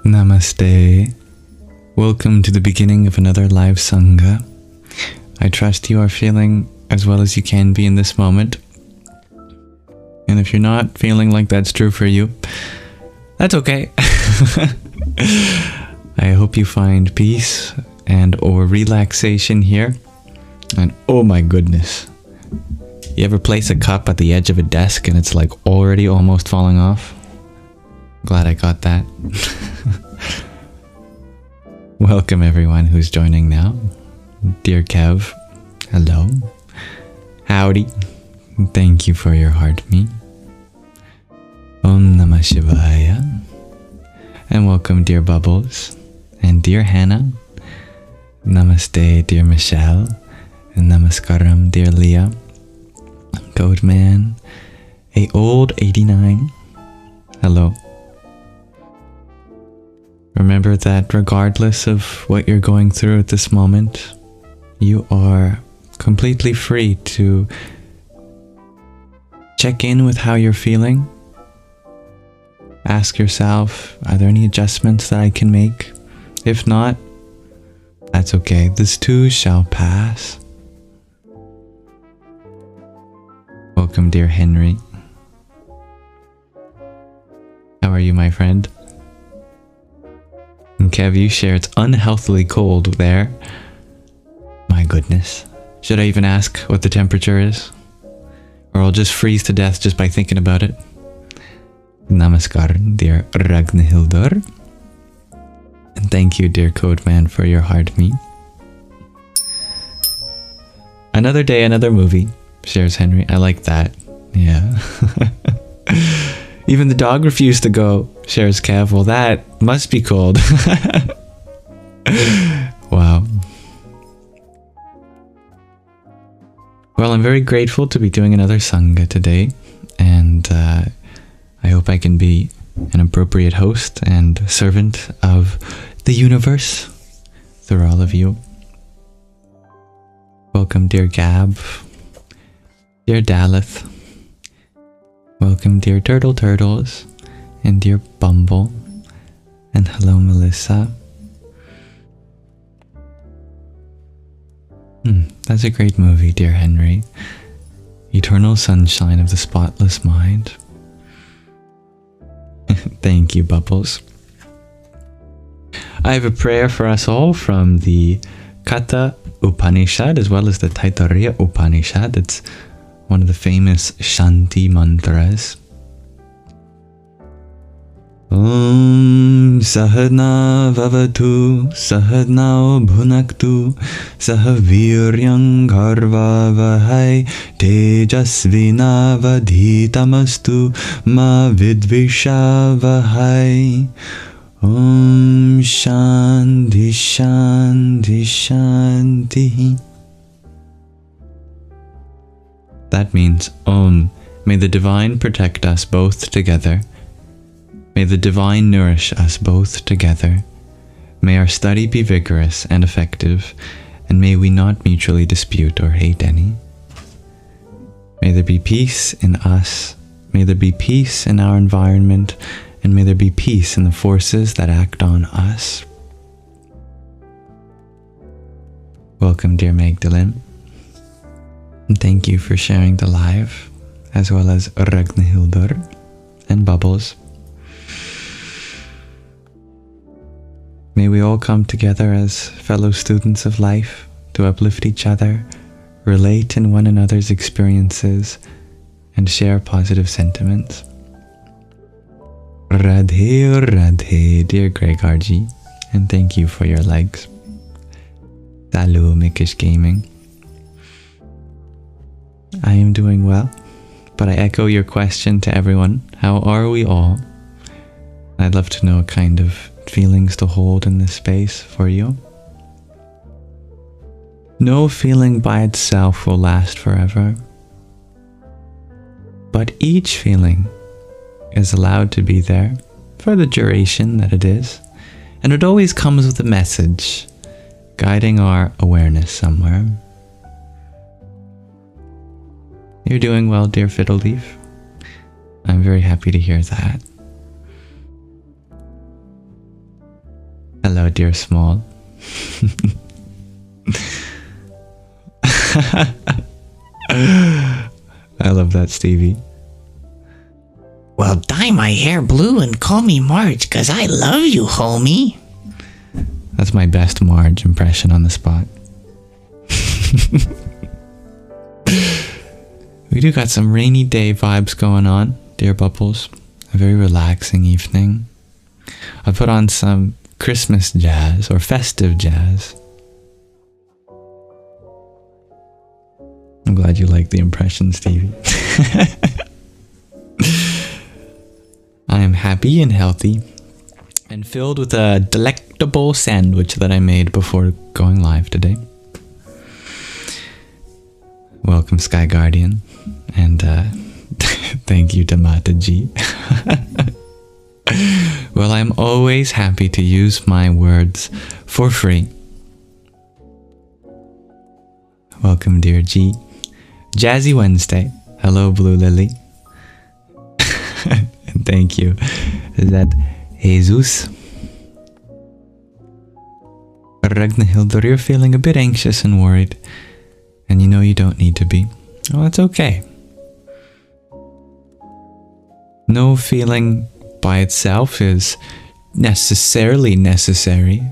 Namaste. Welcome to the beginning of another live Sangha. I trust you are feeling as well as you can be in this moment. And if you're not feeling like that's true for you, that's okay. I hope you find peace and or relaxation here. And oh my goodness. You ever place a cup at the edge of a desk and it's like already almost falling off? Glad I got that. Welcome everyone who's joining now. Dear Kev, hello. Howdy. Thank you for your heartmeet. Om Namah Shivaya. And welcome dear Bubbles. And dear Hannah. Namaste dear Michelle. And Namaskaram dear Leah. Goatman. A old 89. Hello. Remember that regardless of what you're going through at this moment, you are completely free to check in with how you're feeling. Ask yourself, are there any adjustments that I can make? If not, that's okay. This too shall pass. Welcome, dear Henry. How are you, my friend? And Kev, you share it's unhealthily cold there. My goodness. Should I even ask what the temperature is? Or I'll just freeze to death just by thinking about it. Namaskar, dear Ragnhildur. And thank you, dear Codeman, for your heartmeet. Another day, another movie, shares Henry. I like that. Yeah. Even the dog refused to go, shares Kev. Well, that must be cold. Wow. Well, I'm very grateful to be doing another Sangha today. And I hope I can be an appropriate host and servant of the universe through all of you. Welcome, dear Gab. Dear Daleth. Welcome, dear Turtles. And dear Bumble. And hello, Melissa. That's a great movie, dear Henry. Eternal Sunshine of the Spotless Mind. Thank you, Bubbles. I have a prayer for us all from the Katha Upanishad as well as the Taittiriya Upanishad. It's one of the famous Shanti mantras. Om Sahana Vavatu Sahana Bhunaktu Sahaviryang Karva Vahai Tejasvina Vadhitamastu Ma Vidvisha Vahai. Om Shanti Shanti Shanti. That means, Om, may the Divine protect us both together. May the Divine nourish us both together. May our study be vigorous and effective, and may we not mutually dispute or hate any. May there be peace in us, may there be peace in our environment, and may there be peace in the forces that act on us. Welcome, dear Magdalene. And thank you for sharing the live, as well as Ragnhildur and Bubbles. May we all come together as fellow students of life to uplift each other, relate in one another's experiences, and share positive sentiments. Radhe Radhe, dear Gregorji, and thank you for your likes. Salut, Mikish Gaming. I am doing well, but I echo your question to everyone. How are we all? I'd love to know what kind of feelings to hold in this space for you. No feeling by itself will last forever, but each feeling is allowed to be there for the duration that it is, and it always comes with a message guiding our awareness somewhere. You're doing well, dear Fiddleleaf. I'm very happy to hear that. that you're small. I love that, Stevie. Well, dye my hair blue and call me Marge, 'cause I love you, homie. That's my best Marge impression on the spot. We do got some rainy day vibes going on, dear Bubbles. A very relaxing evening. I put on some Christmas jazz or festive jazz. I'm glad you like the impression, Stevie. I am happy and healthy and filled with a delectable sandwich that I made before going live today. Welcome, Sky Guardian, and thank you to Mataji. Well, I'm always happy to use my words for free. Welcome, dear G. Jazzy Wednesday. Hello, Blue Lily. And thank you. Is that Jesus? Ragnhildur, you're feeling a bit anxious and worried. And you know you don't need to be. Oh, that's okay. No feeling by itself is necessarily necessary.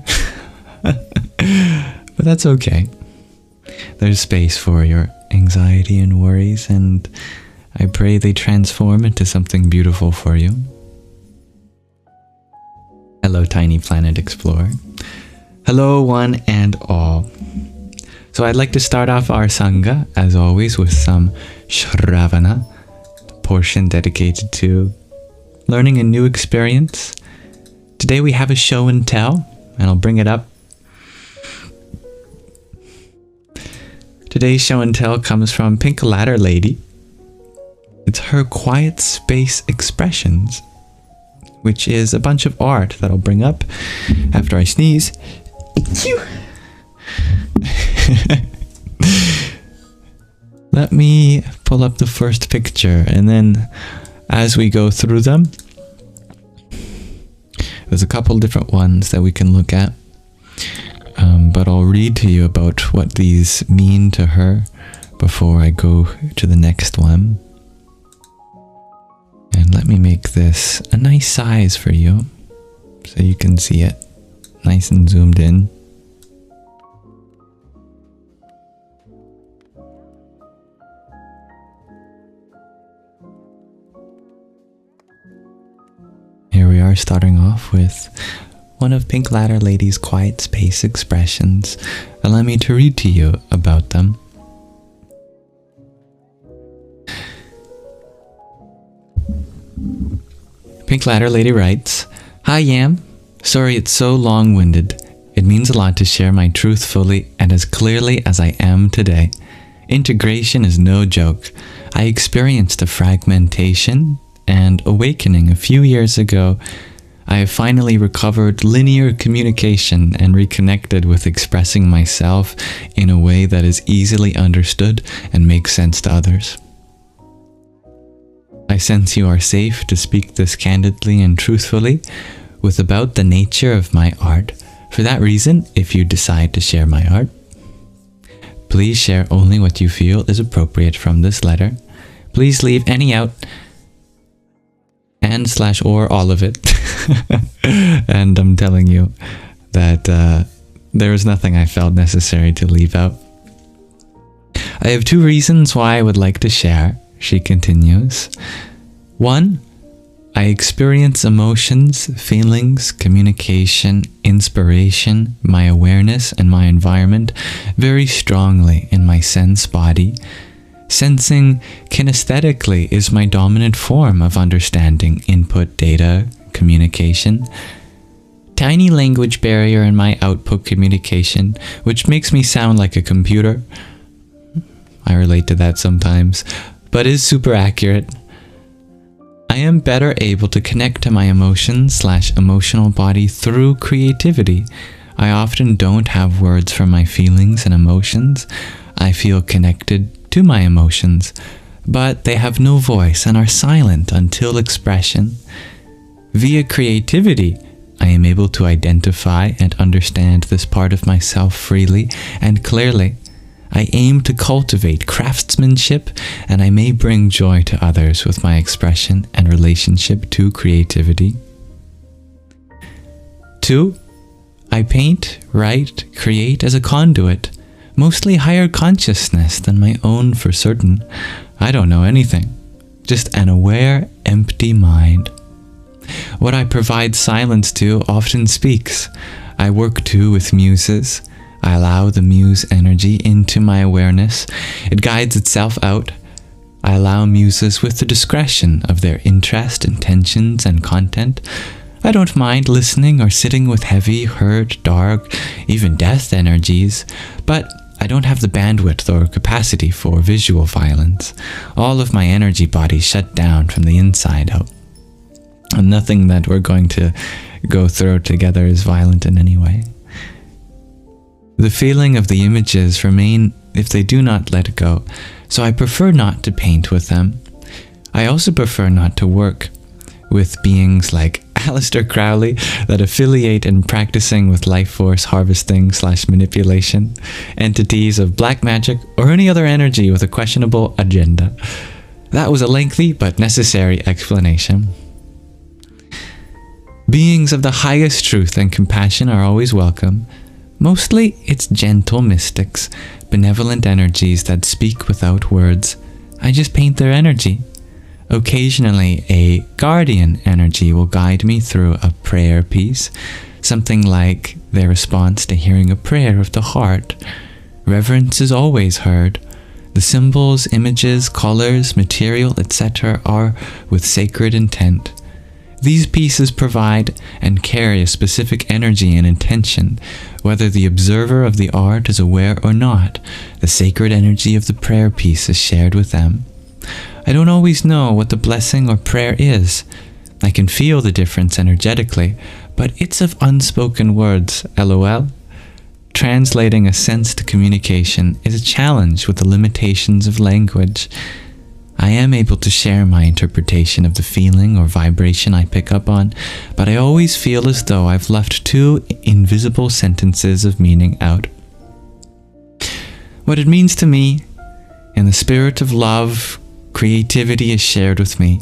But that's okay. There's space for your anxiety and worries, and I pray they transform into something beautiful for you. Hello, Tiny Planet Explorer. Hello, one and all. So I'd like to start off our Sangha, as always, with some Shravana, portion dedicated to learning a new experience. Today we have a show and tell, and I'll bring it up. Today's show and tell comes from Pink Ladder Lady. It's her Quiet Space Expressions, which is a bunch of art that I'll bring up after I sneeze. Let me pull up the first picture, and then as we go through them, there's a couple different ones that we can look at, but I'll read to you about what these mean to her before I go to the next one. And let me make this a nice size for you so you can see it nice and zoomed in. Here we are, starting off with one of Pink Ladder Lady's Quiet Space Expressions. Allow me to read to you about them. Pink Ladder Lady writes, "Hi Yam, sorry it's so long-winded. It means a lot to share my truth fully and as clearly as I am today. Integration is no joke. I experienced a fragmentation and awakening a few years ago. I have finally recovered linear communication and reconnected with expressing myself in a way that is easily understood and makes sense to others. I sense you are safe to speak this candidly and truthfully with about the nature of my art. For that reason, if you decide to share my art, please share only what you feel is appropriate from this letter. Please leave any out and/or all of it." And I'm telling you that there was nothing I felt necessary to leave out. "I have two reasons why I would like to share," she continues. "One, I experience emotions, feelings, communication, inspiration, my awareness, and my environment very strongly in my sense body. Sensing kinesthetically is my dominant form of understanding input data, communication. Tiny language barrier in my output communication, which makes me sound like a computer. I relate to that sometimes, but is super accurate. I am better able to connect to my emotions/emotional body through creativity. I often don't have words for my feelings and emotions. I feel connected to my emotions, but they have no voice and are silent until expression. Via creativity, I am able to identify and understand this part of myself freely and clearly. I aim to cultivate craftsmanship, and I may bring joy to others with my expression and relationship to creativity. 2. I paint, write, create as a conduit, mostly higher consciousness than my own for certain. I don't know anything, just an aware, empty mind. What I provide silence to often speaks. I work too with muses. I allow the muse energy into my awareness. It guides itself out. I allow muses with the discretion of their interest, intentions, and content. I don't mind listening or sitting with heavy, hurt, dark, even death energies, but I don't have the bandwidth or capacity for visual violence. All of my energy body shut down from the inside out. And nothing that we're going to go through together is violent in any way. The feeling of the images remain if they do not let go, so I prefer not to paint with them. I also prefer not to work with beings like Aleister Crowley that affiliate in practicing with life force harvesting / manipulation, entities of black magic, or any other energy with a questionable agenda. That was a lengthy but necessary explanation. Beings of the highest truth and compassion are always welcome. Mostly it's gentle mystics, benevolent energies that speak without words. I just paint their energy. Occasionally a guardian energy will guide me through a prayer piece, something like their response to hearing a prayer of the heart. Reverence is always heard. The symbols, images, colors, material, etc. are with sacred intent. These pieces provide and carry a specific energy and intention, whether the observer of the art is aware or not. The sacred energy of the prayer piece is shared with them. I don't always know what the blessing or prayer is. I can feel the difference energetically, but it's of unspoken words, lol. Translating a sense to communication is a challenge with the limitations of language. I am able to share my interpretation of the feeling or vibration I pick up on, but I always feel as though I've left 2 invisible sentences of meaning out. What it means to me, in the spirit of love, creativity is shared with me.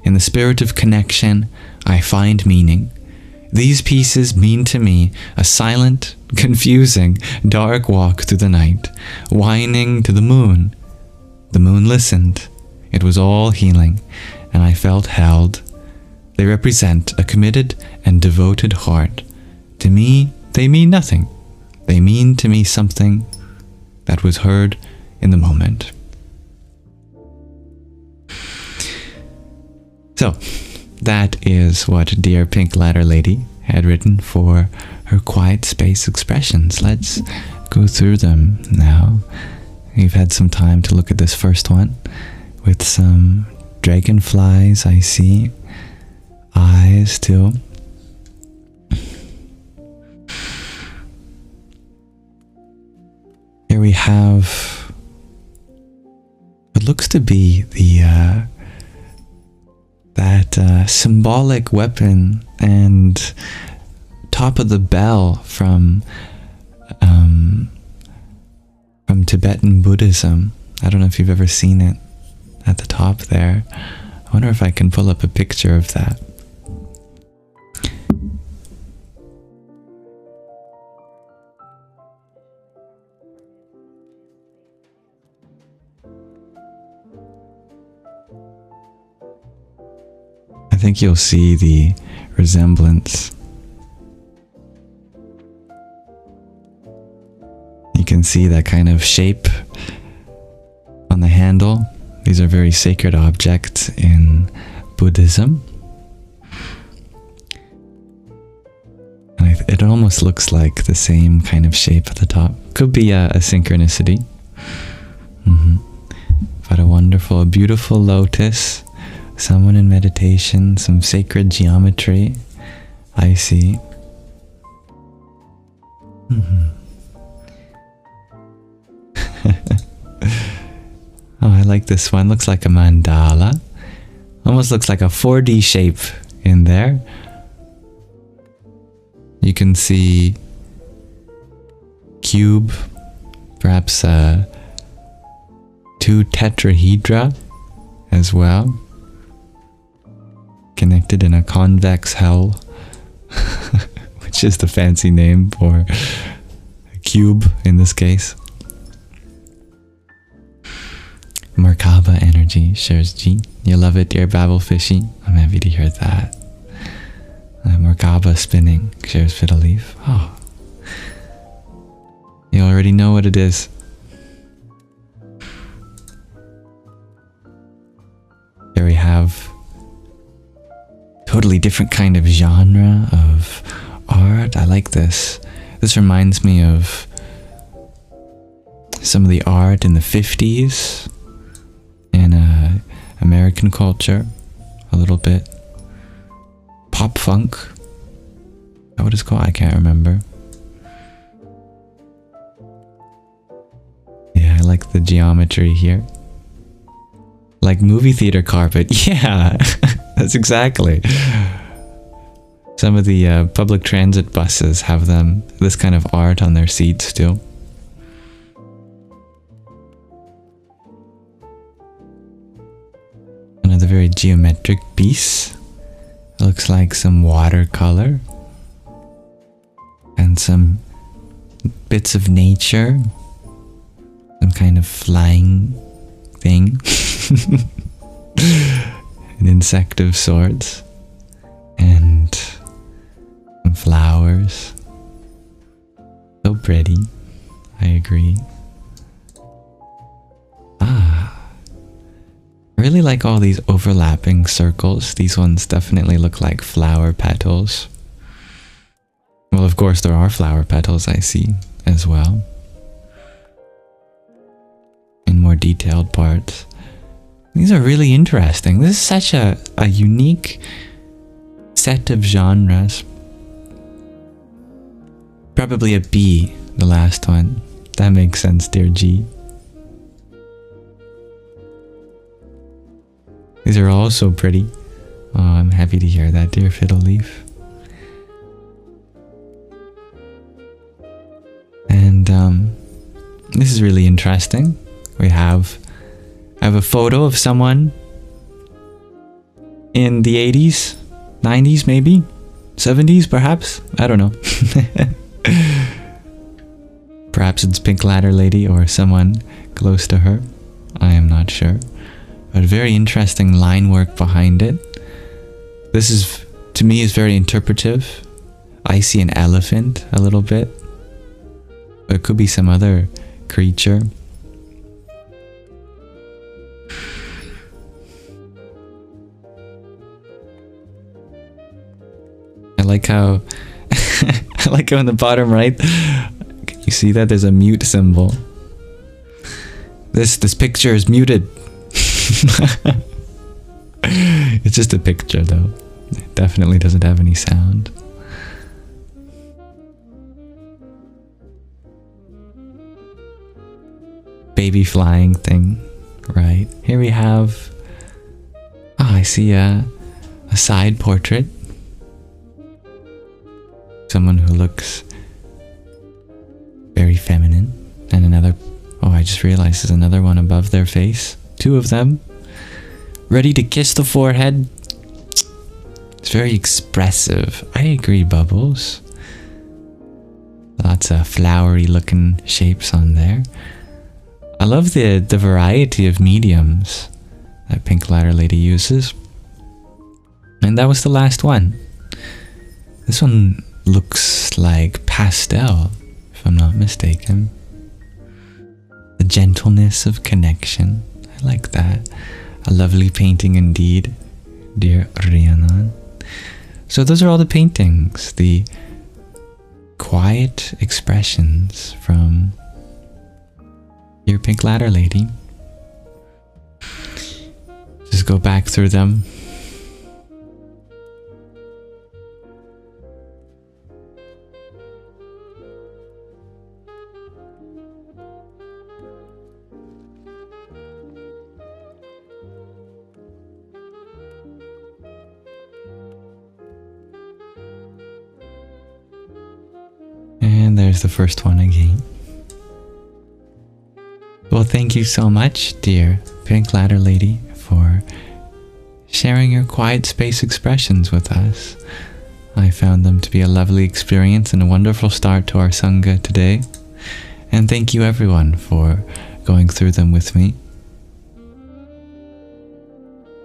In the spirit of connection, I find meaning. These pieces mean to me a silent, confusing, dark walk through the night, whining to the moon. The moon listened. It was all healing, and I felt held. They represent a committed and devoted heart. To me, they mean nothing. They mean to me something that was heard in the moment. So, that is what Dear Pink Ladder Lady had written for her Quiet Space Expressions. Let's go through them now. We've had some time to look at this first one with some dragonflies, I see. Eyes too. Here we have what looks to be the that symbolic weapon and top of the bell from Tibetan Buddhism. I don't know if you've ever seen it at the top there. I wonder if I can pull up a picture of that. I think you'll see the resemblance. You can see that kind of shape on the handle. These are very sacred objects in Buddhism. And it almost looks like the same kind of shape at the top. Could be a synchronicity. But a beautiful lotus. Someone in meditation, some sacred geometry. I see. Oh, I like this one. Looks like a mandala. Almost looks like a 4D shape in there. You can see cube, perhaps 2 tetrahedra as well, connected in a convex hell, which is the fancy name for a cube in this case. Merkaba energy shares G. You love it, dear Babel Fishy? I'm happy to hear that. Merkaba spinning shares Fiddle Leaf. Oh. You already know what it is. Here we have totally different kind of genre of art. I like this. This reminds me of some of the art in the 50s in American culture, a little bit. Pop funk. Is that what it's called? I can't remember. Yeah, I like the geometry here. Like movie theater carpet. Yeah, that's exactly. Some of the public transit buses have this kind of art on their seats too. Another very geometric piece. It looks like some watercolor and some bits of nature, some kind of flying thing, an insect of sorts, and some flowers. So pretty, I agree. I really like all these overlapping circles. These ones definitely look like flower petals. Well, of course, there are flower petals I see as well, in more detailed parts. These are really interesting. This is such a unique set of genres. Probably a B, the last one. That makes sense, dear G. These are all so pretty. Oh, I'm happy to hear that, dear Fiddle Leaf. And this is really interesting. I have a photo of someone in the 80s, 90s maybe, 70s perhaps, I don't know. Perhaps it's Pink Ladder Lady or someone close to her. I am not sure. But very interesting line work behind it. This is, to me, is very interpretive. I see an elephant a little bit. But it could be some other creature. I like how I like how in the bottom right, can you see that there's a mute symbol? This picture is muted. It's just a picture though. It definitely doesn't have any sound. Baby flying thing, right? Here we have, I see a side portrait. Someone who looks very feminine, and another, oh, I just realized there's another one above their face. 2 of them, ready to kiss the forehead. It's very expressive. I agree, Bubbles. Lots of flowery looking shapes on there. I love the variety of mediums that Pink Ladder Lady uses. And that was the last one. This one looks like pastel, if I'm not mistaken. The gentleness of connection. I like that. A lovely painting indeed, dear Rhiannon. So those are all the paintings, the quiet expressions from your Pink Ladder Lady. Just go back through them. And there's the first one again. Well, thank you so much, dear Pink Ladder Lady, for sharing your quiet space expressions with us. I found them to be a lovely experience and a wonderful start to our Sangha today. And thank you everyone for going through them with me.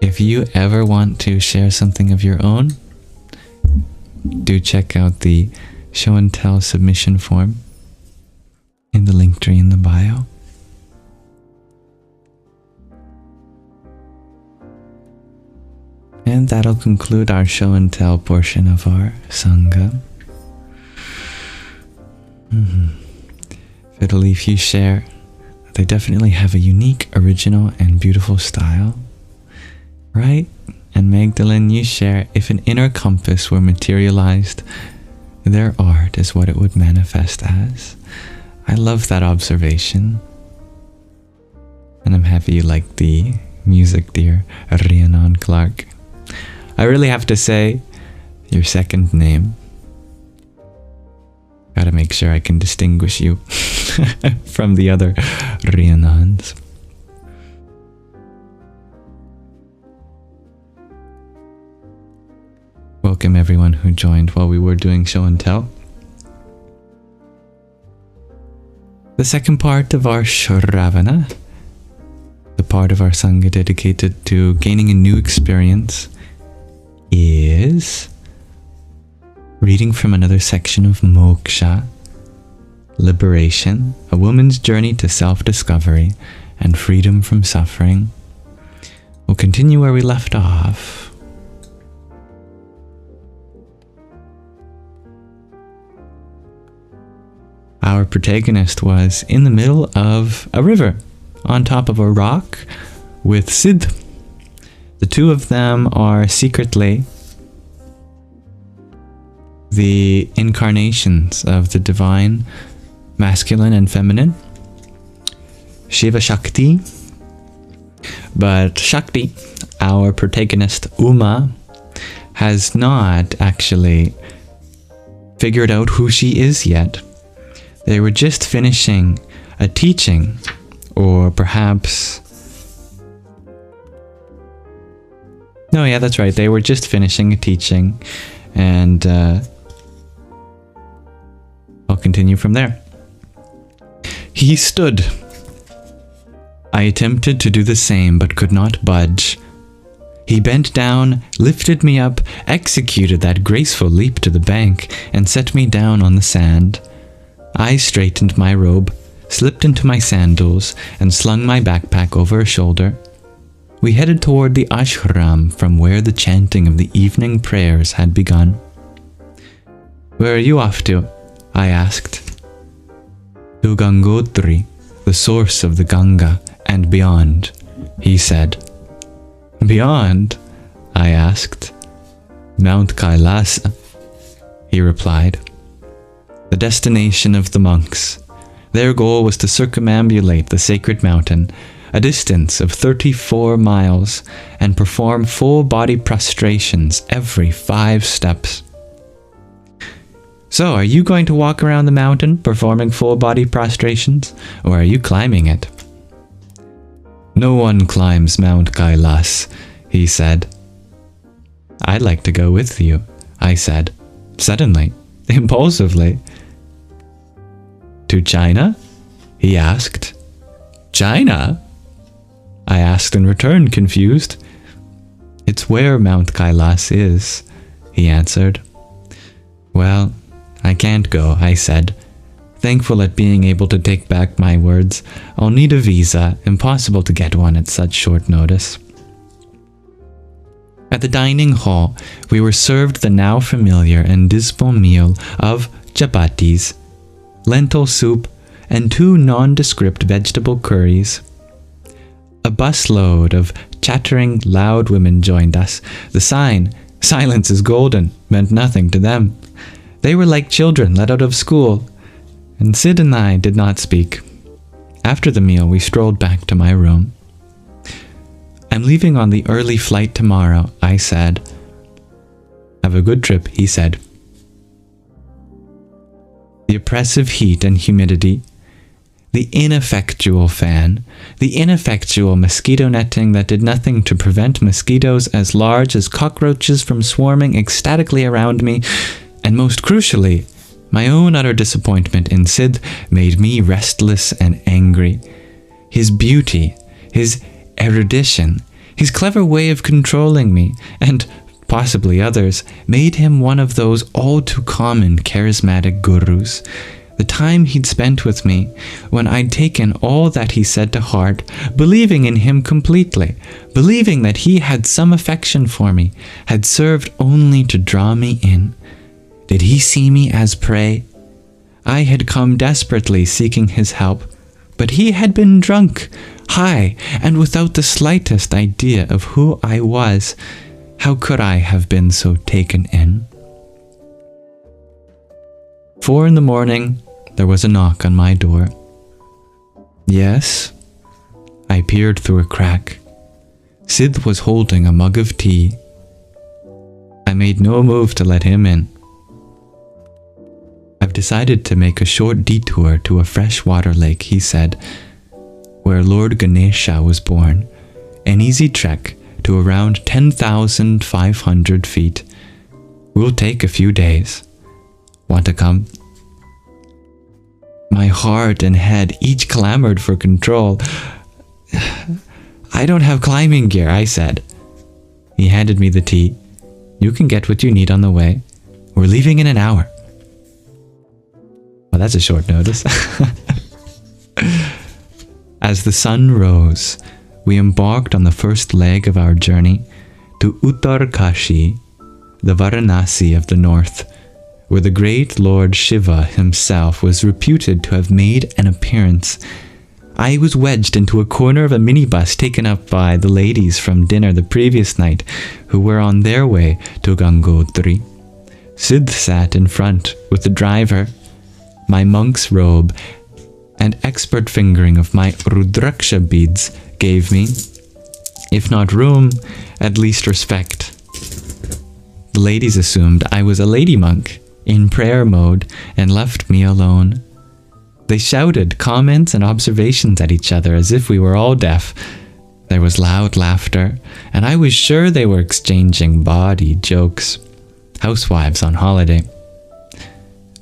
If you ever want to share something of your own, do check out the show and tell submission form in the link tree in the bio. And that'll conclude our show and tell portion of our Sangha. Fiddly, if you share, they definitely have a unique, original, and beautiful style. Right? And Magdalene, you share, if an inner compass were materialized, their art is what it would manifest as. I love that observation. And I'm happy you like the music, dear Rhiannon Clark. I really have to say, your second name. Gotta make sure I can distinguish you from the other Rhiannons. Welcome everyone who joined while we were doing show and tell. The second part of our Shravana, the part of our Sangha dedicated to gaining a new experience, is reading from another section of Moksha, Liberation, a woman's journey to self-discovery and freedom from suffering. We'll continue where we left off. Our protagonist was in the middle of a river, on top of a rock, with Sid. The two of them are secretly the incarnations of the divine, masculine and feminine, Shiva Shakti. But Shakti, our protagonist Uma, has not actually figured out who she is yet. They were just finishing a teaching, or perhaps... No, yeah, that's right. They were just finishing a teaching, and I'll continue from there. He stood. I attempted to do the same, but could not budge. He bent down, lifted me up, executed that graceful leap to the bank, and set me down on the sand. I straightened my robe, slipped into my sandals, and slung my backpack over a shoulder. We headed toward the ashram from where the chanting of the evening prayers had begun. "Where are you off to?" I asked. "To Gangotri, the source of the Ganga, and beyond," he said. "Beyond?" I asked. "Mount Kailasa," he replied. The destination of the monks. Their goal was to circumambulate the sacred mountain, a distance of 34 miles, and perform full body prostrations every 5 steps. "So, are you going to walk around the mountain performing full body prostrations, or are you climbing it?" "No one climbs Mount Kailas," he said. "I'd like to go with you," I said, suddenly, impulsively. "To China?" he asked. "China?" I asked in return, confused. "It's where Mount Kailas is," he answered. "Well, I can't go," I said, thankful at being able to take back my words. "I'll need a visa, impossible to get one at such short notice." At the dining hall, we were served the now familiar and dismal meal of chapatis, lentil soup, and 2 nondescript vegetable curries. A busload of chattering, loud women joined us. The sign, "Silence is golden," meant nothing to them. They were like children let out of school, and Sid and I did not speak. After the meal, we strolled back to my room. "I'm leaving on the early flight tomorrow," I said. "Have a good trip," he said. the oppressive heat and humidity, the ineffectual fan, the ineffectual mosquito netting that did nothing to prevent mosquitoes as large as cockroaches from swarming ecstatically around me, and most crucially, my own utter disappointment in Sid made me restless and angry. His beauty, his erudition, his clever way of controlling me, and possibly others, made him one of those all too common charismatic gurus. The time he'd spent with me, when I'd taken all that he said to heart, believing in him completely, believing that he had some affection for me, had served only to draw me in. Did he see me as prey? I had come desperately seeking his help, but he had been drunk, high, and without the slightest idea of who I was. How could I have been so taken in? 4 a.m, there was a knock on my door. Yes? I peered through a crack. Sid was holding a mug of tea. I made no move to let him in. I've decided to make a short detour to a freshwater lake, he said, where Lord Ganesha was born. An easy trek to around 10,500 feet. Will take a few days. Want to come? My heart and head each clamored for control. I don't have climbing gear, I said. He handed me the tea. You can get what you need on the way. We're leaving in an hour. Well, that's a short notice. As the sun rose, we embarked on the first leg of our journey to Uttarkashi, the Varanasi of the north, where the great Lord Shiva himself was reputed to have made an appearance. I was wedged into a corner of a minibus taken up by the ladies from dinner the previous night, who were on their way to Gangotri. Sid sat in front with the driver. My monk's robe and expert fingering of my Rudraksha beads gave me, if not room, at least respect. The ladies assumed I was a lady monk in prayer mode and left me alone. They shouted comments and observations at each other as if we were all deaf. There was loud laughter, and I was sure they were exchanging bawdy jokes. Housewives on holiday.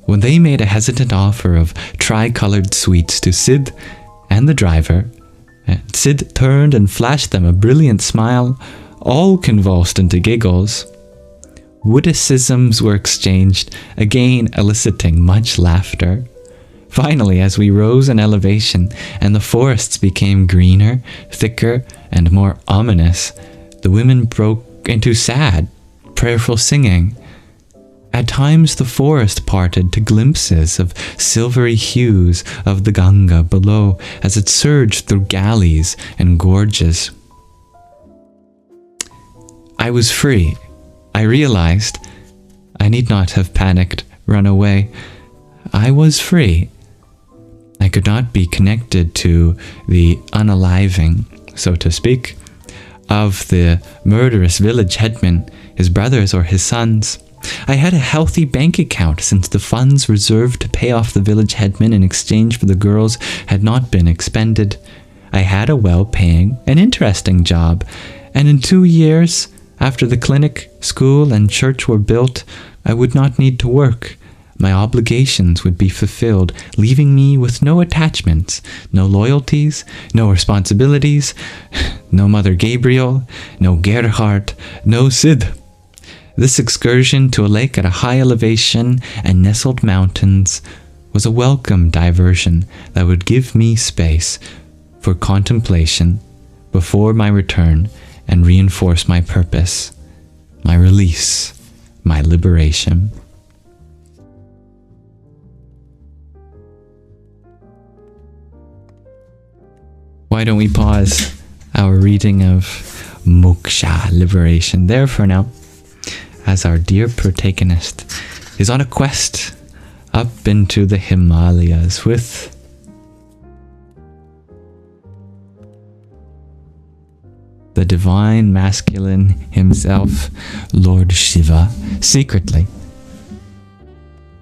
When they made a hesitant offer of tri-colored sweets to Sid and the driver, Sid turned and flashed them a brilliant smile, all convulsed into giggles. Witticisms were exchanged, again eliciting much laughter. Finally, as we rose in elevation and the forests became greener, thicker, and more ominous, the women broke into sad, prayerful singing. At times the forest parted to glimpses of silvery hues of the Ganga below as it surged through galleys and gorges. I was free. I realized. I need not have panicked, run away. I was free. I could not be connected to the unaliving, so to speak, of the murderous village headman, his brothers or his sons. I had a healthy bank account since the funds reserved to pay off the village headman in exchange for the girls had not been expended. I had a well-paying and interesting job, and in 2 years, after the clinic, school, and church were built, I would not need to work. My obligations would be fulfilled, leaving me with no attachments, no loyalties, no responsibilities, no Mother Gabriel, no Gerhard, no Sid. This excursion to a lake at a high elevation and nestled mountains was a welcome diversion that would give me space for contemplation before my return and reinforce my purpose, my release, my liberation. Why don't we pause our reading of moksha, liberation, there for now, as our dear protagonist is on a quest up into the Himalayas with the divine masculine himself, Lord Shiva, secretly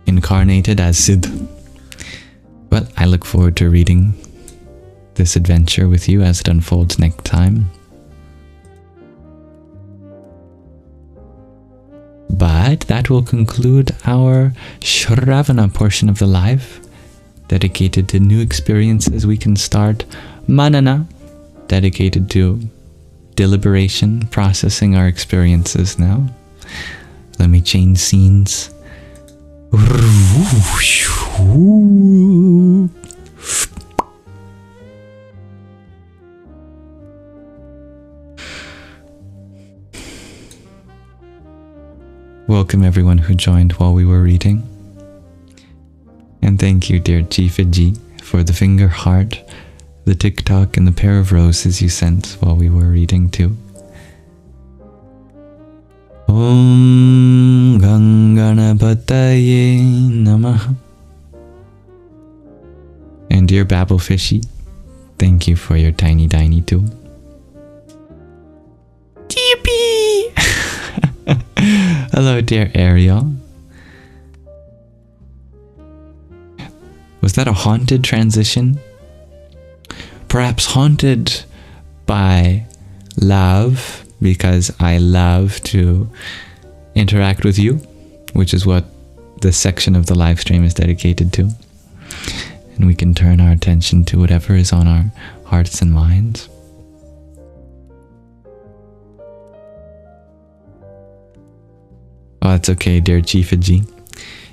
incarnated as Sid. But I look forward to reading this adventure with you as it unfolds next time. But that will conclude our Shravana portion of the live, dedicated to new experiences. We can start Manana, dedicated to deliberation, processing our experiences now. Let me change scenes. Welcome everyone who joined while we were reading. And thank you, dear Jifaji, for the finger heart, the TikTok, and the pair of roses you sent while we were reading too. Om Ganganapataye Namaha. And dear Babblefishy, thank you for your tiny too. Yippee! Hello, dear Ariel. Was that a haunted transition? Perhaps haunted by love, because I love to interact with you, which is what this section of the live stream is dedicated to. And we can turn our attention to whatever is on our hearts and minds. Oh, that's okay, dear Chifaji.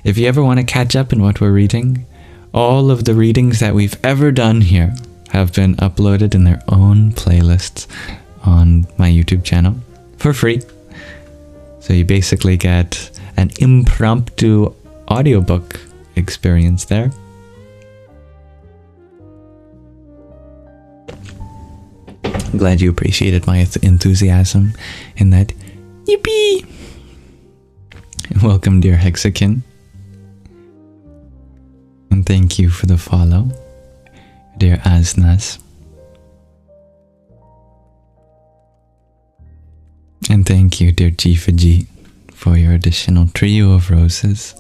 If you ever want to catch up in what we're reading, all of the readings that we've ever done here have been uploaded in their own playlists on my YouTube channel for free. So you basically get an impromptu audiobook experience there. I'm glad you appreciated my enthusiasm in that. Yippee! Welcome, dear Hexakin. And thank you for the follow, dear Asnas. And thank you, dear Jifaji, for your additional trio of roses.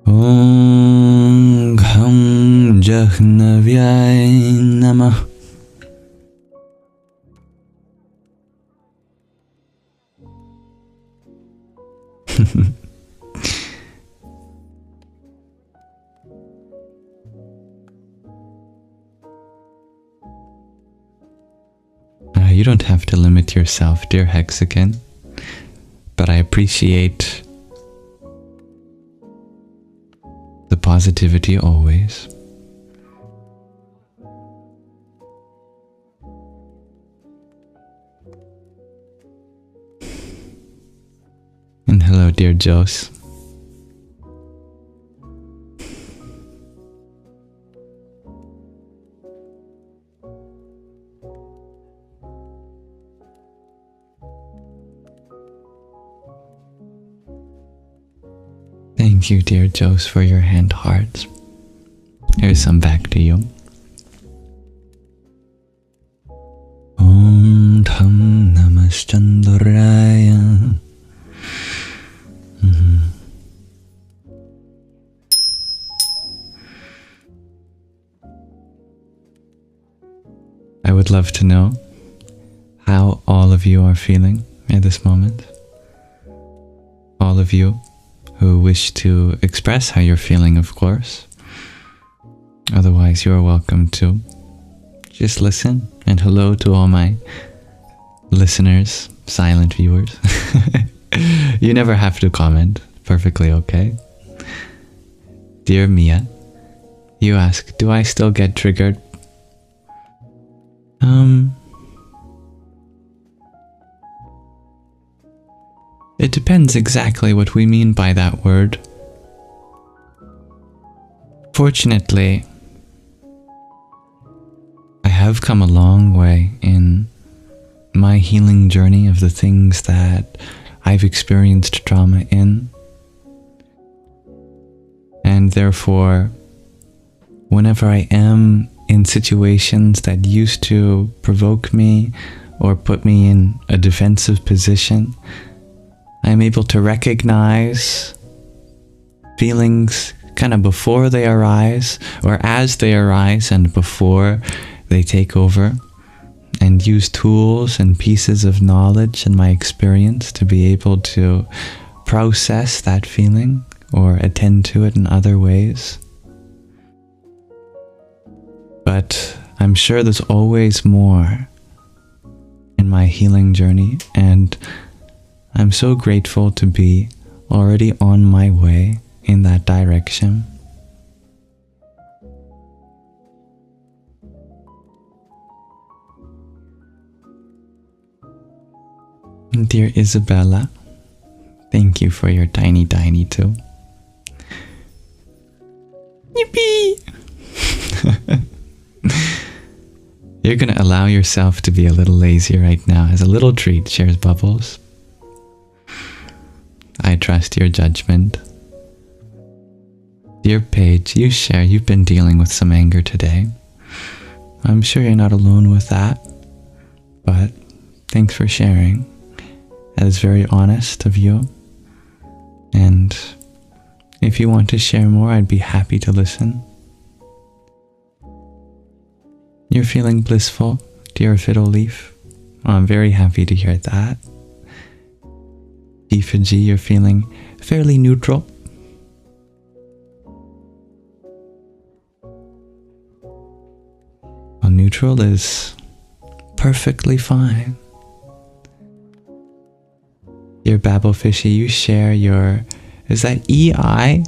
Om Gham Jahnavyay Namah. You don't have to limit yourself, dear Hexagon, but I appreciate the positivity always. And hello, dear Jose. Thank you, dear Jose, for your hand hearts. Here's some back to you. Om Tham Namaschandraya. I would love to know how all of you are feeling at this moment. All of you who wish to express how you're feeling, of course. Otherwise, you're welcome to just listen. And hello to all my listeners, silent viewers. You never have to comment. Perfectly okay. Dear Mia, you ask, do I still get triggered? It depends exactly what we mean by that word. Fortunately, I have come a long way in my healing journey of the things that I've experienced trauma in. And therefore, whenever I am in situations that used to provoke me or put me in a defensive position, I'm able to recognize feelings kind of before they arise, or as they arise and before they take over, and use tools and pieces of knowledge and my experience to be able to process that feeling or attend to it in other ways. But I'm sure there's always more in my healing journey, and I'm so grateful to be already on my way in that direction. Dear Isabella, thank you for your tiny too. Yippee! You're gonna allow yourself to be a little lazy right now as a little treat, shares Bubbles. I trust your judgment. Dear Paige, you share you've been dealing with some anger today. I'm sure you're not alone with that, but thanks for sharing. That is very honest of you. And if you want to share more, I'd be happy to listen. You're feeling blissful, dear Fiddle Leaf. Oh, I'm very happy to hear that. Effigy, you're feeling fairly neutral. Well, neutral is perfectly fine. Dear Babblefishy, you share your... Is that EI?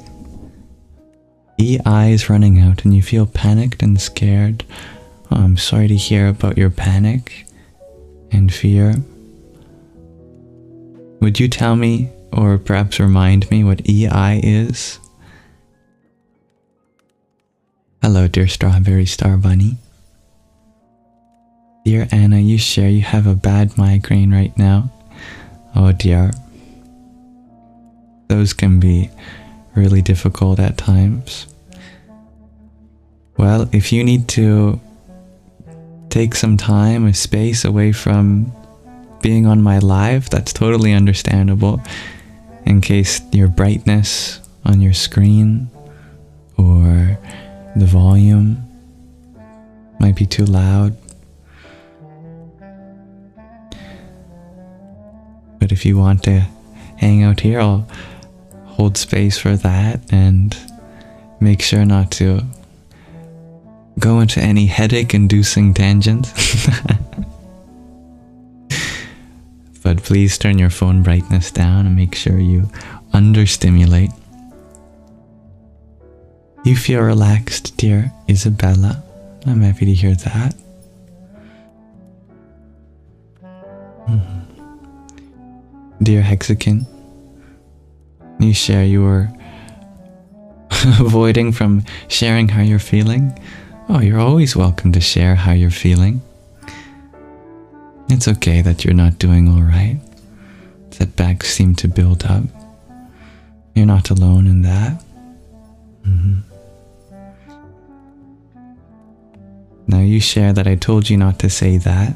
EI is running out and you feel panicked and scared. Oh, I'm sorry to hear about your panic and fear. Would you tell me, or perhaps remind me, what EI is? Hello, dear Strawberry Star Bunny. Dear Anna, you share you have a bad migraine right now. Oh dear. Those can be really difficult at times. Well, if you need to take some time, a space away from being on my live, that's totally understandable. In case your brightness on your screen or the volume might be too loud. But if you want to hang out here, I'll hold space for that and make sure not to go into any headache-inducing tangents. But please turn your phone brightness down and make sure you understimulate. You feel relaxed, dear Isabella. I'm happy to hear that. Dear Hexakin, you share you were avoiding from sharing how you're feeling. Oh, you're always welcome to share how you're feeling. It's okay that you're not doing all right. Setbacks seem to build up. You're not alone in that. Now you share that I told you not to say that.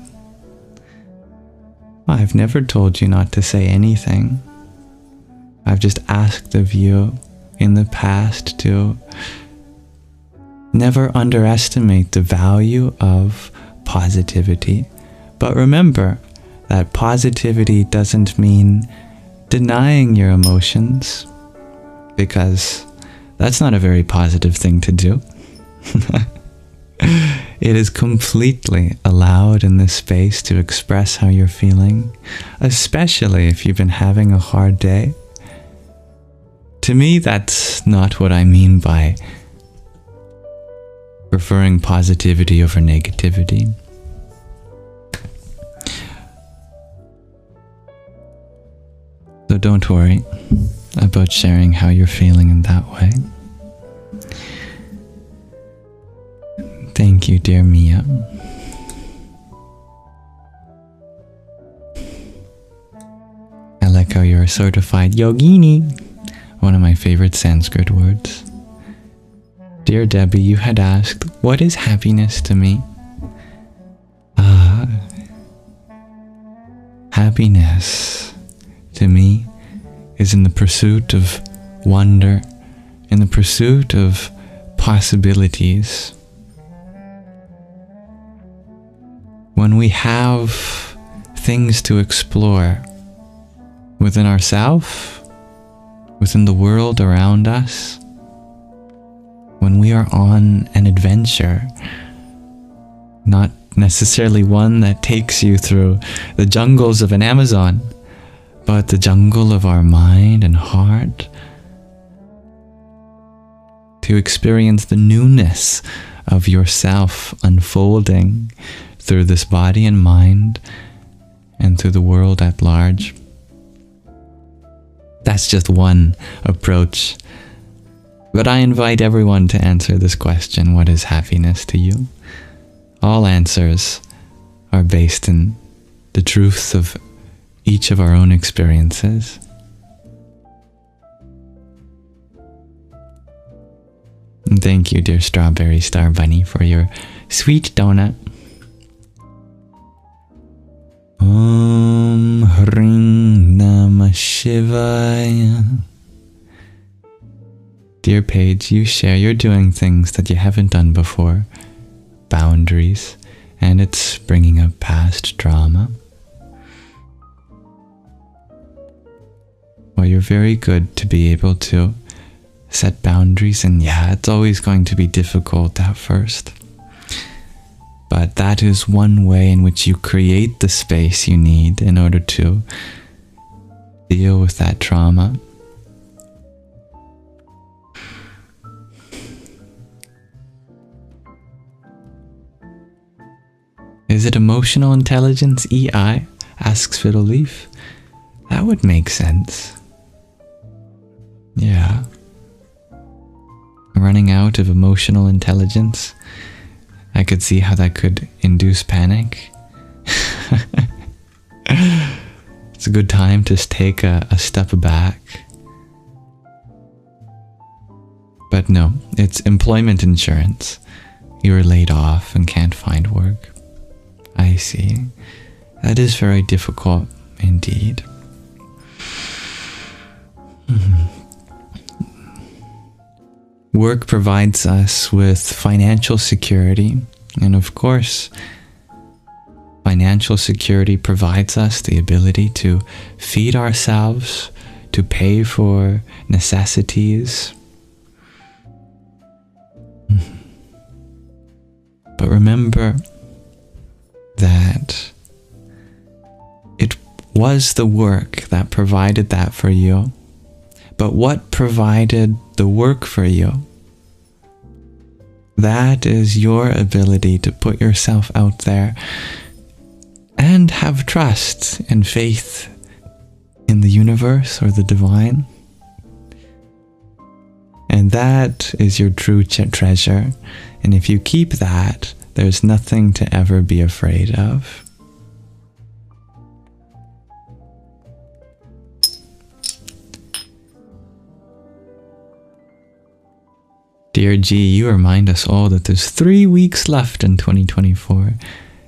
I've never told you not to say anything. I've just asked of you in the past to never underestimate the value of positivity. But remember that positivity doesn't mean denying your emotions, because that's not a very positive thing to do. It is completely allowed in this space to express how you're feeling, especially if you've been having a hard day. To me, that's not what I mean by preferring positivity over negativity. So don't worry about sharing how you're feeling in that way. Thank you, dear Mia. I like how you're a certified yogini, one of my favorite Sanskrit words. Dear Debbie, you had asked, what is happiness to me? Happiness to me is in the pursuit of wonder in the pursuit of possibilities, when we have things to explore within ourselves, within the world around us, when we are on an adventure, not necessarily one that takes you through the jungles of an Amazon, but the jungle of our mind and heart, to experience the newness of yourself unfolding through this body and mind and through the world at large. That's just one approach. But I invite everyone to answer this question: what is happiness to you? All answers are based in the truth of each of our own experiences. And thank you, dear Strawberry Star Bunny, for your sweet donut. Om Hring Namah Shivaya. Dear Paige, you share you're doing things that you haven't done before. Boundaries, and it's bringing up past trauma. Well, you're very good to be able to set boundaries, and yeah, it's always going to be difficult at first. But that is one way in which you create the space you need in order to deal with that trauma. Is it emotional intelligence, EI? Asks Fiddle Leaf. That would make sense. Yeah. Running out of emotional intelligence. I could see how that could induce panic. It's a good time to take a step back. But no, it's employment insurance. You were laid off and can't find work. I see. That is very difficult indeed. Work provides us with financial security, and of course, financial security provides us the ability to feed ourselves, to pay for necessities. But remember that it was the work that provided that for you. But what provided the work for you? That is your ability to put yourself out there and have trust and faith in the universe or the divine. And that is your true treasure. And if you keep that, there's nothing to ever be afraid of. Dear G, you remind us all that there's 3 weeks left in 2024.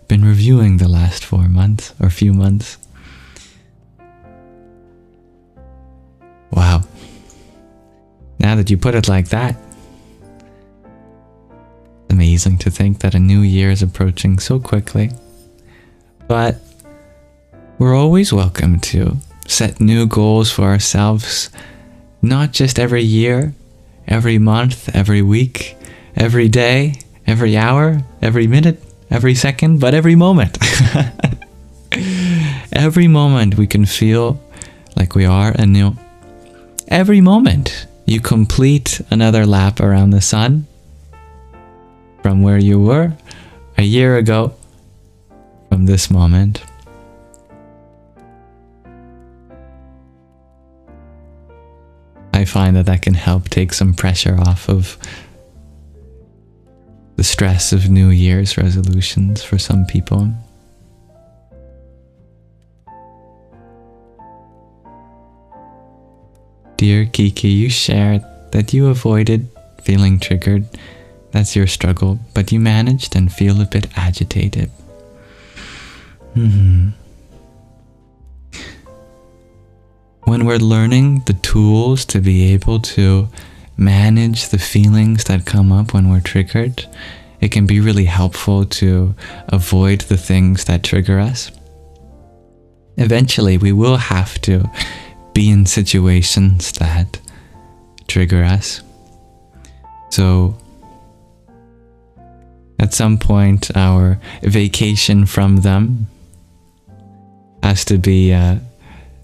Been reviewing the last 4 months, or few months. Wow. Now that you put it like that, it's amazing to think that a new year is approaching so quickly. But we're always welcome to set new goals for ourselves, not just every year, every month, every week, every day, every hour, every minute, every second, but every moment. Every moment we can feel like we are anew. Every moment you complete another lap around the sun from where you were a year ago from this moment. I find that can help take some pressure off of the stress of New Year's resolutions for some people. Dear Kiki, you shared that you avoided feeling triggered. That's your struggle, but you managed and feel a bit agitated. When we're learning the tools to be able to manage the feelings that come up when we're triggered, it can be really helpful to avoid the things that trigger us. Eventually, we will have to be in situations that trigger us. So, at some point, our vacation from them has to be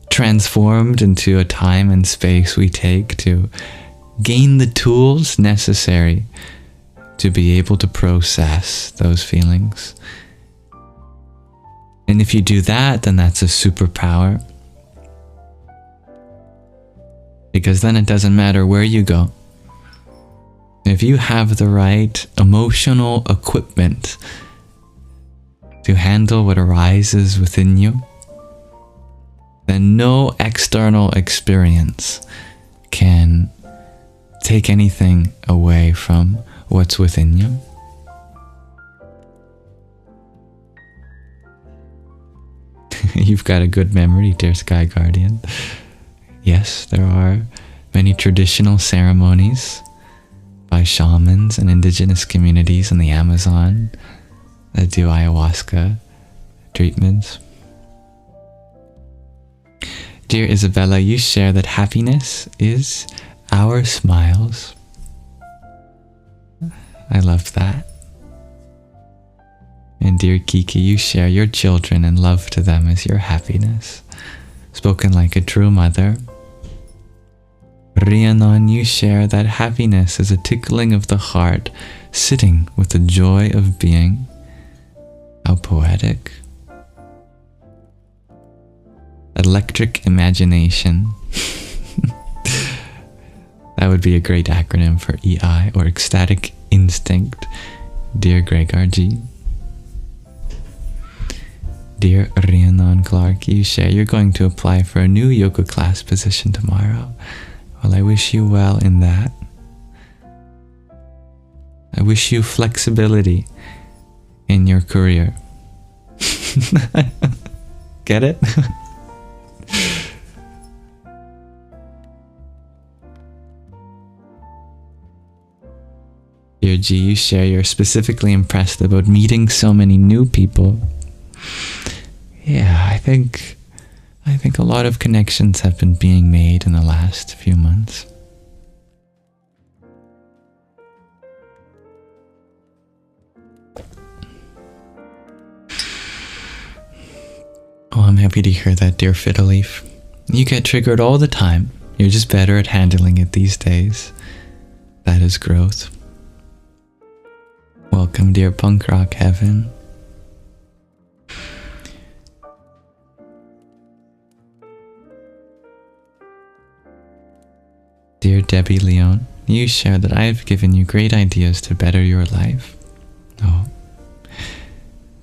transformed into a time and space we take to gain the tools necessary to be able to process those feelings. And if you do that, then that's a superpower. Because then it doesn't matter where you go. If you have the right emotional equipment to handle what arises within you, then no external experience can take anything away from what's within you. You've got a good memory, dear Sky Guardian. Yes, there are many traditional ceremonies by shamans and indigenous communities in the Amazon that do ayahuasca treatments. Dear Isabella, you share that happiness is our smiles. I love that. And dear Kiki, you share your children and love to them is your happiness. Spoken like a true mother. Rhiannon, you share that happiness is a tickling of the heart, sitting with the joy of being. How poetic. Electric imagination. That would be a great acronym for EI, or ecstatic instinct. Dear Gregor G. Dear Rhiannon Clark, you share you're going to apply for a new yoga class position tomorrow. Well, I wish you well in that. I wish you flexibility in your career. Get it? Dear G, you share you're specifically impressed about meeting so many new people. Yeah, I think a lot of connections have been being made in the last few months. Oh, I'm happy to hear that, dear Fiddleleaf. You get triggered all the time. You're just better at handling it these days. That is growth. Welcome, dear Punk Rock Heaven. Dear Debbie Leon, you share that I have given you great ideas to better your life. Oh,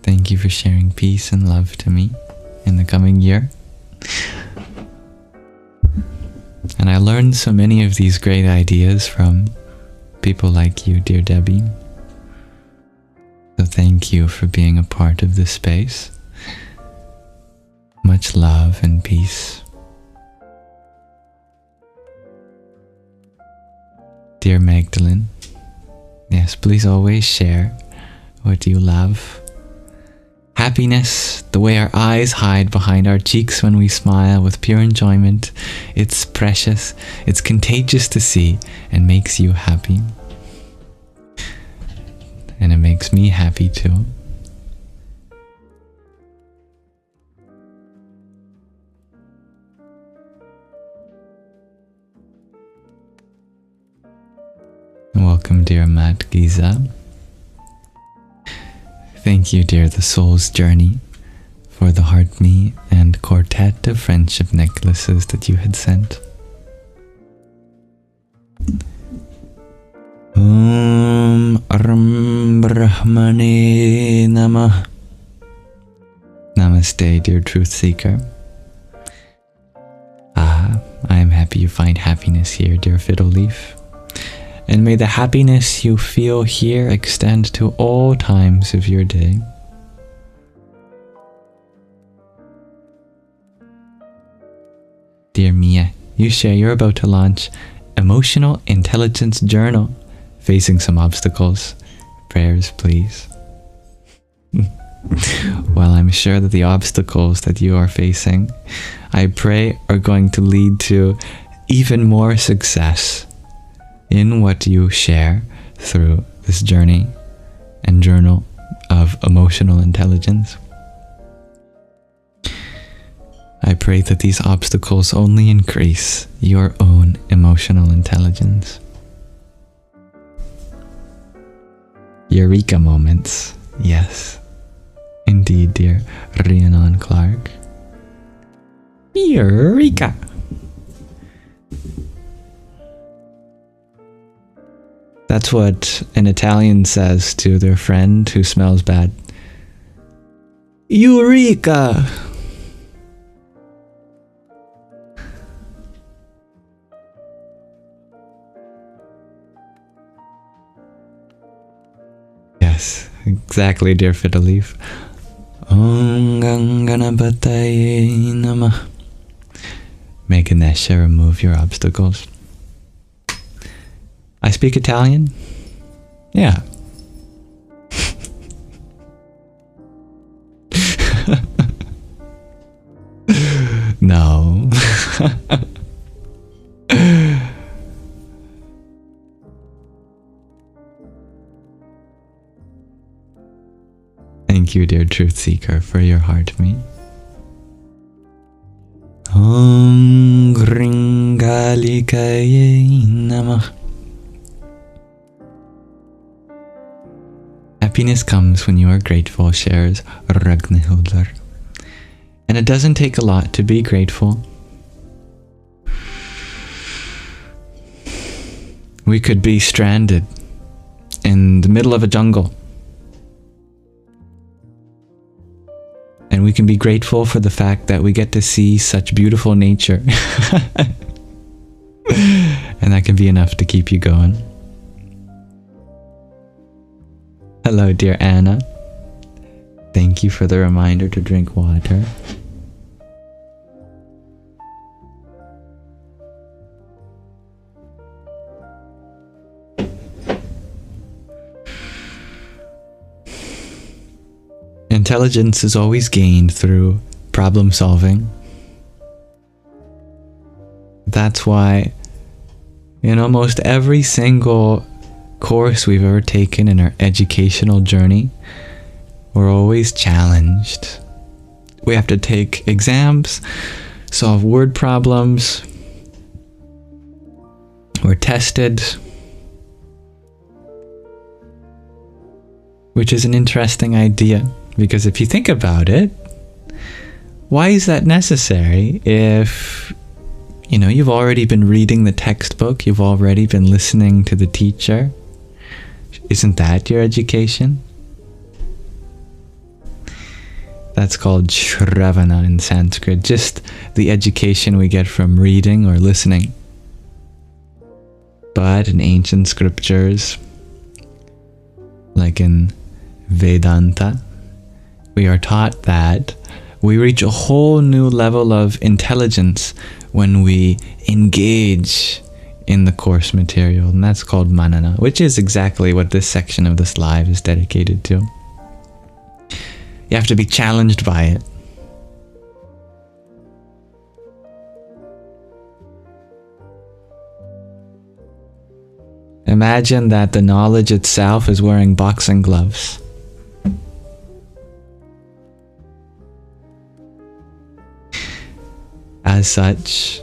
thank you for sharing peace and love to me in the coming year. And I learned so many of these great ideas from people like you, dear Debbie. So thank you for being a part of this space. Much love and peace. Dear Magdalene, yes, please always share what you love. Happiness, the way our eyes hide behind our cheeks when we smile with pure enjoyment. It's precious, it's contagious to see, and makes you happy. And it makes me happy too. Welcome, dear Matt Giza. Thank you, dear The Soul's Journey, for the Heart Me and quartet of friendship necklaces that you had sent. Om Ram Brahmane Namah. Namaste, dear Truth Seeker. I am happy you find happiness here, dear Fiddleleaf. And may the happiness you feel here extend to all times of your day. Dear Mia, you share you're about to launch emotional intelligence journal. Facing some obstacles. Prayers, please. Well, I'm sure that the obstacles that you are facing, I pray, are going to lead to even more success in what you share through this journey and journal of emotional intelligence. I pray that these obstacles only increase your own emotional intelligence. Eureka moments. Yes, indeed, dear Rhiannon Clark. Eureka! That's what an Italian says to their friend who smells bad. Eureka! Yes, exactly, dear Fiddleleaf. Om Ganganapataye Namah. May Ganesha remove your obstacles. I speak Italian? Yeah. No. Thank you, dear Truth Seeker, for your heart me. Om Gringalikaye Namah. Happiness comes when you are grateful, shares Ragnhildr. And it doesn't take a lot to be grateful. We could be stranded in the middle of a jungle. And we can be grateful for the fact that we get to see such beautiful nature. And that can be enough to keep you going. Hello, dear Anna. Thank you for the reminder to drink water. Intelligence is always gained through problem solving. That's why in almost every single course we've ever taken in our educational journey, we're always challenged. We have to take exams, solve word problems. We're tested. Which is an interesting idea, because if you think about it, why is that necessary if, you've already been reading the textbook, you've already been listening to the teacher? Isn't that your education? That's called Shravana in Sanskrit, just the education we get from reading or listening. But in ancient scriptures, like in Vedanta, we are taught that we reach a whole new level of intelligence when we engage in the course material, and that's called Manana, which is exactly what this section of this live is dedicated to. You have to be challenged by it. Imagine that the knowledge itself is wearing boxing gloves. As such,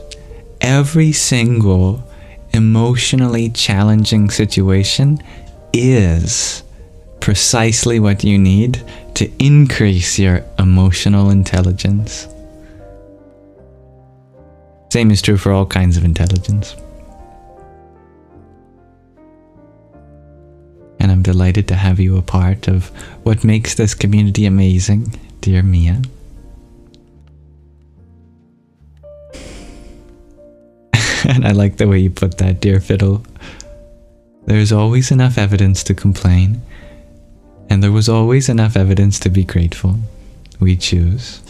every single emotionally challenging situation is precisely what you need to increase your emotional intelligence. Same is true for all kinds of intelligence. And I'm delighted to have you a part of what makes this community amazing, dear Mia. And I like the way you put that, dear Fiddle. There's always enough evidence to complain, and there was always enough evidence to be grateful. We choose.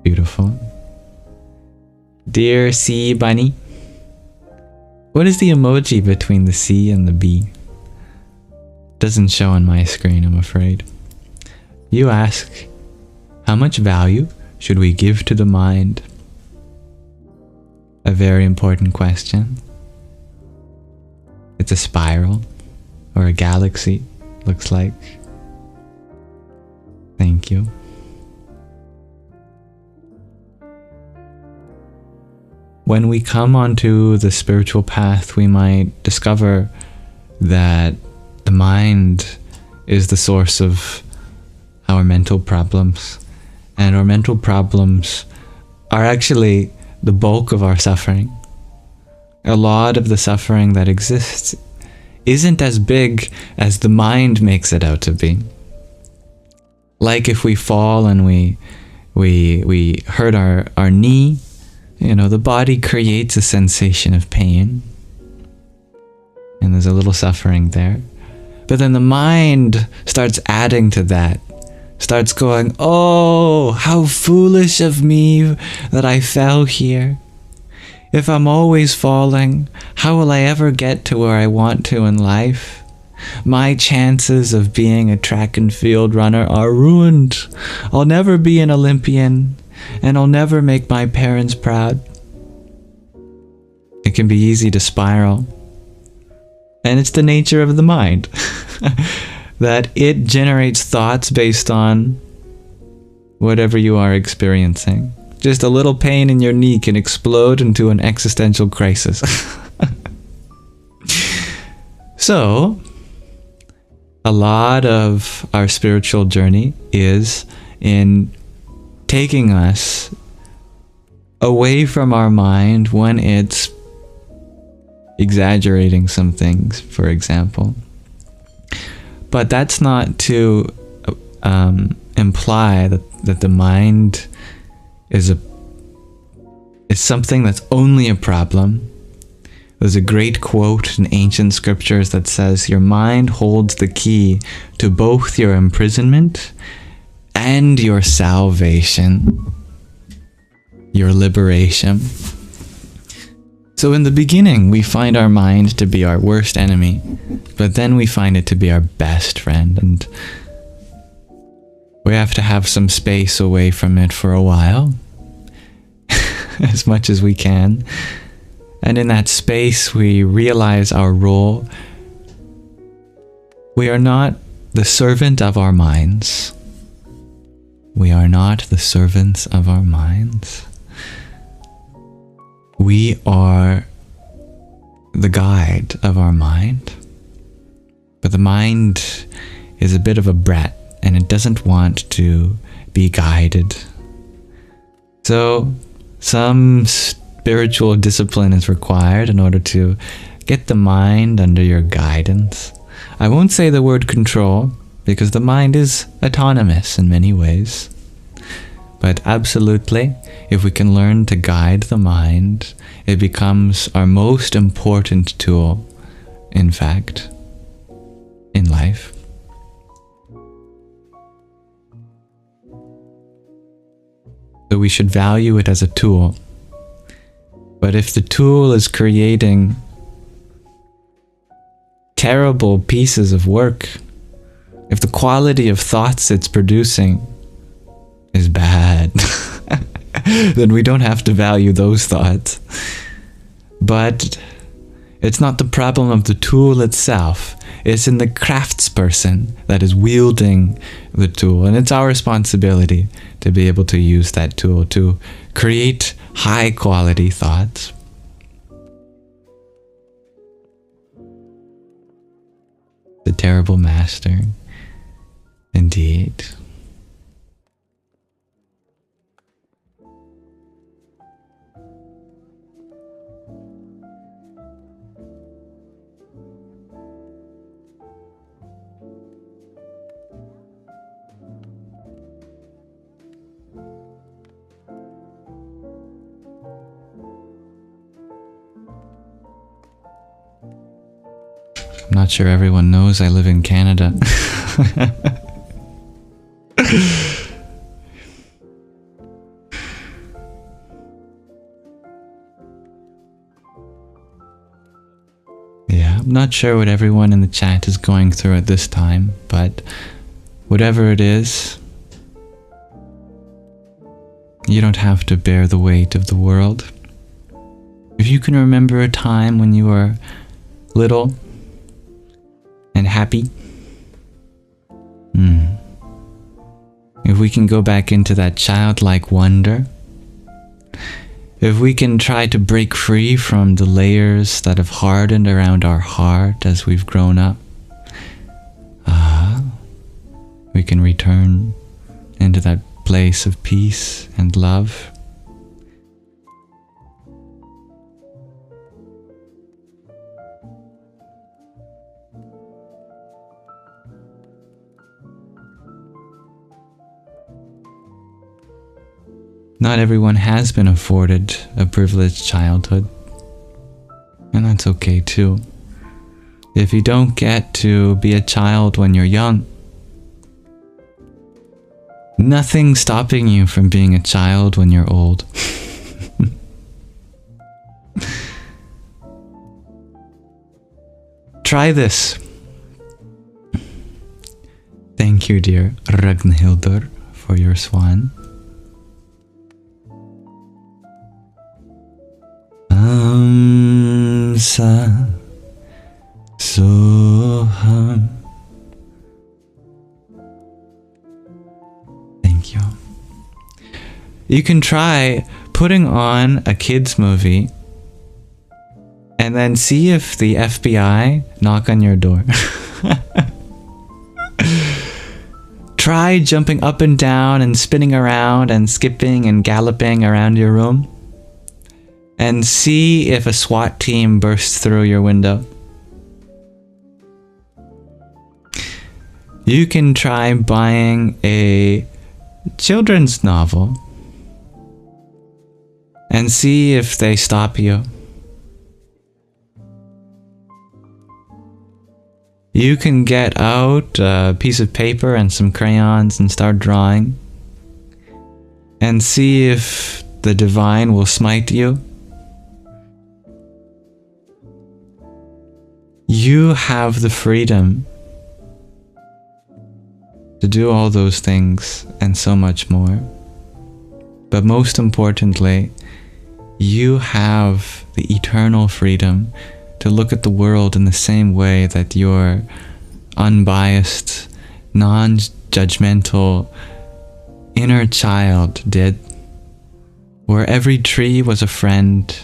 Beautiful. Dear Sea Bunny, What is the emoji between the C and the B? Doesn't show on my screen, I'm afraid. You ask, how much value should we give to the mind? A very important question. It's a spiral, or a galaxy, looks like. Thank you. When we come onto the spiritual path, we might discover that the mind is the source of our mental problems, and our mental problems are actually the bulk of our suffering. A lot of the suffering that exists isn't as big as the mind makes it out to be. Like if we fall and we hurt our knee, the body creates a sensation of pain, and there's a little suffering there. But then the mind starts adding to that, starts going, oh, how foolish of me that I fell here. If I'm always falling, how will I ever get to where I want to in life? My chances of being a track and field runner are ruined. I'll never be an Olympian, and I'll never make my parents proud. It can be easy to spiral. And it's the nature of the mind that it generates thoughts based on whatever you are experiencing. Just a little pain in your knee can explode into an existential crisis. So, a lot of our spiritual journey is in taking us away from our mind when it's exaggerating some things, for example. But that's not to imply that the mind is something that's only a problem. There's a great quote in ancient scriptures that says, your mind holds the key to both your imprisonment and your salvation, your liberation. So in the beginning, we find our mind to be our worst enemy, but then we find it to be our best friend, and we have to have some space away from it for a while, as much as we can. And in that space, we realize our role. We are not the servant of our minds. We are not the servants of our minds. We are the guide of our mind. But the mind is a bit of a brat, and it doesn't want to be guided. So some spiritual discipline is required in order to get the mind under your guidance. I won't say the word control, because the mind is autonomous in many ways. But absolutely, if we can learn to guide the mind, it becomes our most important tool, in fact, in life. So we should value it as a tool. But if the tool is creating terrible pieces of work, if the quality of thoughts it's producing is bad, then we don't have to value those thoughts. But it's not the problem of the tool itself. It's in the craftsperson that is wielding the tool. And it's our responsibility to be able to use that tool to create high quality thoughts. The terrible master, indeed. I'm not sure everyone knows I live in Canada. I'm not sure what everyone in the chat is going through at this time, but whatever it is, you don't have to bear the weight of the world. If you can remember a time when you were little and happy, if we can go back into that childlike wonder, if we can try to break free from the layers that have hardened around our heart as we've grown up, we can return into that place of peace and love. Not everyone has been afforded a privileged childhood, and that's okay too. If you don't get to be a child when you're young, nothing's stopping you from being a child when you're old. Try this. Thank you, dear Ragnhildur, for your swan. Sa Soham. Thank you. You can try putting on a kids movie and then see if the FBI knock on your door. Try jumping up and down and spinning around and skipping and galloping around your room. And see if a SWAT team bursts through your window. You can try buying a children's novel and see if they stop you. You can get out a piece of paper and some crayons and start drawing and see if the divine will smite you. You have the freedom to do all those things and so much more. But most importantly, you have the eternal freedom to look at the world in the same way that your unbiased, non-judgmental inner child did, where every tree was a friend.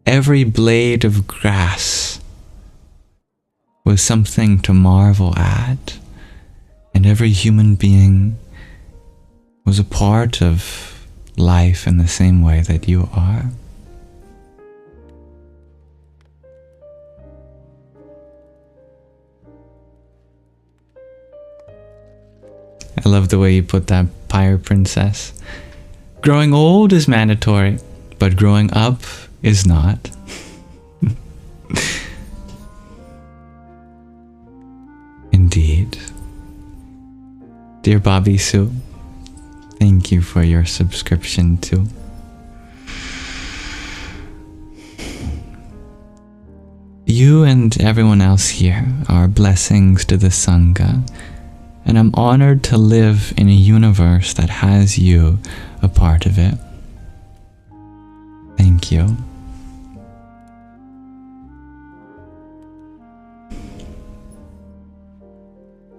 Every blade of grass was something to marvel at, and every human being was a part of life in the same way that you are. I love the way you put that, Pyre Princess. Growing old is mandatory, but growing up is not. Indeed. Dear Bobby Sue, thank you for your subscription too. You and everyone else here are blessings to the Sangha, and I'm honored to live in a universe that has you a part of it. Thank you.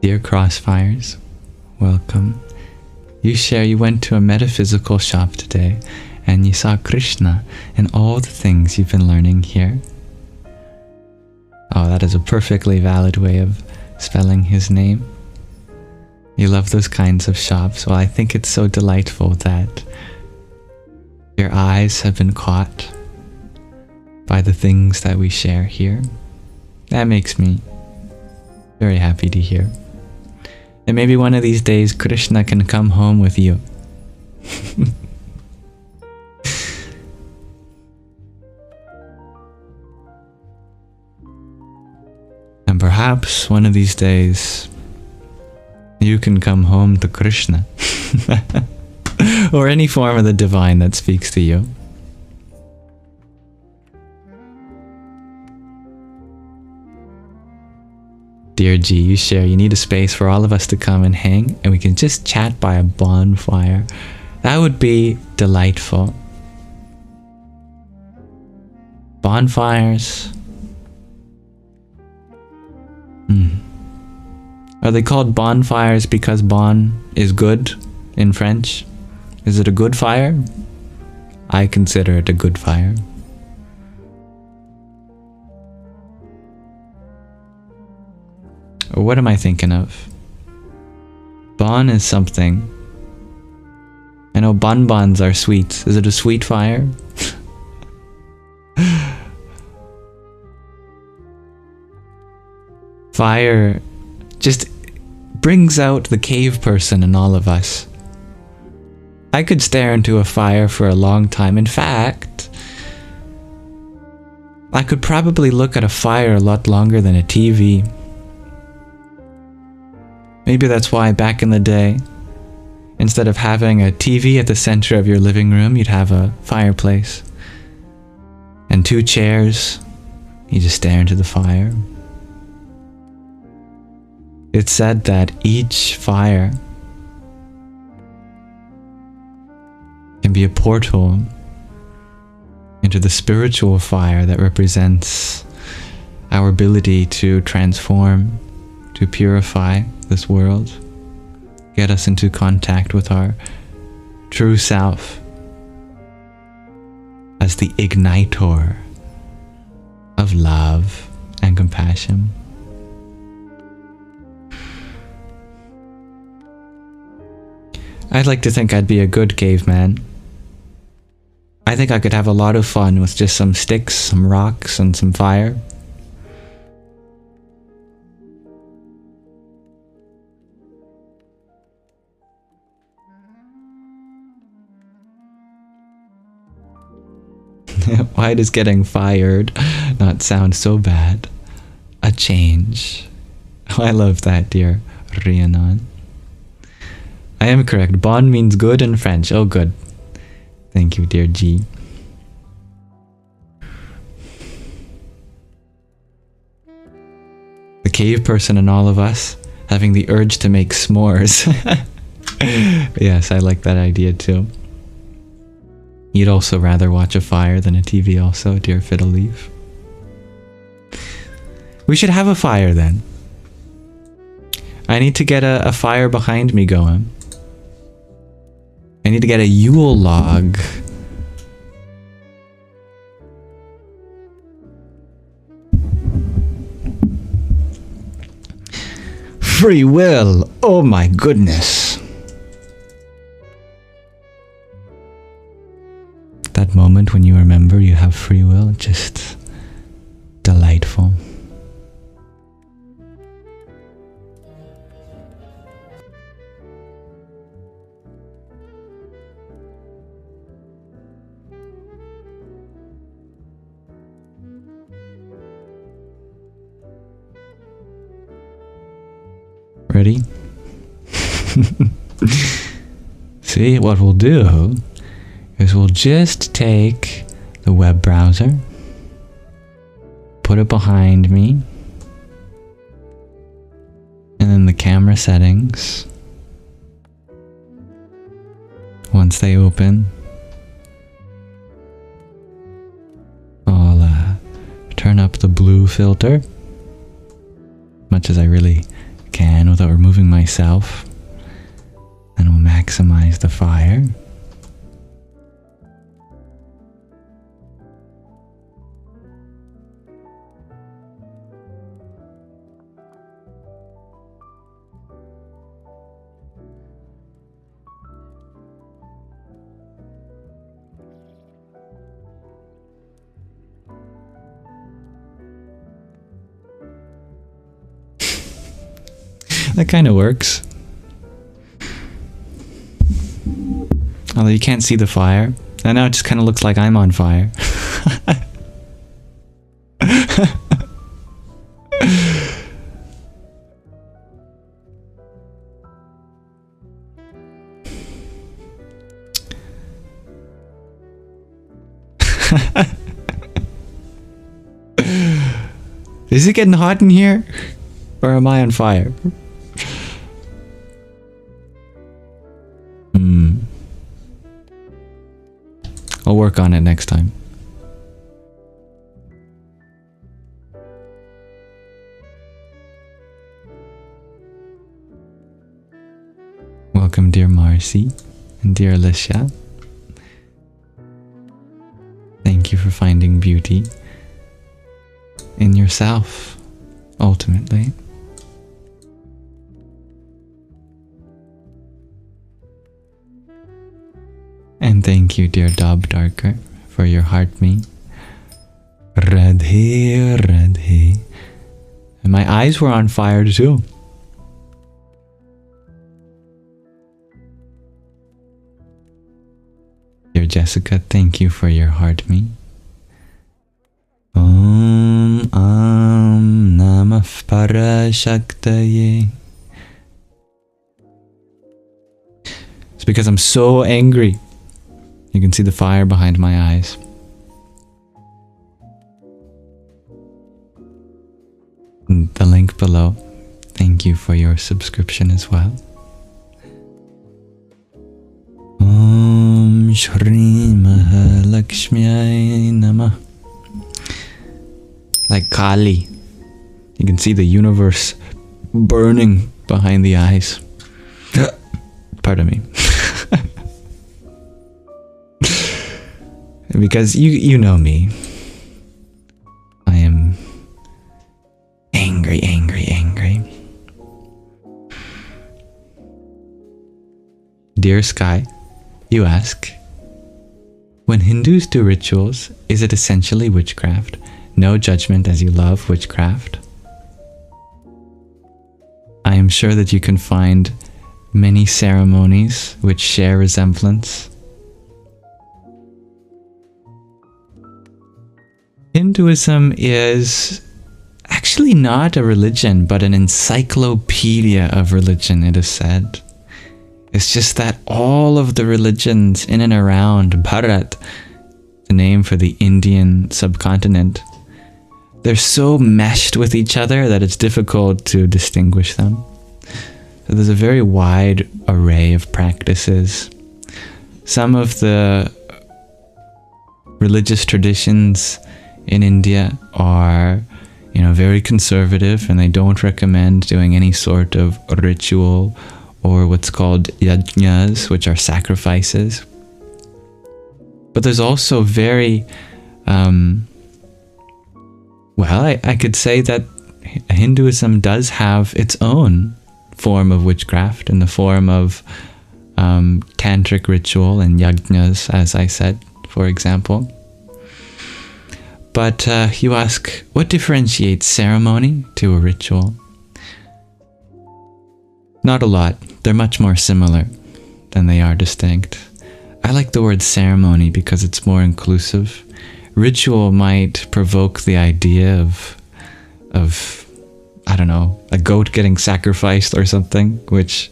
Dear Crossfires, welcome. You share you went to a metaphysical shop today and you saw Krishna and all the things you've been learning here. Oh, that is a perfectly valid way of spelling his name. You love those kinds of shops. Well, I think it's so delightful that your eyes have been caught by the things that we share here. That makes me very happy to hear. And maybe one of these days Krishna can come home with you. And perhaps one of these days you can come home to Krishna. Or any form of the divine that speaks to you. Dear G, you share you need a space for all of us to come and hang, and we can just chat by a bonfire. That would be delightful. Bonfires. Are they called bonfires because bon is good in French? Is it a good fire? I consider it a good fire. Or what am I thinking of? Bon is something. I know bonbons are sweets. Is it a sweet fire? Fire just brings out the cave person in all of us. I could stare into a fire for a long time. In fact, I could probably look at a fire a lot longer than a TV. Maybe that's why back in the day, instead of having a TV at the center of your living room, you'd have a fireplace and 2 chairs. You just stare into the fire. It's said that each fire can be a portal into the spiritual fire that represents our ability to transform, to purify this world, get us into contact with our true self as the igniter of love and compassion. I'd like to think I'd be a good caveman. I think I could have a lot of fun with just some sticks, some rocks, and some fire. Why does getting fired not sound so bad? A change. Oh, I love that, dear Rhiannon. I am correct. Bon means good in French. Oh, good. Thank you, dear G. The cave person in all of us having the urge to make s'mores. Yes, I like that idea too. You'd also rather watch a fire than a TV also, dear Fiddle Leaf. We should have a fire then. I need to get a fire behind me going. I need to get a Yule log. Free will! Oh my goodness! That moment when you remember you have free will, just delightful. Ready? See, what we'll do is we'll just take the web browser, put it behind me, and then the camera settings. Once they open, I'll turn up the blue filter, much as I really can without removing myself, and we'll maximize the fire. That kind of works. Although you can't see the fire. And now it just kind of looks like I'm on fire. Is it getting hot in here? Or am I on fire? I'll work on it next time. Welcome, dear Marcy and dear Alicia. Thank you for finding beauty in yourself, ultimately. And thank you, dear Dob Darker, for your heart me. Radhe, Radhe. And my eyes were on fire too. Dear Jessica, thank you for your heart me. Om Namah Parashaktaye. It's because I'm so angry. You can see the fire behind my eyes. And the link below. Thank you for your subscription as well. Om Shri Mahalakshmi Namah. Like Kali. You can see the universe burning behind the eyes. Pardon me. Because you know me. I am angry, angry, angry. Dear Sky, you ask, when Hindus do rituals, is it essentially witchcraft? No judgment as you love witchcraft. I am sure that you can find many ceremonies which share resemblance. Hinduism is actually not a religion, but an encyclopedia of religion, it is said. It's just that all of the religions in and around Bharat, the name for the Indian subcontinent, they're so meshed with each other that it's difficult to distinguish them. So there's a very wide array of practices. Some of the religious traditions in India are, very conservative, and they don't recommend doing any sort of ritual or what's called yajnas, which are sacrifices. But there's also very, I could say that Hinduism does have its own form of witchcraft in the form of tantric ritual and yajnas, as I said, for example. But you ask, what differentiates ceremony to a ritual? Not a lot. They're much more similar than they are distinct. I like the word ceremony because it's more inclusive. Ritual might provoke the idea of I don't know, a goat getting sacrificed or something, which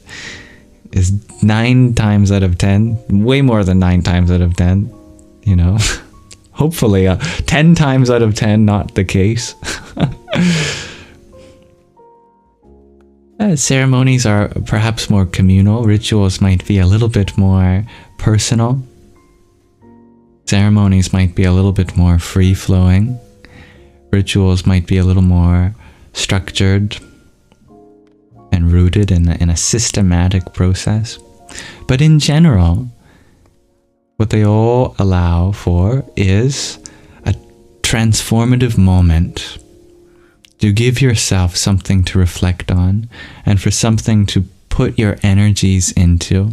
is 9 times out of 10, way more than 9 times out of 10, Hopefully 10 times out of 10 not the case. Ceremonies are perhaps more communal. Rituals might be a little bit more personal. Ceremonies might be a little bit more free-flowing. Rituals might be a little more structured and rooted in a systematic process. But in general, what they all allow for is a transformative moment to give yourself something to reflect on and for something to put your energies into.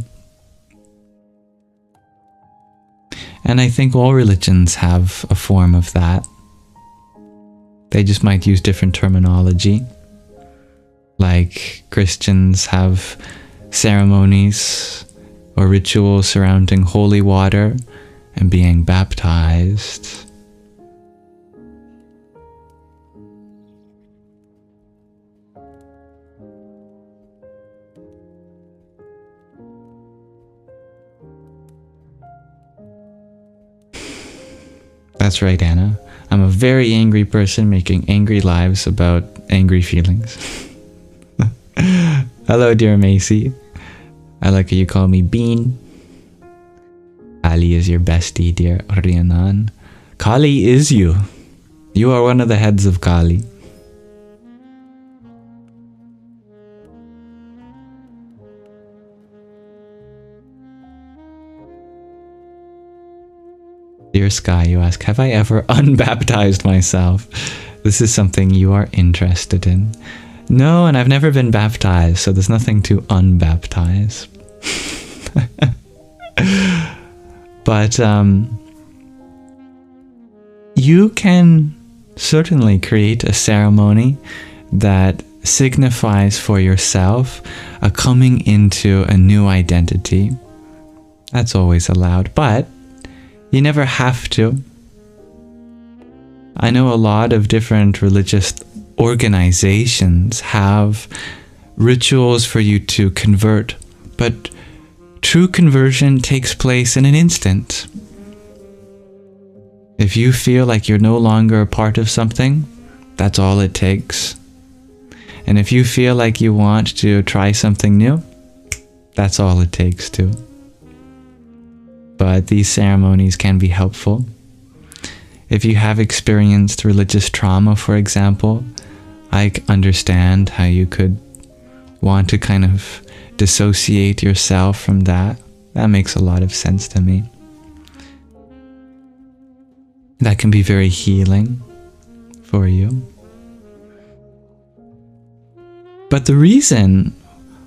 And I think all religions have a form of that. They just might use different terminology. Like Christians have ceremonies or rituals surrounding holy water and being baptized. That's right, Anna. I'm a very angry person making angry lives about angry feelings. Hello, dear Macy. I like how you call me Bean. Ali is your bestie, dear Rhiannon. Kali is you. You are one of the heads of Kali. Dear Sky, you ask, have I ever unbaptized myself? This is something you are interested in. No, and I've never been baptized, so there's nothing to unbaptize. But you can certainly create a ceremony that signifies for yourself a coming into a new identity. That's always allowed, but you never have to. I know a lot of different religious organizations have rituals for you to convert, but true conversion takes place in an instant. If you feel like you're no longer a part of something, that's all it takes. And if you feel like you want to try something new, that's all it takes too. But these ceremonies can be helpful. If you have experienced religious trauma, for example, I understand how you could want to kind of dissociate yourself from that. That makes a lot of sense to me. That can be very healing for you. But the reason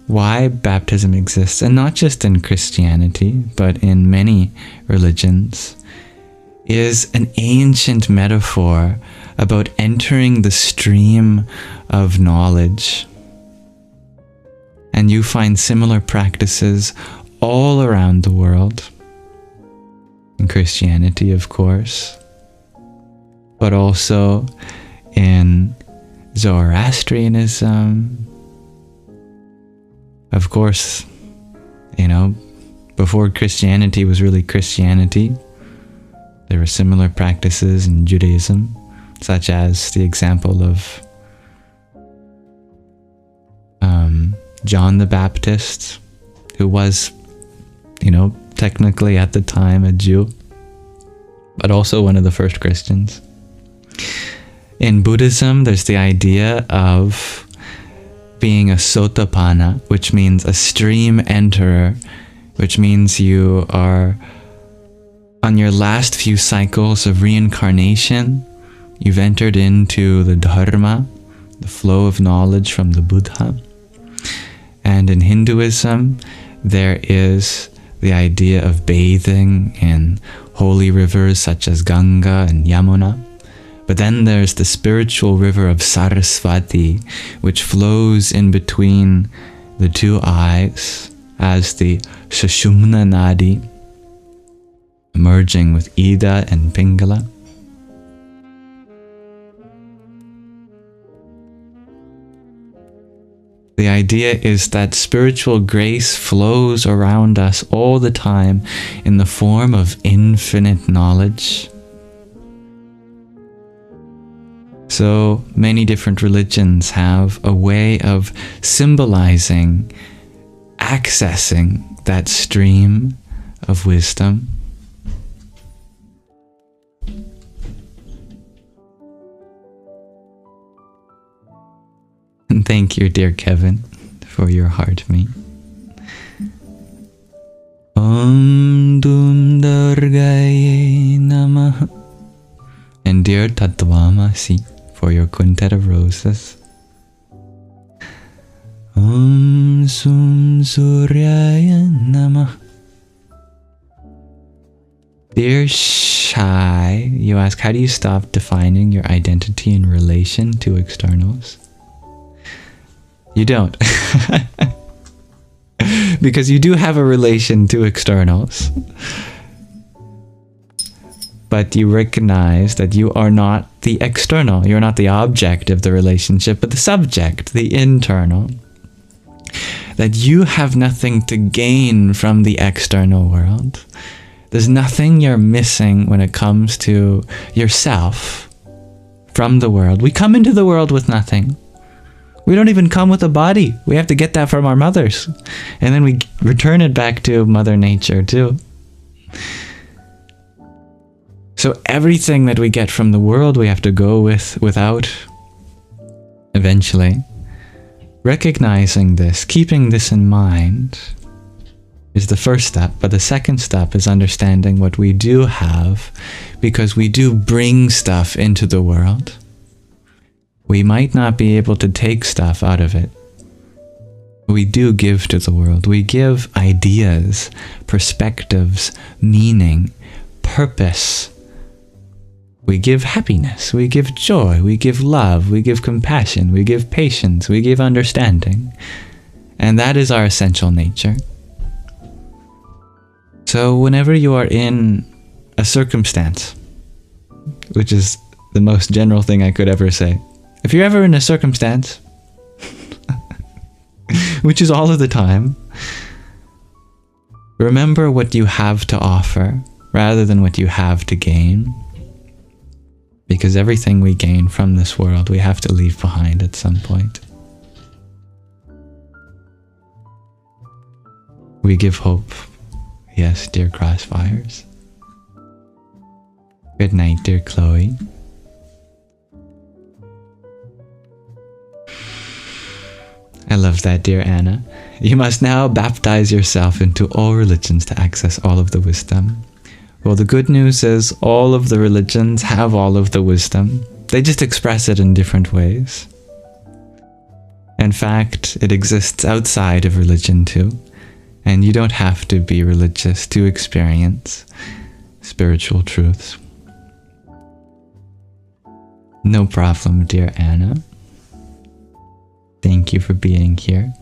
why baptism exists, and not just in Christianity, but in many religions, is an ancient metaphor about entering the stream of knowledge. And you find similar practices all around the world. In Christianity, of course, but also in Zoroastrianism. Of course, before Christianity was really Christianity, there were similar practices in Judaism, such as the example of John the Baptist, who was, technically at the time a Jew, but also one of the first Christians. In Buddhism, there's the idea of being a sotapanna, which means a stream enterer, which means you are on your last few cycles of reincarnation. You've entered into the Dharma, the flow of knowledge from the Buddha. And in Hinduism, there is the idea of bathing in holy rivers such as Ganga and Yamuna. But then there's the spiritual river of Saraswati, which flows in between the two eyes as the Sushumna Nadi, merging with Ida and Pingala. The idea is that spiritual grace flows around us all the time in the form of infinite knowledge. So many different religions have a way of symbolizing, accessing that stream of wisdom. And thank you, dear Kevin, for your heart me. Om Dum Durgaye Namah. And dear Tattvamasi, for your quintet of roses. Om Sum Suryaya Namah. Dear Shai, you ask, how do you stop defining your identity in relation to externals? You don't. Because you do have a relation to externals. But you recognize that you are not the external. You're not the object of the relationship, but the subject, the internal. That you have nothing to gain from the external world. There's nothing you're missing when it comes to yourself from the world. We come into the world with nothing. We don't even come with a body. We have to get that from our mothers. And then we return it back to Mother Nature too. So everything that we get from the world, we have to go without eventually. Recognizing this, keeping this in mind, is the first step. But the second step is understanding what we do have, because we do bring stuff into the world. We might not be able to take stuff out of it. We do give to the world. We give ideas, perspectives, meaning, purpose. We give happiness, we give joy, we give love, we give compassion, we give patience, we give understanding. And that is our essential nature. So whenever you are in a circumstance, which is the most general thing I could ever say, if you're ever in a circumstance, which is all of the time, remember what you have to offer rather than what you have to gain. Because everything we gain from this world, we have to leave behind at some point. We give hope. Yes, dear Crossfires. Good night, dear Chloe. I love that, dear Anna. You must now baptize yourself into all religions to access all of the wisdom. Well, the good news is all of the religions have all of the wisdom. They just express it in different ways. In fact, it exists outside of religion too. And you don't have to be religious to experience spiritual truths. No problem, dear Anna. Thank you for being here.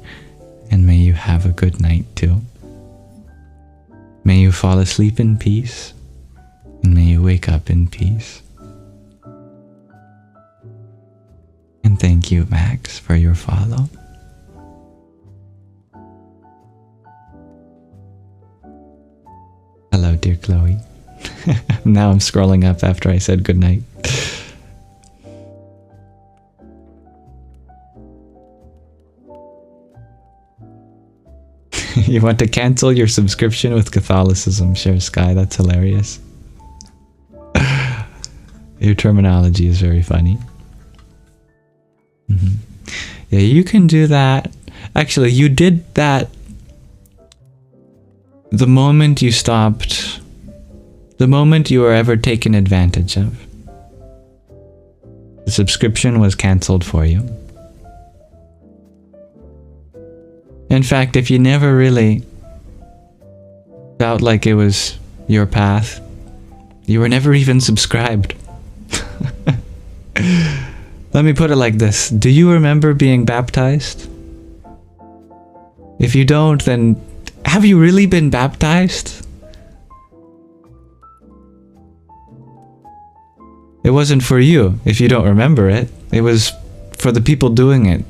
And may you have a good night too. May you fall asleep in peace, and may you wake up in peace. And thank you, Max, for your follow. Hello, dear Chloe. Now I'm scrolling up after I said goodnight. You want to cancel your subscription with Catholicism, shares Sky. That's hilarious. Your terminology is very funny. Yeah, you can do that. Actually, you did that the moment you stopped, the moment you were ever taken advantage of. The subscription was cancelled for you. In fact, if you never really felt like it was your path, you were never even subscribed. Let me put it like this. Do you remember being baptized? If you don't, then have you really been baptized? It wasn't for you, if you don't remember it. It was for the people doing it.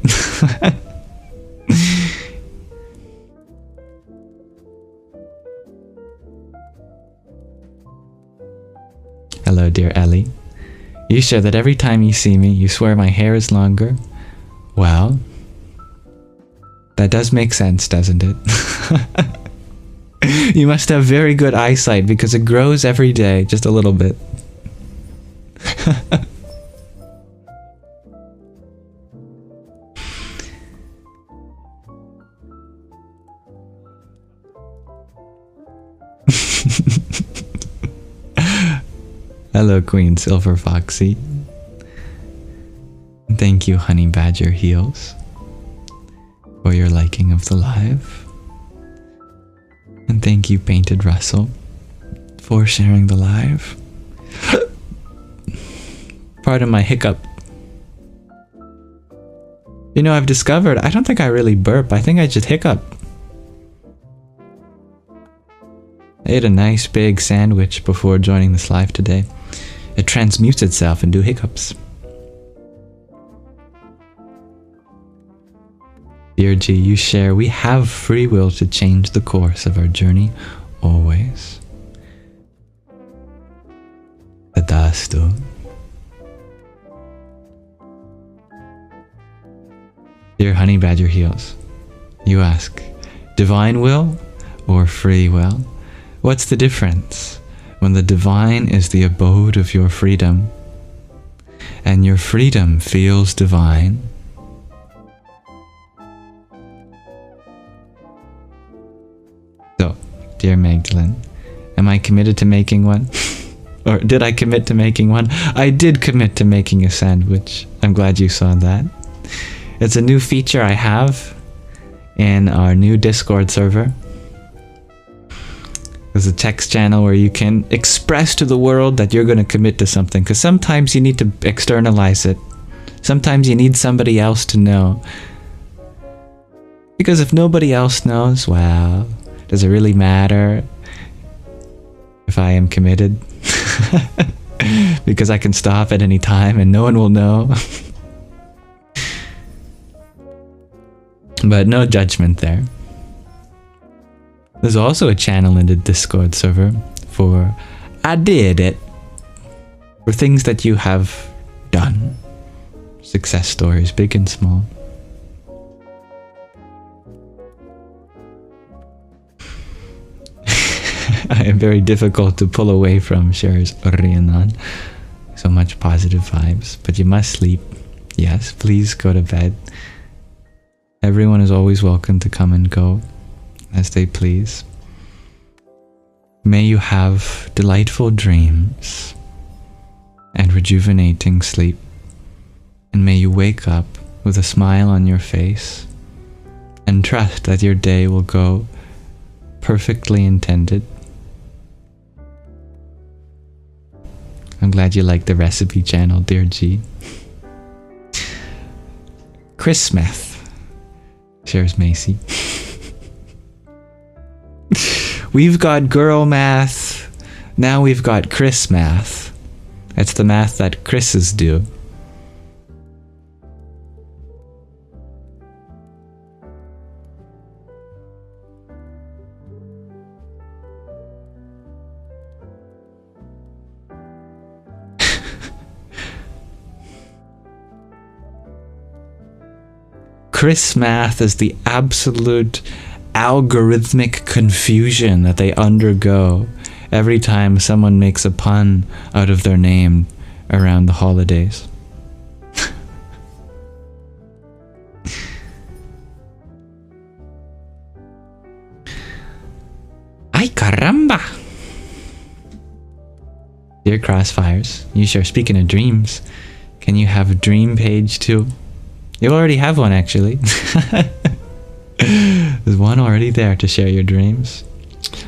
Hello, dear Ellie. You share that every time you see me, you swear my hair is longer. Well, that does make sense, doesn't it? You must have very good eyesight because it grows every day, just a little bit. Hello, Queen Silver Foxy. Thank you, Honey Badger Heels, for your liking of the live. And thank you, Painted Russell, for sharing the live. Pardon my hiccup. You know, I've discovered I don't think I really burp. I think I just hiccup. I ate a nice big sandwich before joining this live today. It transmutes itself into hiccups. Dear G, you share, we have free will to change the course of our journey, always. Tadastu. Dear Honey Badger Heels, you ask, divine will or free will? What's the difference when the divine is the abode of your freedom and your freedom feels divine? So, dear Magdalene, am I committed to making one? Or did I commit to making one? I did commit to making a sandwich. I'm glad you saw that. It's a new feature I have in our new Discord server. There's a text channel where you can express to the world that you're going to commit to something, because sometimes you need to externalize it. Sometimes you need somebody else to know. Because if nobody else knows, well, does it really matter if I am committed? Because I can stop at any time and no one will know. But no judgment there. There's also a channel in the Discord server for I did it. For things that you have done. Success stories, big and small. I am very difficult to pull away from, shares Rhiannon. So much positive vibes. But you must sleep. Yes, please go to bed. Everyone is always welcome to come and go as they please. May you have delightful dreams and rejuvenating sleep. And may you wake up with a smile on your face and trust that your day will go perfectly intended. I'm glad you like the recipe channel, dear G. Chris Smith, shares Macy. We've got girl math, now we've got Chris math. It's the math that Chris's do. Chris math is the absolute algorithmic confusion that they undergo every time someone makes a pun out of their name around the holidays. Ay caramba! Dear Crossfires, you share. Speaking of dreams, can you have a dream page too? You already have one, actually. There's one already there to share your dreams.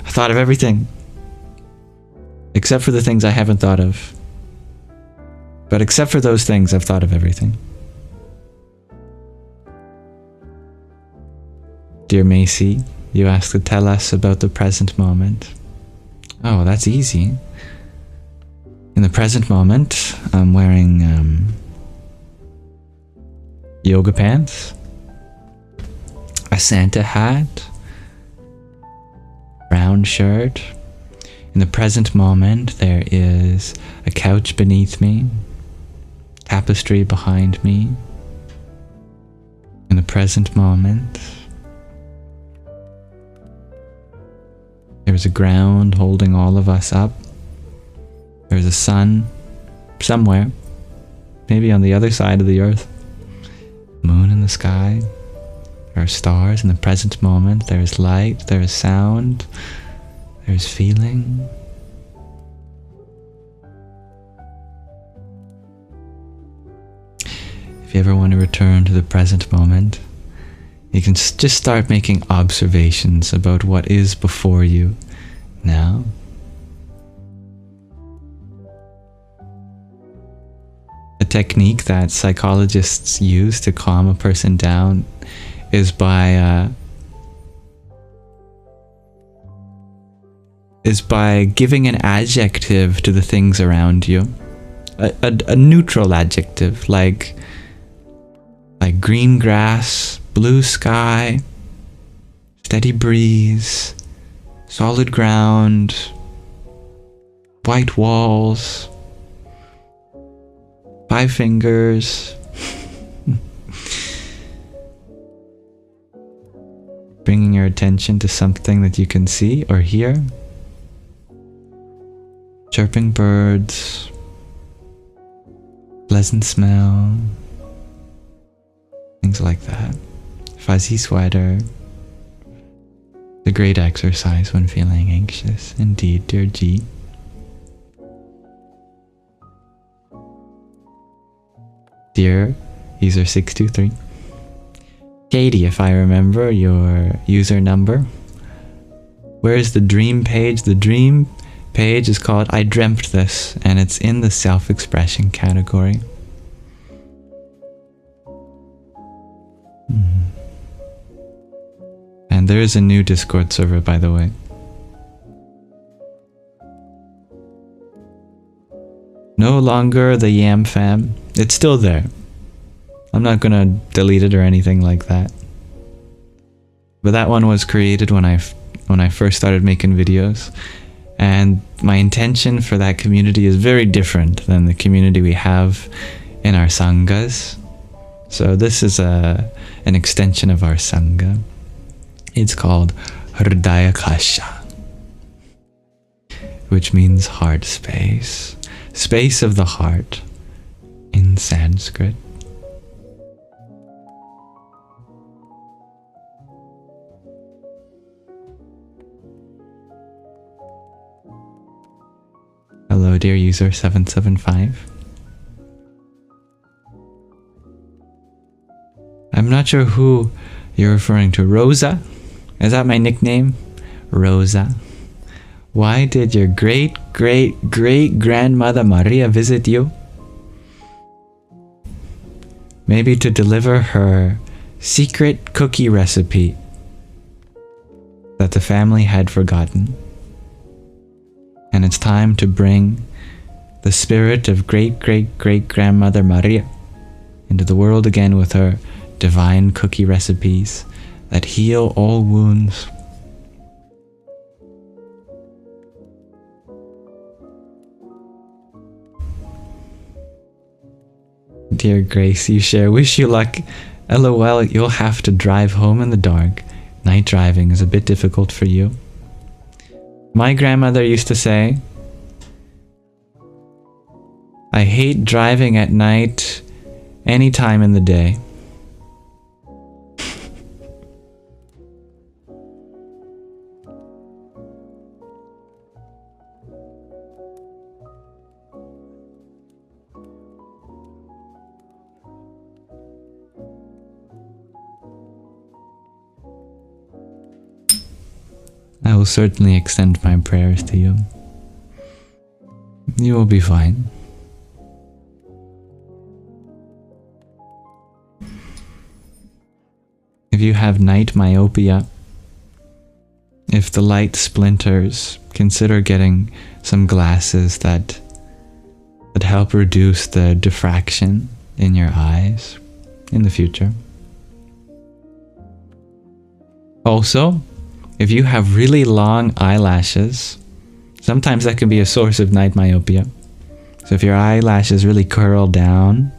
I thought of everything. Except for the things I haven't thought of. But except for those things, I've thought of everything. Dear Macy, you asked to tell us about the present moment. Oh, that's easy. In the present moment, I'm wearing yoga pants, a Santa hat, brown shirt. In the present moment, there is a couch beneath me, tapestry behind me. In the present moment, there's a ground holding all of us up. There's a sun somewhere, maybe on the other side of the earth. Moon in the sky. There are stars in the present moment. There is light. There is sound. There is feeling. If you ever want to return to the present moment, you can just start making observations about what is before you now. A technique that psychologists use to calm a person down is by giving an adjective to the things around you, a neutral adjective like green grass, blue sky, steady breeze, solid ground, white walls, 5 fingers. bringing your attention to something that you can see or hear. Chirping birds, pleasant smell, things like that. Fuzzy sweater. It's a great exercise when feeling anxious. Indeed, dear G. Dear user 623. Katie, if I remember your user number. Where's the dream page? The dream page is called I Dreamt This, and it's in the self-expression category. And there is a new Discord server, by the way. No longer the Yam Fam. It's still there. I'm not gonna delete it or anything like that. But that one was created when I first started making videos. And my intention for that community is very different than the community we have in our sanghas. So this is an extension of our sangha. It's called Hridaya Kasha, which means heart space. Space of the heart in Sanskrit. Hello, dear user 775. I'm not sure who you're referring to. Rosa? Is that my nickname? Rosa. Why did your great-great-great-grandmother Maria visit you? Maybe to deliver her secret cookie recipe that the family had forgotten. And it's time to bring the spirit of great-great-great-grandmother Maria into the world again with her divine cookie recipes that heal all wounds. Dear Grace, you share, wish you luck. LOL, you'll have to drive home in the dark. Night driving is a bit difficult for you. My grandmother used to say, I hate driving at night any time in the day. I will certainly extend my prayers to you. You will be fine. If you have night myopia, if the light splinters, consider getting some glasses that help reduce the diffraction in your eyes in the future. Also, if you have really long eyelashes, sometimes that can be a source of night myopia. So if your eyelashes really curl down,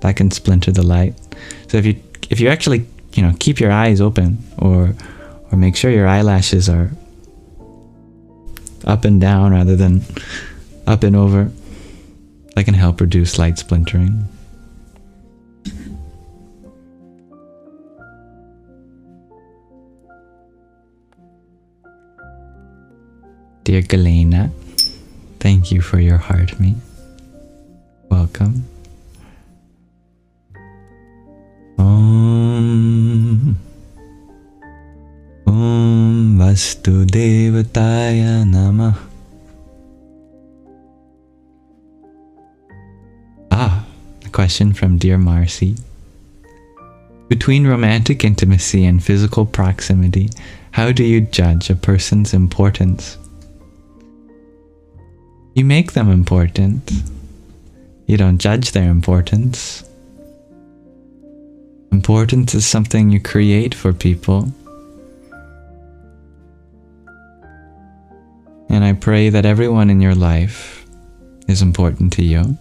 that can splinter the light. So if you actually, keep your eyes open or make sure your eyelashes are up and down rather than up and over, that can help reduce light splintering. Dear Galena, thank you for your heart me. Welcome. Om Vastu Devataya Namah. A question from dear Marcy. Between romantic intimacy and physical proximity, how do you judge a person's importance? You make them important. You don't judge their importance. Importance is something you create for people. And I pray that everyone in your life is important to you.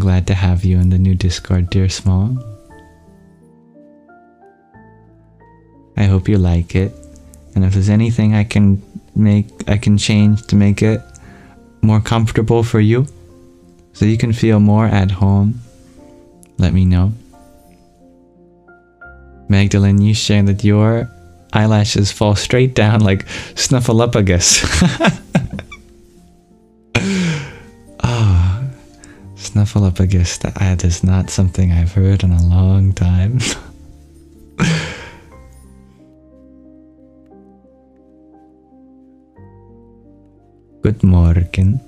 glad to have you in the new Discord, dear Small. I hope you like it. And if there's anything I can change to make it more comfortable for you, so you can feel more at home, let me know. Magdalene, you sharing that your eyelashes fall straight down like Snuffleupagus. Snuffleupagus, that is not something I've heard in a long time. Good morgen,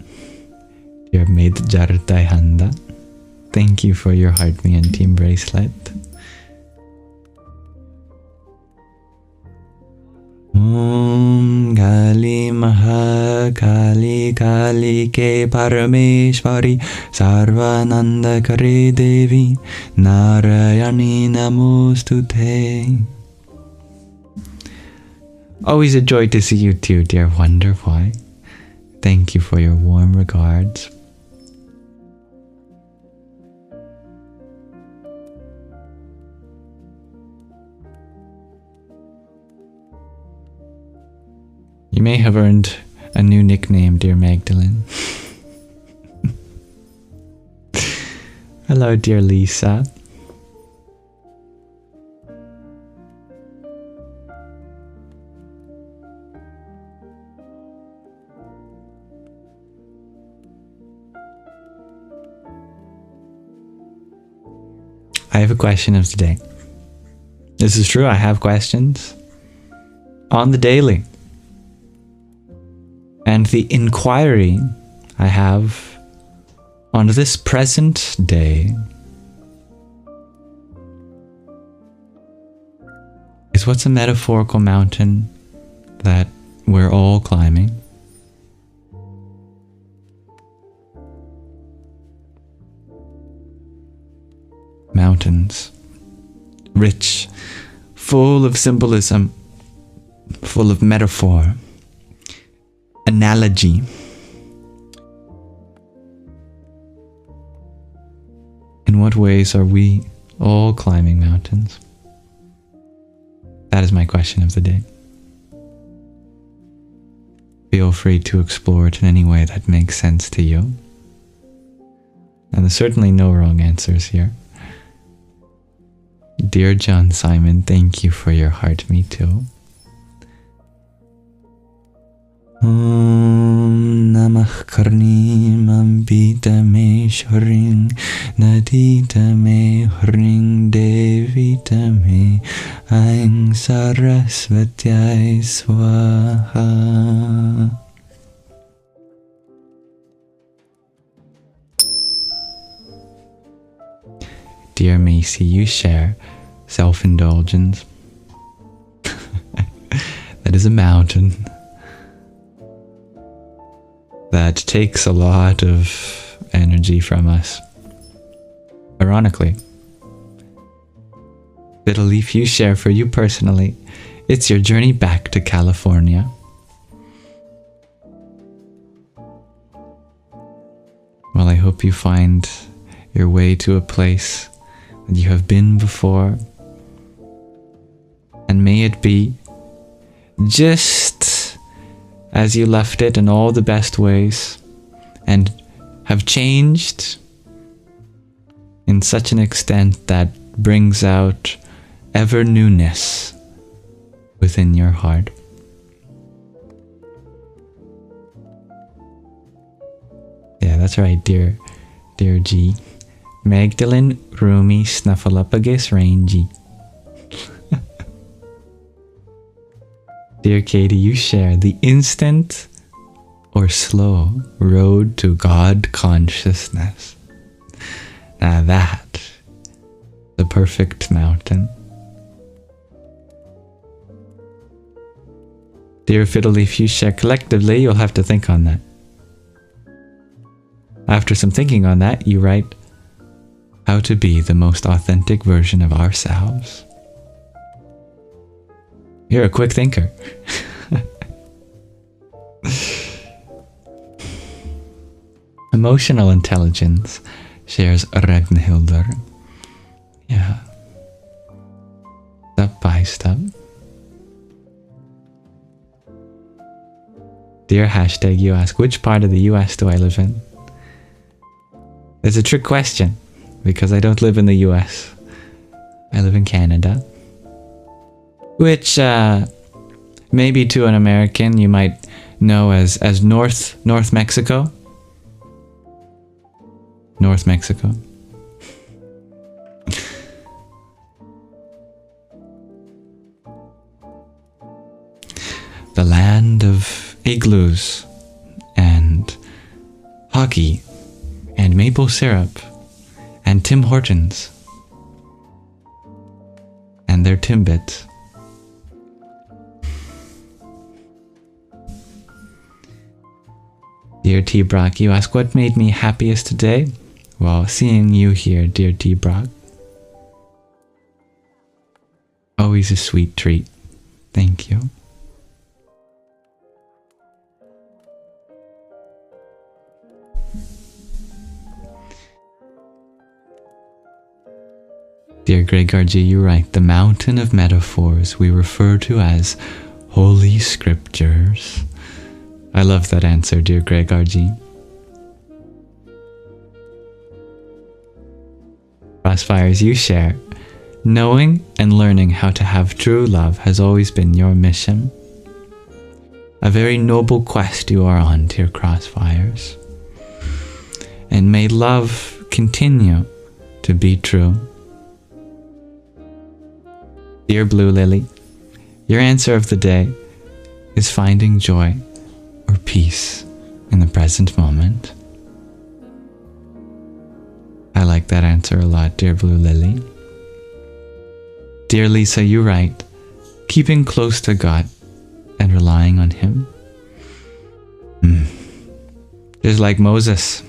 dear Maid Jartai Handa. Thank you for your Heart Me and Team bracelet. Om Kali Maha Kali Kali Ke Parameshwari Sarvananda Kare Devi Narayani Namostute. Always a joy to see you too, dear Wonder Why. Thank you for your warm regards. You may have earned a new nickname, dear Magdalene. Hello, dear Lisa. I have a question of the day. This is true, I have questions on the daily. And the inquiry I have on this present day is, what's a metaphorical mountain that we're all climbing? Mountains, rich, full of symbolism, full of metaphor, analogy. In what ways are we all climbing mountains? That is my question of the day. Feel free to explore it in any way that makes sense to you. And there's certainly no wrong answers here. Dear John Simon, thank you for your heart, me too. Om Namah Karni Mambita Me Shoring Nadita Me Hring Devita Me Aing Sarasvatyai Swaha. Dear Macy, you share self-indulgence. That is a mountain that takes a lot of energy from us. Ironically, Fiddle Leaf, you share for you personally, it's your journey back to California. Well, I hope you find your way to a place that you have been before, and may it be just as you left it in all the best ways, and have changed in such an extent that brings out ever newness within your heart. Yeah, that's right, dear G. Magdalene Rumi Snuffleupagus Rangy. Dear Katie, you share the instant or slow road to God consciousness. Now that, the perfect mountain. Dear Fiddleleaf, you share collectively, you'll have to think on that. After some thinking on that, you write, how to be the most authentic version of ourselves. You're a quick thinker. Emotional intelligence shares Ragnhildur. Yeah. Step by step. Dear hashtag, you ask, which part of the US do I live in? It's a trick question, because I don't live in the US. I live in Canada. Which, maybe to an American, you might know as North Mexico. North Mexico. The land of igloos and hockey and maple syrup and Tim Hortons and their Timbits. Dear T. Brock, you ask, what made me happiest today? Well, seeing you here, dear T. Brock. Always a sweet treat. Thank you. Dear Gregor G, you write, the mountain of metaphors we refer to as Holy Scriptures. I love that answer, dear Gregor G. Crossfires, you share. Knowing and learning how to have true love has always been your mission. A very noble quest you are on, dear Crossfires. And may love continue to be true. Dear Blue Lily, your answer of the day is finding joy or peace in the present moment. I like that answer a lot, dear Blue Lily. Dear Lisa, you write, keeping close to God and relying on Him. Just like Moses.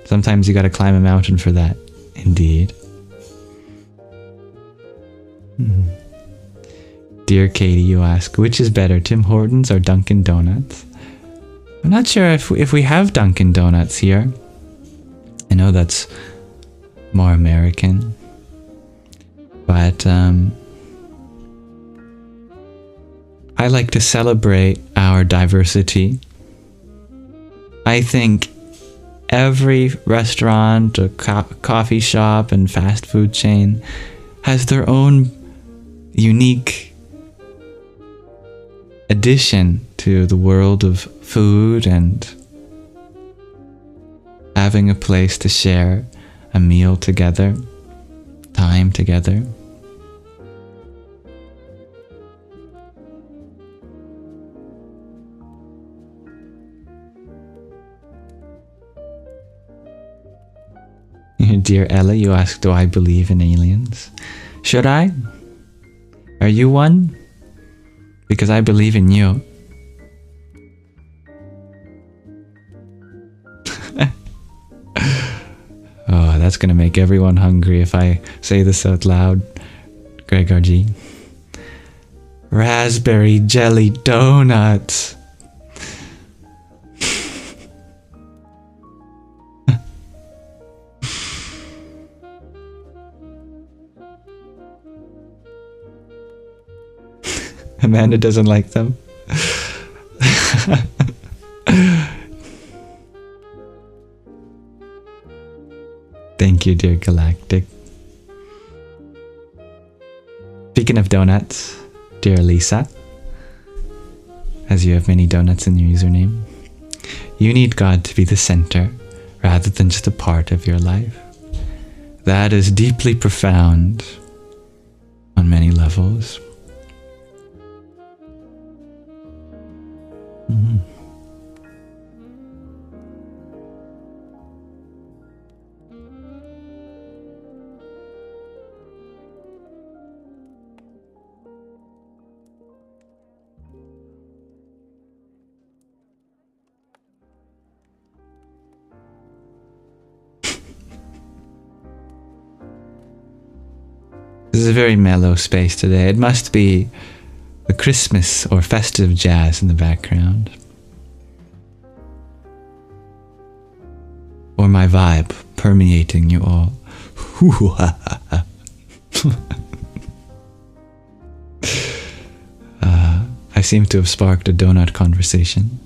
Sometimes you gotta climb a mountain for that. Indeed. Dear Katie, you ask, which is better, Tim Hortons or Dunkin' Donuts? I'm not sure if we have Dunkin' Donuts here. I know that's more American. But I like to celebrate our diversity. I think every restaurant, or coffee shop, and fast food chain has their own unique addition to the world of food and having a place to share a meal together, time together. Dear Ella, you ask, do I believe in aliens? Should I? Are you one? Because I believe in you. Oh, that's gonna make everyone hungry if I say this out loud. Gregor G. Raspberry jelly donuts. Amanda doesn't like them. Thank you, dear Galactic. Speaking of donuts, dear Lisa, as you have many donuts in your username, you need God to be the center rather than just a part of your life. That is deeply profound on many levels. This is a very mellow space today. It must be the Christmas or festive jazz in the background. or my vibe permeating you all. I seem to have sparked a donut conversation.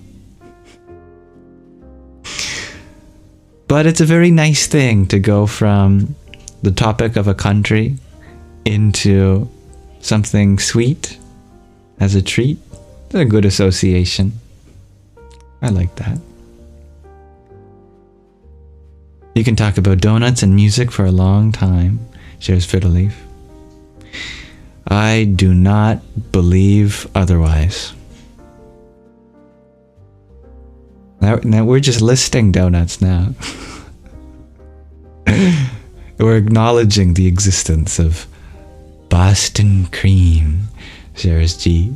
But it's a very nice thing to go from the topic of a country into something sweet as a treat. It's a good association. I like that. You can talk about donuts and music for a long time, shares Fiddleleaf. I do not believe otherwise. Now we're just listing donuts now. We're acknowledging the existence of Boston cream, shares G.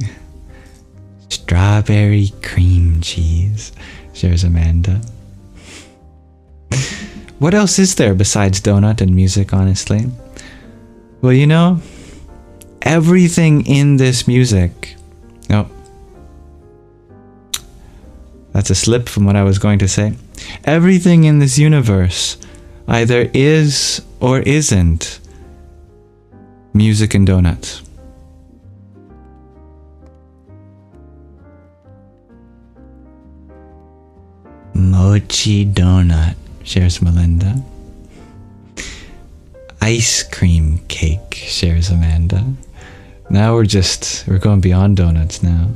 Strawberry cream cheese, shares Amanda. What else is there besides donut and music, honestly? Well, you know, everything in this music... Oh. That's a slip from what I was going to say. Everything in this universe either is or isn't music and donuts. Mochi donut, shares Melinda. Ice cream cake, shares Amanda. Now we're going beyond donuts now.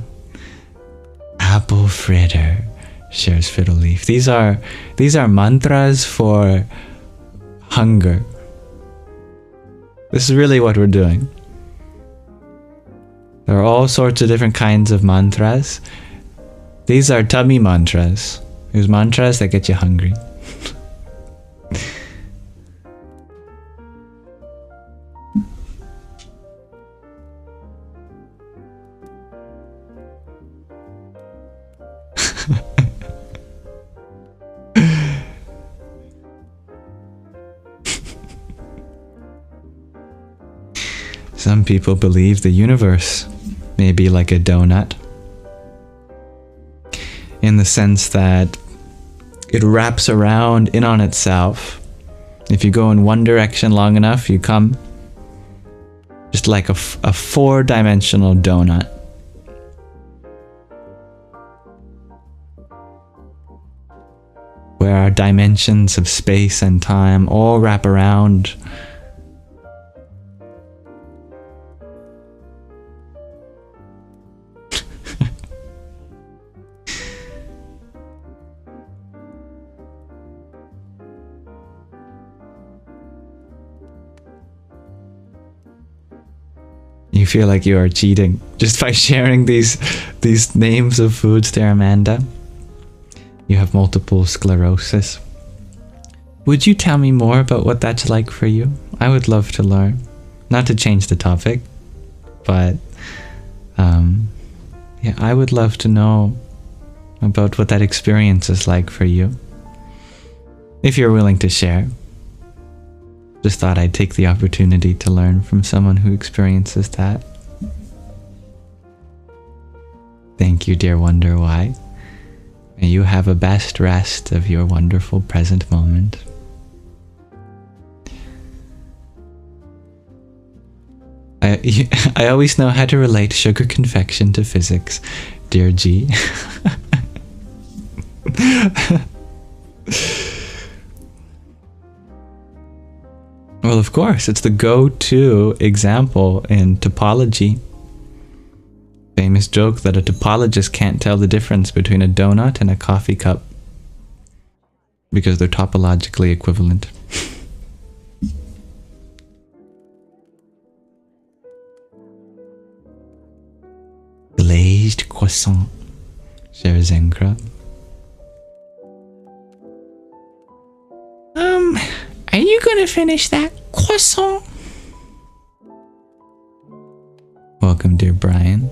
Apple fritter, shares Fiddleleaf. These are mantras for hunger. This is really what we're doing. There are all sorts of different kinds of mantras. These are tummy mantras. There's mantras that get you hungry. Some people believe the universe may be like a donut, in the sense that it wraps around in on itself. If you go in one direction long enough, you come just like a four-dimensional donut. Where our dimensions of space and time all wrap around. You feel like you are cheating just by sharing these names of foods there, Amanda. You have multiple sclerosis. Would you tell me more about what that's like for you? I would love to learn. Not to change the topic, but yeah, I would love to know about what that experience is like for you. If you're willing to share. Just thought I'd take the opportunity to learn from someone who experiences that. Thank you, dear Wonder Why. May you have a best rest of your wonderful present moment. I always know how to relate sugar confection to physics, dear G. Well, of course, it's the go-to example in topology. Famous joke that a topologist can't tell the difference between a donut and a coffee cup because they're topologically equivalent. Glazed croissant, shares Zenkra. Are you gonna finish that croissant? Welcome, dear Brian.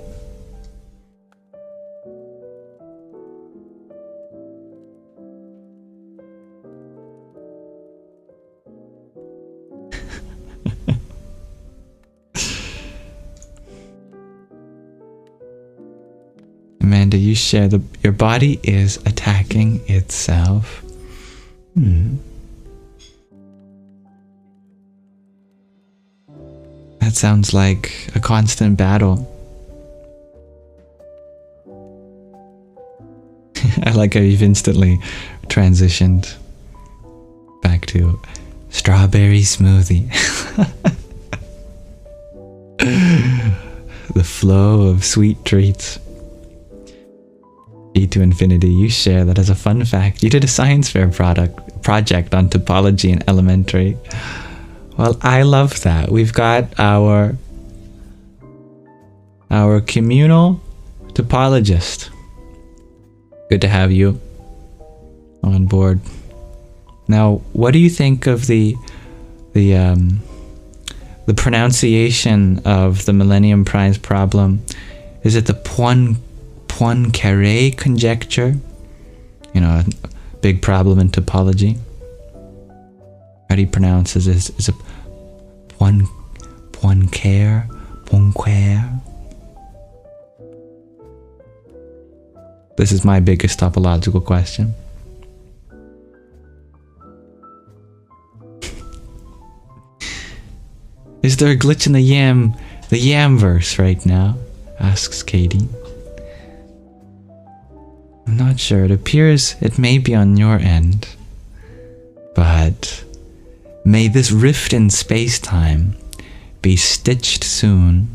Amanda, you share your body is attacking itself. That sounds like a constant battle. I like how you've instantly transitioned back to strawberry smoothie. The flow of sweet treats. E to Infinity, you share that as a fun fact, you did a science fair project on topology in elementary. Well, I love that. We've got our communal topologist. Good to have you on board. Now, what do you think of the pronunciation of the Millennium Prize problem? Is it the Poincaré conjecture? You know, a big problem in topology. How do you pronounce it? Is it Poincaré? This is my biggest topological question. Is there a glitch in the yam verse right now? Asks Katie. I'm not sure. It appears it may be on your end. But may this rift in space-time be stitched soon.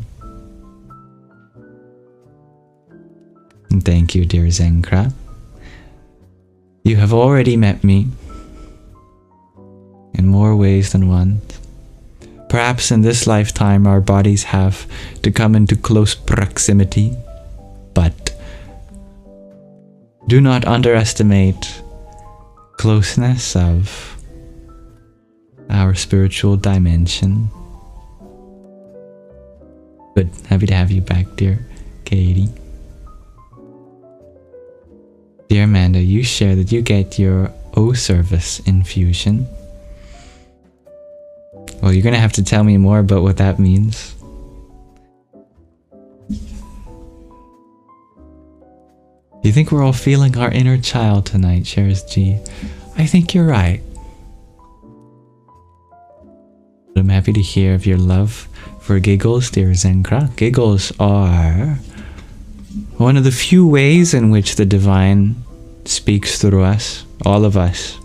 And thank you, dear Zenkra. You have already met me in more ways than one. Perhaps in this lifetime our bodies have to come into close proximity, but do not underestimate closeness of our spiritual dimension. But happy to have you back, dear Katie. Dear Amanda, you share that you get your O service infusion. Well, you're gonna have to tell me more about what that means. Do you think we're all feeling our inner child tonight, shares G? I think you're right. But I'm happy to hear of your love for giggles, dear Zenkra. Giggles are one of the few ways in which the divine speaks through us, all of us.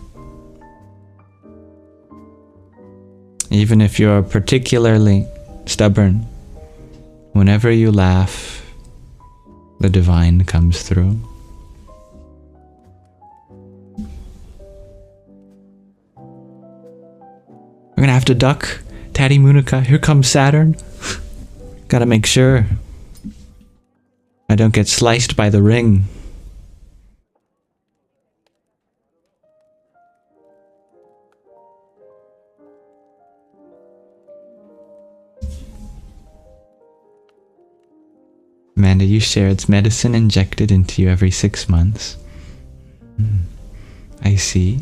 Even if you're particularly stubborn, whenever you laugh, the divine comes through. We're gonna have to duck, Taddy Munika. Here comes Saturn. Gotta make sure I don't get sliced by the ring. Amanda, you share it's medicine injected into you every 6 months. I see.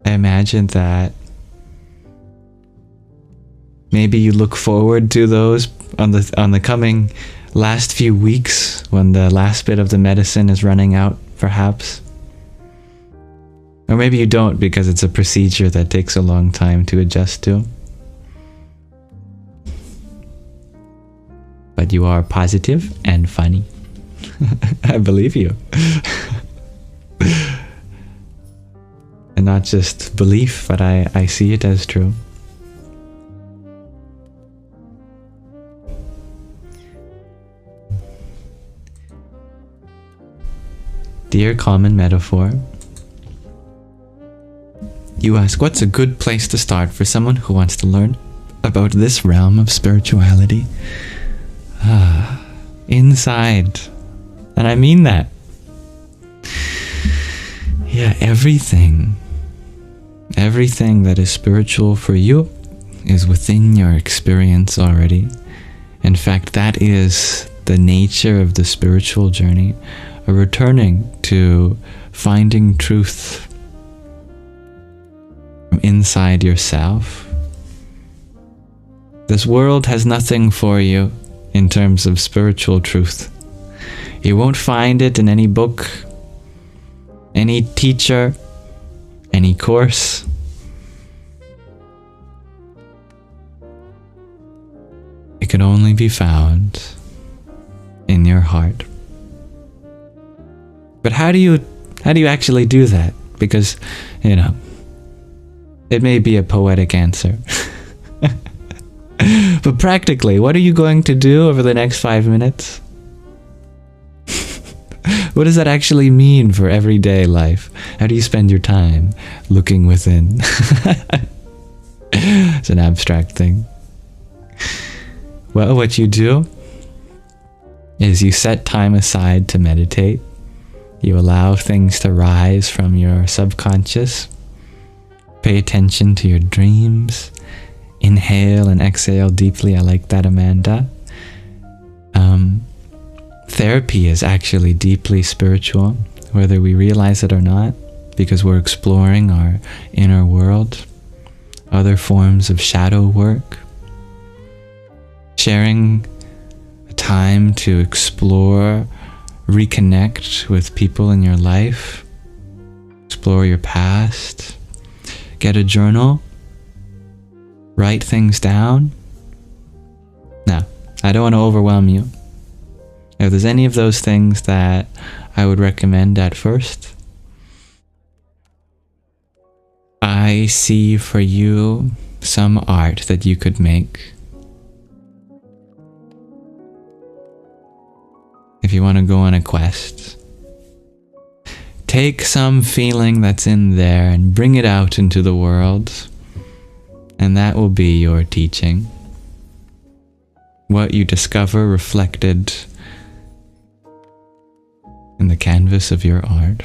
I imagine that maybe you look forward to those on the coming last few weeks when the last bit of the medicine is running out, perhaps. Or maybe you don't because it's a procedure that takes a long time to adjust to. But you are positive and funny. I believe you. And not just belief, but I see it as true. Dear Common Metaphor, you ask, what's a good place to start for someone who wants to learn about this realm of spirituality? Inside. And I mean that. Yeah, everything that is spiritual for you is within your experience already. In fact, that is the nature of the spiritual journey, a returning to finding truth from inside yourself. This world has nothing for you. in terms of spiritual truth. You won't find it in any book, any teacher, any course. It can only be found in your heart. But how do you actually do that? Because, it may be a poetic answer. But practically, what are you going to do over the next 5 minutes? What does that actually mean for everyday life? How do you spend your time looking within? It's an abstract thing. Well, what you do is you set time aside to meditate. You allow things to rise from your subconscious. Pay attention to your dreams. Inhale and exhale deeply. I like that, Amanda. Therapy is actually deeply spiritual, whether we realize it or not, because we're exploring our inner world. Other forms of shadow work. Sharing a time to explore, reconnect with people in your life. Explore your past. Get a journal. Write things down. Now, I don't want to overwhelm you. If there's any of those things that I would recommend at first, I see for you some art that you could make. If you want to go on a quest, take some feeling that's in there and bring it out into the world. And that will be your teaching. What you discover reflected in the canvas of your art.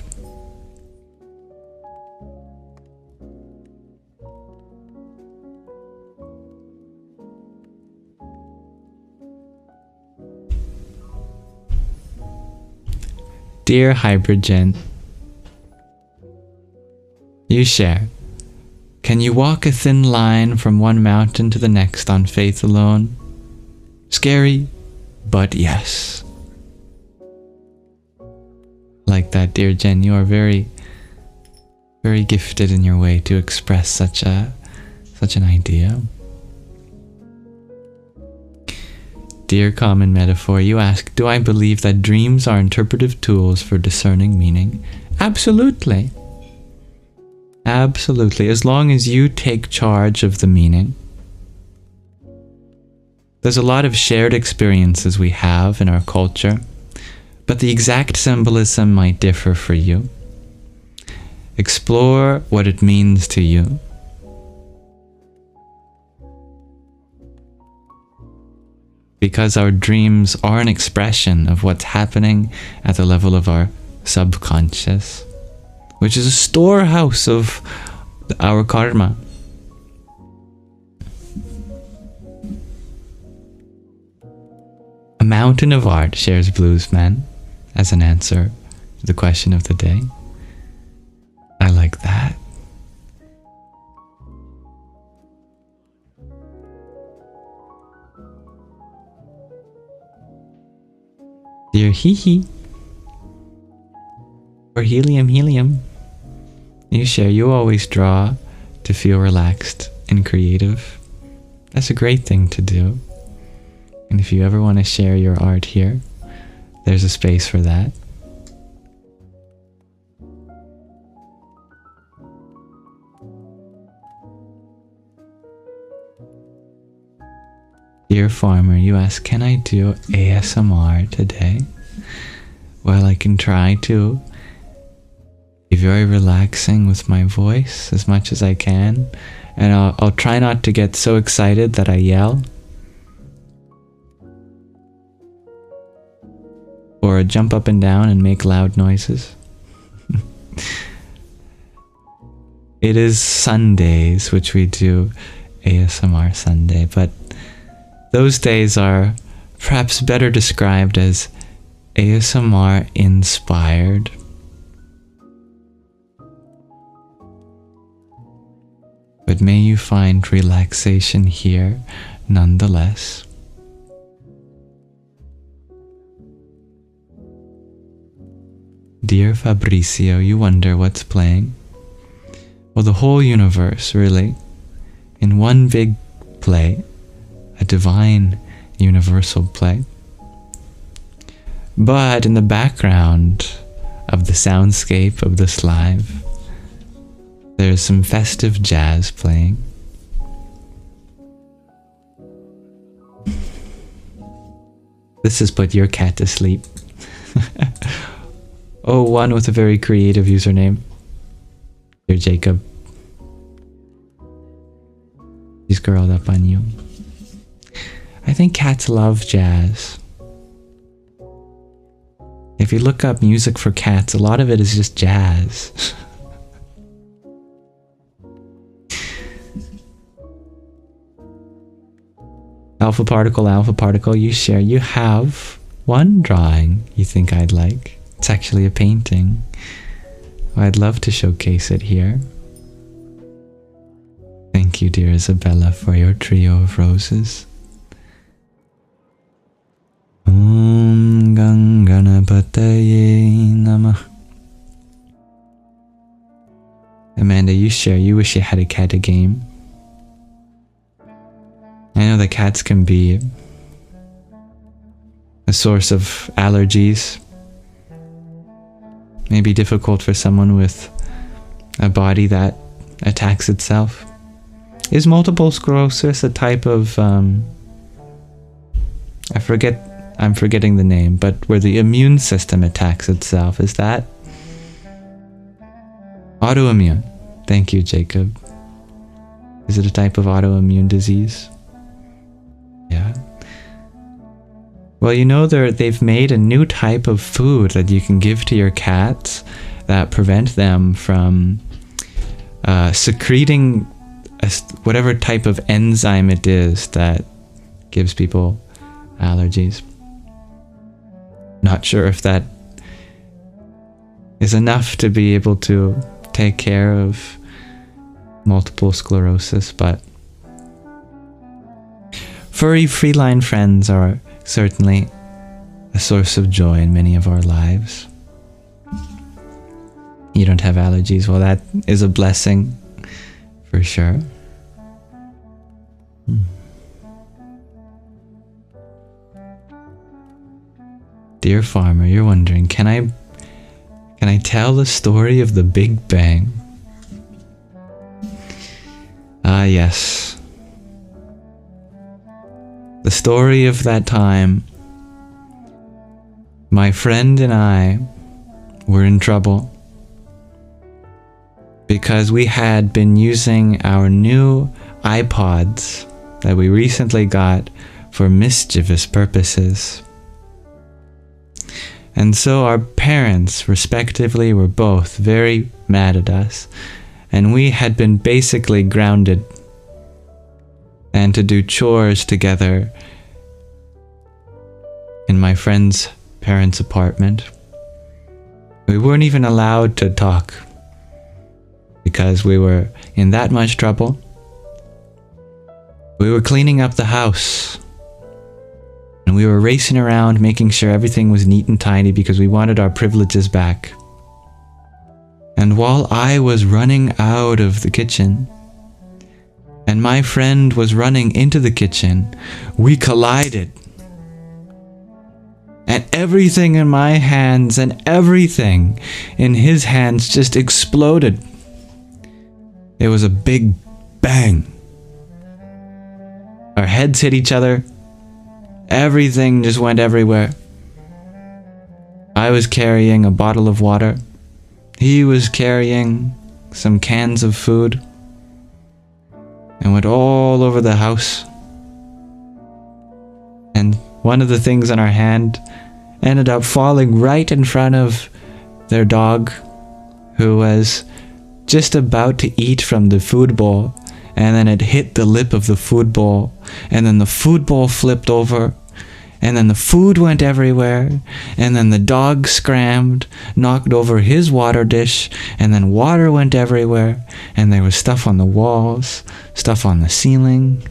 Dear Hybrid Gen, you share. Can you walk a thin line from one mountain to the next on faith alone? Scary, but yes. Like that, dear Jen, you are very, very gifted in your way to express such an idea. Dear Common Metaphor, you ask, do I believe that dreams are interpretive tools for discerning meaning? Absolutely. Absolutely, as long as you take charge of the meaning. There's a lot of shared experiences we have in our culture, but the exact symbolism might differ for you. Explore what it means to you. Because our dreams are an expression of what's happening at the level of our subconscious, which is a storehouse of our karma. A mountain of art, shares Bluesman, as an answer to the question of the day. I like that. Dear Hee or Helium, you share, you always draw to feel relaxed and creative. That's a great thing to do. And if you ever want to share your art here, there's a space for that. Dear Farmer, you ask, can I do ASMR today? Well, I can try to be very relaxing with my voice as much as I can. And I'll try not to get so excited that I yell. Or jump up and down and make loud noises. It is Sundays, which we do ASMR Sunday, but those days are perhaps better described as ASMR inspired. But may you find relaxation here nonetheless. dear Fabrizio, you wonder what's playing? Well, the whole universe, really, in one big play, a divine universal play. But in the background of the soundscape of this live, there's some festive jazz playing. This has put your cat to sleep. Oh, one with a very creative username. Dear Jacob. He's curled up on you. I think cats love jazz. If you look up music for cats, a lot of it is just jazz. Alpha Particle, you share. You have one drawing you think I'd like. It's actually a painting. I'd love to showcase it here. Thank you, dear Isabella, for your trio of roses. Om Ganganapataye Namah. Amanda, you share. You wish you had a cat game. I know that cats can be a source of allergies. Maybe difficult for someone with a body that attacks itself. Is multiple sclerosis a type of, I'm forgetting the name, but where the immune system attacks itself? Is that autoimmune? Thank you, Jacob. Is it a type of autoimmune disease? Yeah. Well, you know, they've made a new type of food that you can give to your cats that prevent them from secreting whatever type of enzyme it is that gives people allergies. Not sure if that is enough to be able to take care of multiple sclerosis, but furry feline friends are certainly a source of joy in many of our lives. You don't have allergies, well, that is a blessing for sure. Dear farmer, you're wondering, can I tell the story of the Big Bang? Ah, yes. The story of that time. My friend and I were in trouble because we had been using our new iPods that we recently got for mischievous purposes. And so our parents, respectively, were both very mad at us, and we had been basically grounded and to do chores together in my friend's parents' apartment. We weren't even allowed to talk because we were in that much trouble. We were cleaning up the house and we were racing around making sure everything was neat and tidy because we wanted our privileges back. And while I was running out of the kitchen and my friend was running into the kitchen, we collided. And everything in my hands and everything in his hands just exploded. It was a big bang. Our heads hit each other. Everything just went everywhere. I was carrying a bottle of water. He was carrying some cans of food. And went all over the house. And one of the things in our hand ended up falling right in front of their dog, who was just about to eat from the food bowl, and then it hit the lip of the food bowl, and then the food bowl flipped over, and then the food went everywhere, and then the dog scrammed, knocked over his water dish, and then water went everywhere, and there was stuff on the walls, stuff on the ceiling.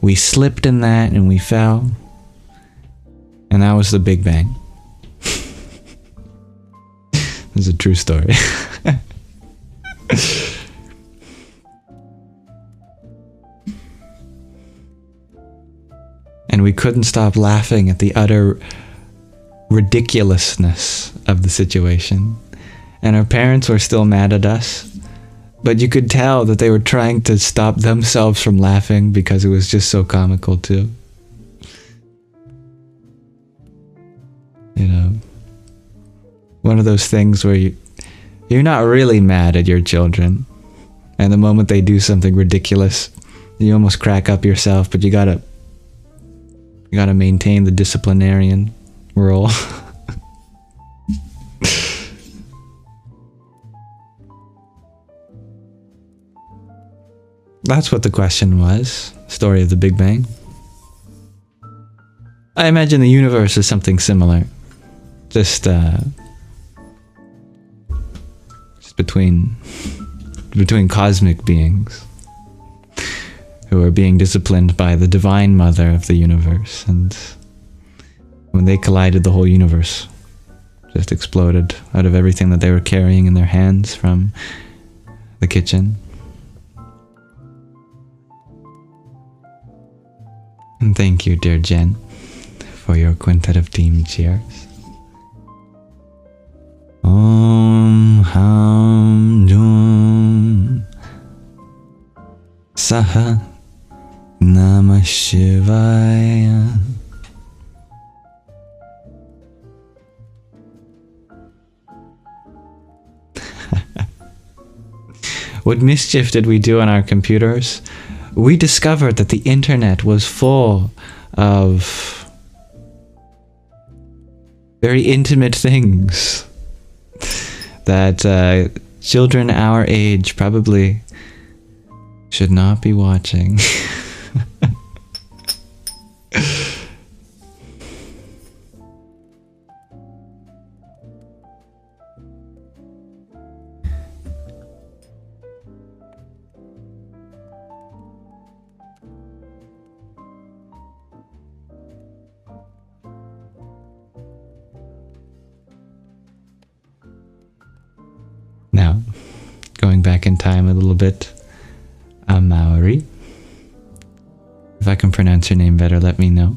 We slipped in that and we fell. And that was the Big Bang. This is a true story. And we couldn't stop laughing at the utter ridiculousness of the situation. And our parents were still mad at us, but you could tell that they were trying to stop themselves from laughing because it was just so comical too. You know, one of those things where you're not really mad at your children, and the moment they do something ridiculous, you almost crack up yourself, but you gotta maintain the disciplinarian role. That's what the question was. Story of the Big Bang. I imagine the universe is something similar. Just between cosmic beings who are being disciplined by the divine mother of the universe, and when they collided, the whole universe just exploded out of everything that they were carrying in their hands from the kitchen. And thank you, dear Jen, for your quintet of team cheers. Om Ham Dum Saha Namah Shivaya. What mischief did we do on our computers? We discovered that the internet was full of very intimate things that children our age probably should not be watching. Now, going back in time a little bit, Maori. If I can pronounce your name better, let me know.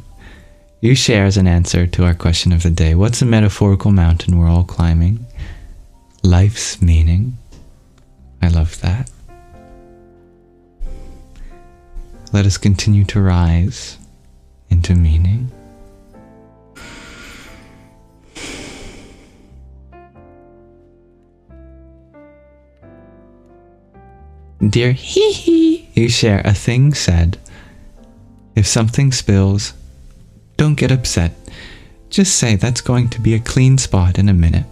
You share as an answer to our question of the day. What's a metaphorical mountain we're all climbing? Life's meaning. I love that. Let us continue to rise into meaning. Dear hee, you share a thing said. If something spills, don't get upset. Just say that's going to be a clean spot in a minute.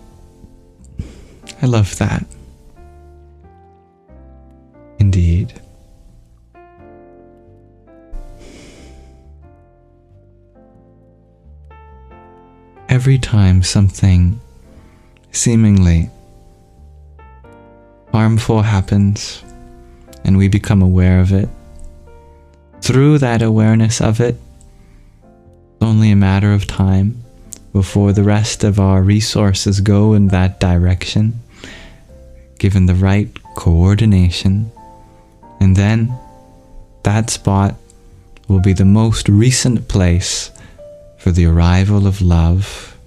I love that. Indeed. Every time something seemingly harmful happens, and we become aware of it, through that awareness of it, it's only a matter of time before the rest of our resources go in that direction, given the right coordination, and then that spot will be the most recent place for the arrival of love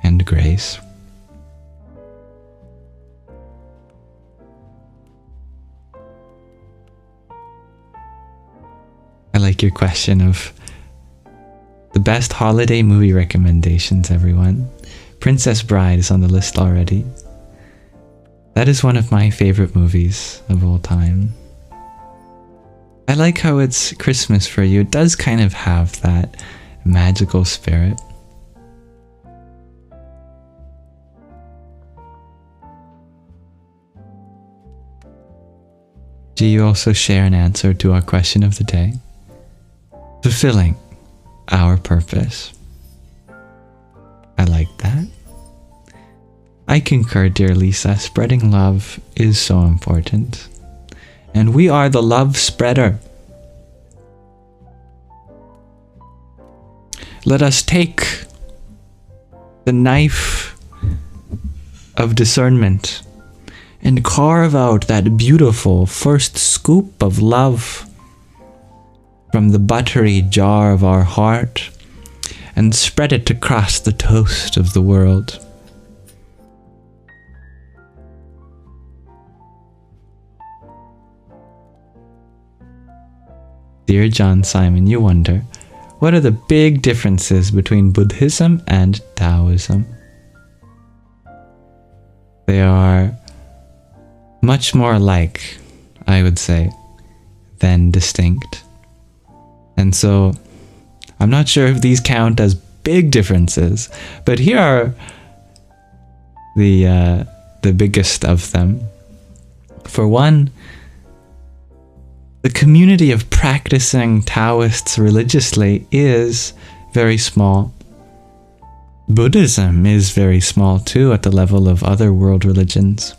and grace. I like your question of the best holiday movie recommendations, everyone. Princess Bride is on the list already. That is one of my favorite movies of all time. I like how it's Christmas for you. It does kind of have that magical spirit. Do you also share an answer to our question of the day? Fulfilling our purpose. I like that. I concur, dear Lisa. Spreading love is so important. And we are the love spreader. Let us take the knife of discernment and carve out that beautiful first scoop of love from the buttery jar of our heart and spread it across the toast of the world. Dear John Simon, you wonder, what are the big differences between Buddhism and Taoism? They are much more alike, I would say, than distinct. And so, I'm not sure if these count as big differences, but here are the biggest of them. For one, the community of practicing Taoists religiously is very small. Buddhism is very small too at the level of other world religions,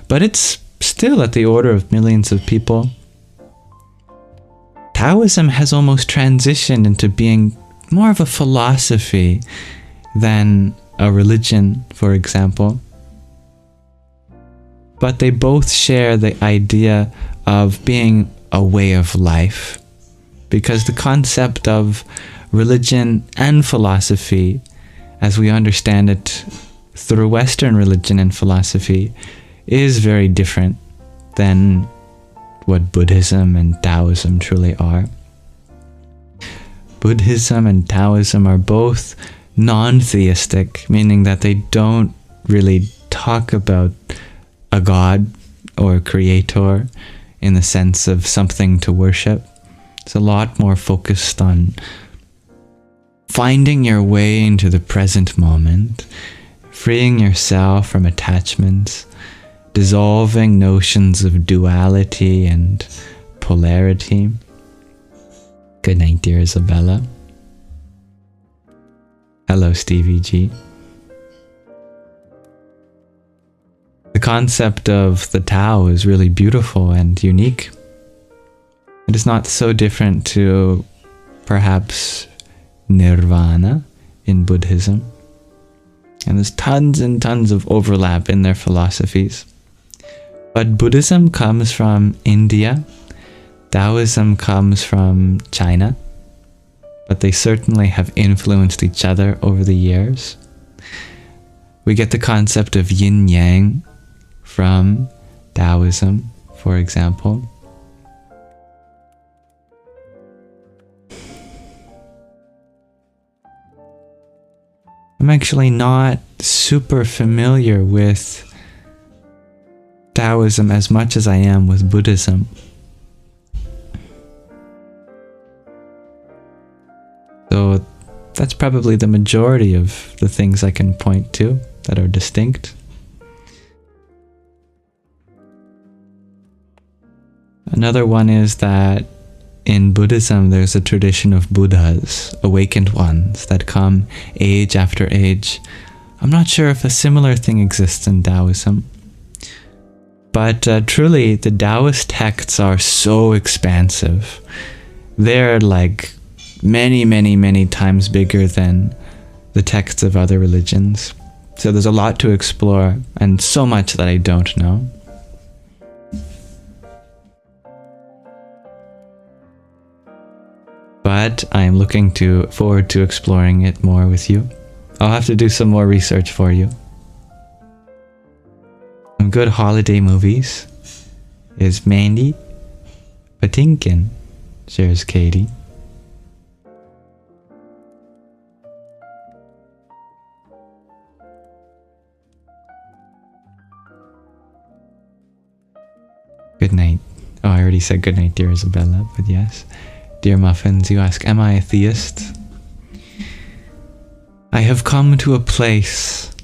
but it's still at the order of millions of people. Taoism has almost transitioned into being more of a philosophy than a religion, for example. But they both share the idea of being a way of life, because the concept of religion and philosophy, as we understand it through Western religion and philosophy, is very different than what Buddhism and Taoism truly are. Buddhism and Taoism are both non-theistic, meaning that they don't really talk about a god or creator in the sense of something to worship. It's a lot more focused on finding your way into the present moment, freeing yourself from attachments, dissolving notions of duality and polarity. Good night, dear Isabella. Hello, Stevie G. The concept of the Tao is really beautiful and unique. It is not so different to perhaps Nirvana in Buddhism. And there's tons and tons of overlap in their philosophies. But Buddhism comes from India. Taoism comes from China. But they certainly have influenced each other over the years. We get the concept of yin-yang from Taoism, for example. I'm actually not super familiar with Taoism as much as I am with Buddhism. So that's probably the majority of the things I can point to that are distinct. Another one is that in Buddhism there's a tradition of Buddhas, awakened ones, that come age after age. I'm not sure if a similar thing exists in Taoism. But truly, the Taoist texts are so expansive. They're like many, many, many times bigger than the texts of other religions. So there's a lot to explore, and so much that I don't know. But I'm looking forward to exploring it more with you. I'll have to do some more research for you. Some good holiday movies is Mandy Patinkin, shares Katie. Good night. Oh, I already said good night, dear Isabella, but yes. Dear Muffins, you ask, am I a theist? I have come to a place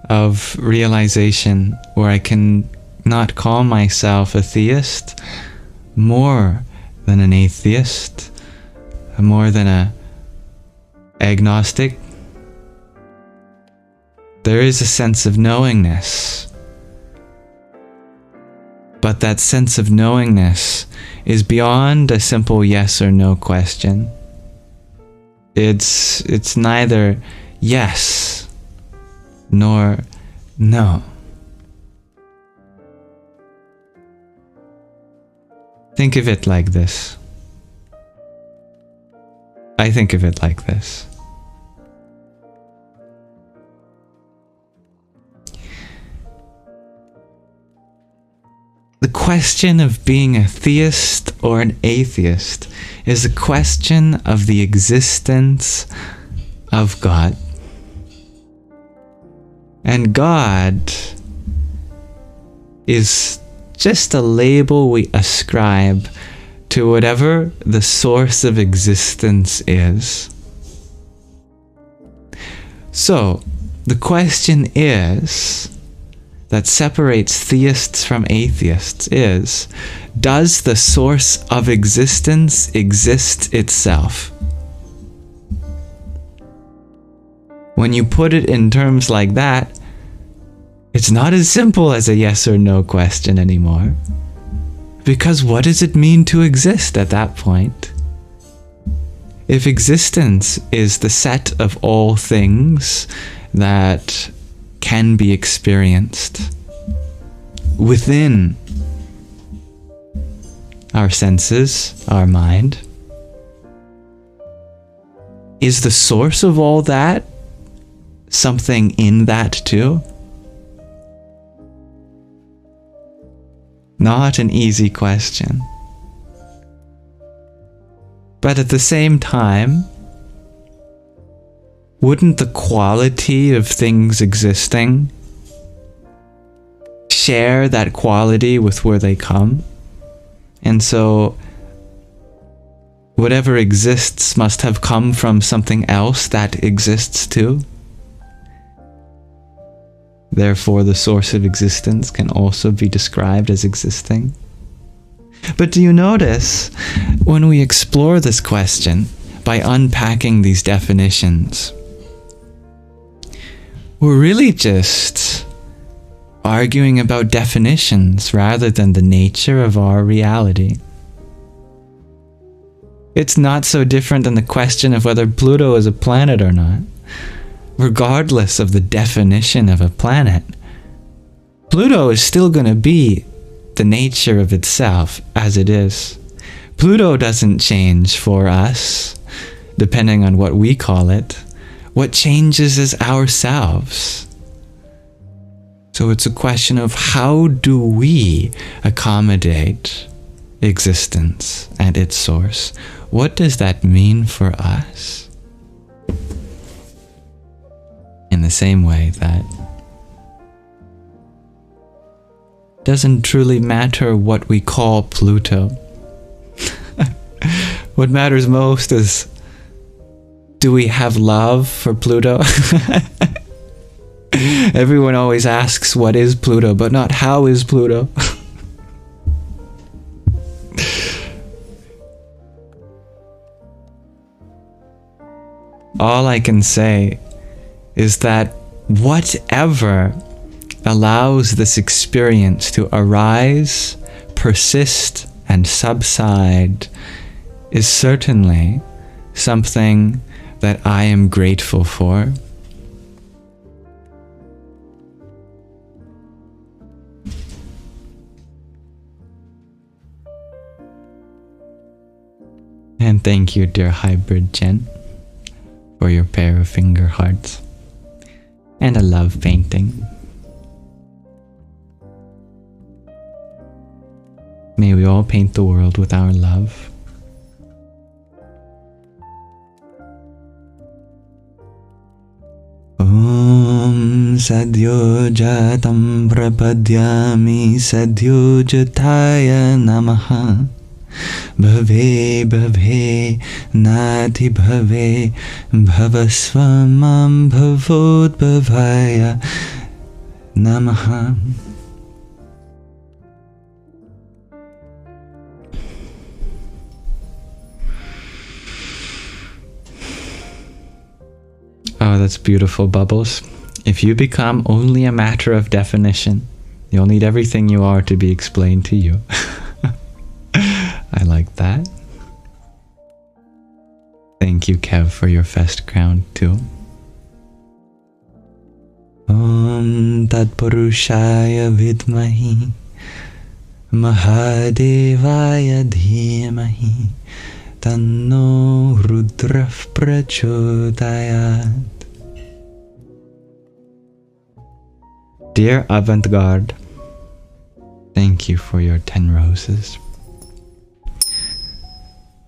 of realization where I can not call myself a theist, more than an atheist, more than a agnostic. There is a sense of knowingness. But that sense of knowingness is beyond a simple yes or no question. It's neither yes nor no. Think of it like this. I think of it like this. The question of being a theist or an atheist is a question of the existence of God. And God is just a label we ascribe to whatever the source of existence is. So, the question is, that separates theists from atheists is, does the source of existence exist itself? When you put it in terms like that, it's not as simple as a yes or no question anymore. Because what does it mean to exist at that point? If existence is the set of all things that can be experienced within our senses, our mind, is the source of all that something in that too? Not an easy question. But at the same time, wouldn't the quality of things existing share that quality with where they come? And so, whatever exists must have come from something else that exists too. Therefore, the source of existence can also be described as existing. But do you notice, when we explore this question by unpacking these definitions, we're really just arguing about definitions rather than the nature of our reality. It's not so different than the question of whether Pluto is a planet or not. Regardless of the definition of a planet, Pluto is still going to be the nature of itself as it is. Pluto doesn't change for us, depending on what we call it. What changes is ourselves. So it's a question of how do we accommodate existence and its source? What does that mean for us? In the same way that it doesn't truly matter what we call Pluto. What matters most is, do we have love for Pluto? Everyone always asks what is Pluto, but not how is Pluto. All I can say is that whatever allows this experience to arise, persist, and subside is certainly something that I am grateful for. And thank you, dear hybrid Jen, for your pair of finger hearts. And a love painting. May we all paint the world with our love. Om Sadhyo Jatam Prapadyami Sadhyo Jataya Namaha Bhave Bhave Nati Bhave Bhavasvamam Bhavod Bhavaya Namaha. Oh, that's beautiful, Bubbles. If you become only a matter of definition, you'll need everything you are to be explained to you. I like that. Thank you, Kev, for your fest crown, too. Om Tat Purushaya Vidmahi Mahadevaya Dhimahi Tanno Rudrah Prachodayat. Dear Avant-Garde, thank you for your 10 roses.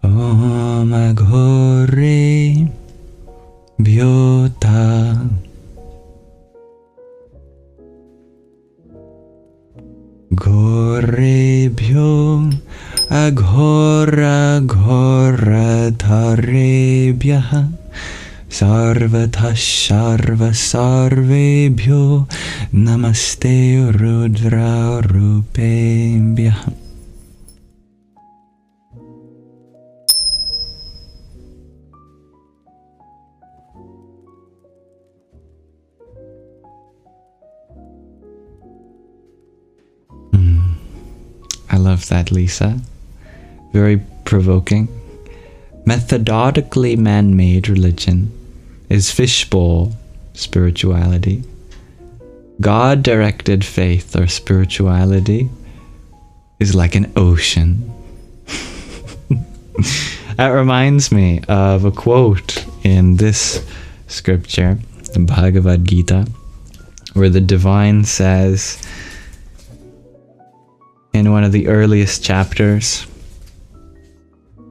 Om Aghore Byota Gorebhyo Aghora Ghora Dharebhyaha Sarvatha Sarva Sarvebhyo Namaste Rudra Rupebhyaha. I love that, Lisa. Very provoking. Methodically man-made religion is fishbowl spirituality. God-directed faith or spirituality is like an ocean. That reminds me of a quote in this scripture, the Bhagavad Gita, where the divine says, in one of the earliest chapters,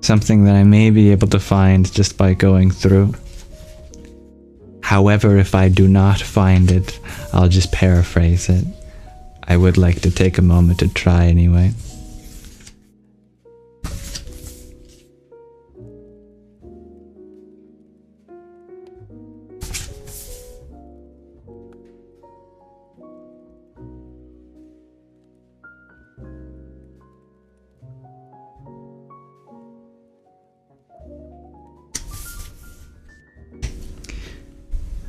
something that I may be able to find just by going through. However, if I do not find it, I'll just paraphrase it. I would like to take a moment to try anyway.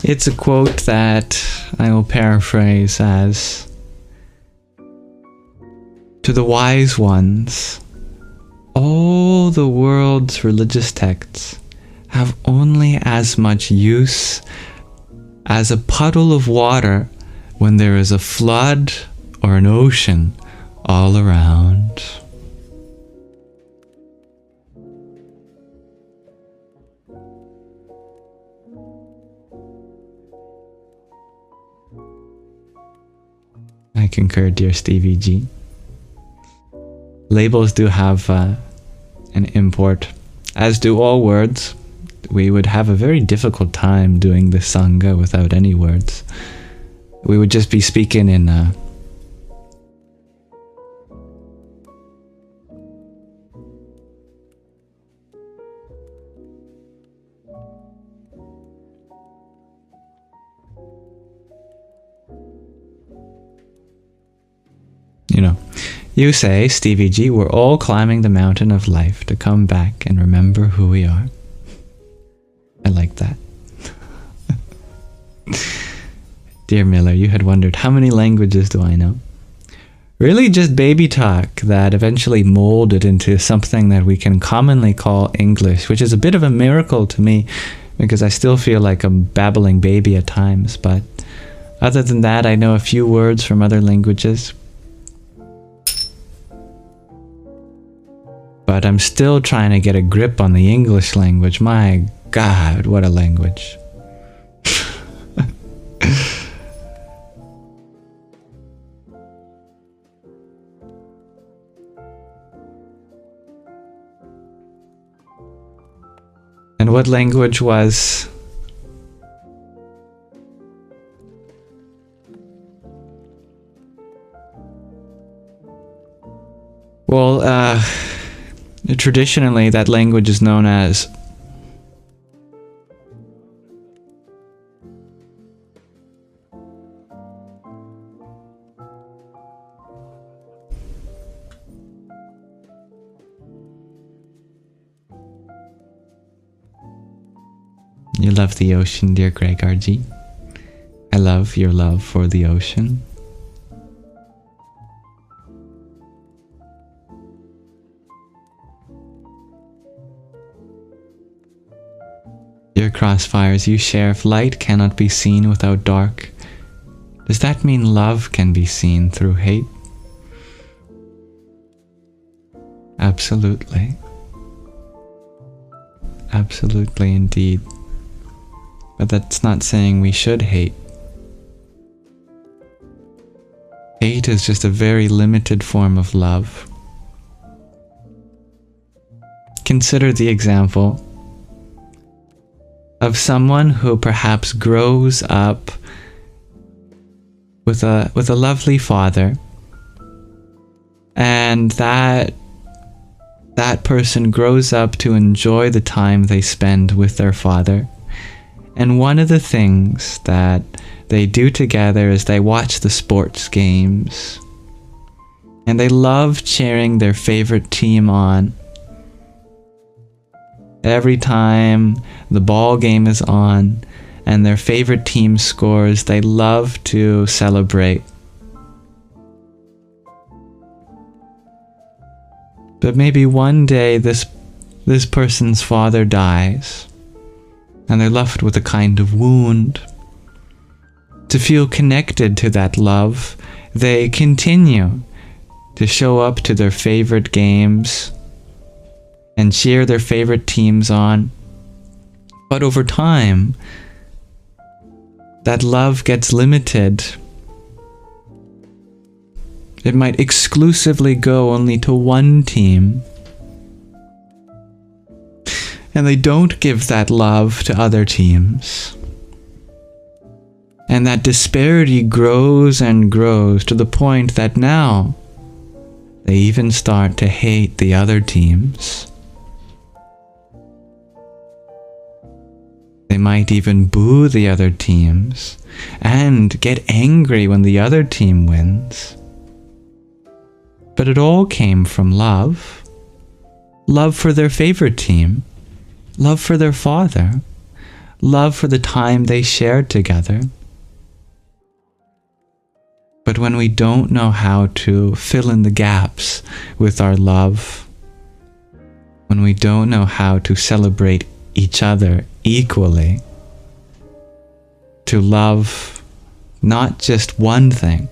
It's a quote that I will paraphrase as, to the wise ones, all the world's religious texts have only as much use as a puddle of water when there is a flood or an ocean all around. I concur, dear Stevie G. Labels do have an import, as do all words. We would have a very difficult time doing the Sangha without any words. We would just be speaking in you say, Stevie G, we're all climbing the mountain of life to come back and remember who we are. I like that. Dear Miller, you had wondered, how many languages do I know? Really just baby talk that eventually molded into something that we can commonly call English, which is a bit of a miracle to me because I still feel like a babbling baby at times. But other than that, I know a few words from other languages. But I'm still trying to get a grip on the English language. My God, what a language. And what language was... Well, traditionally, that language is known as You love the ocean, dear Greg RG. I love your love for the ocean. Dear Crossfires, you share, if light cannot be seen without dark, does that mean love can be seen through hate? Absolutely. Absolutely indeed. But that's not saying we should hate. Hate is just a very limited form of love. Consider the example of someone who perhaps grows up with a lovely father, and that person grows up to enjoy the time they spend with their father. And one of the things that they do together is they watch the sports games, and they love cheering their favorite team on. Every time the ball game is on and their favorite team scores, they love to celebrate. But maybe one day this person's father dies, and they're left with a kind of wound. To feel connected to that love, they continue to show up to their favorite games and cheer their favorite teams on. But over time, that love gets limited. It might exclusively go only to one team. And they don't give that love to other teams. And that disparity grows and grows to the point that now they even start to hate the other teams. They might even boo the other teams and get angry when the other team wins. But it all came from love. Love for their favorite team. Love for their father. Love for the time they shared together. But when we don't know how to fill in the gaps with our love, when we don't know how to celebrate each other equally, to love not just one thing,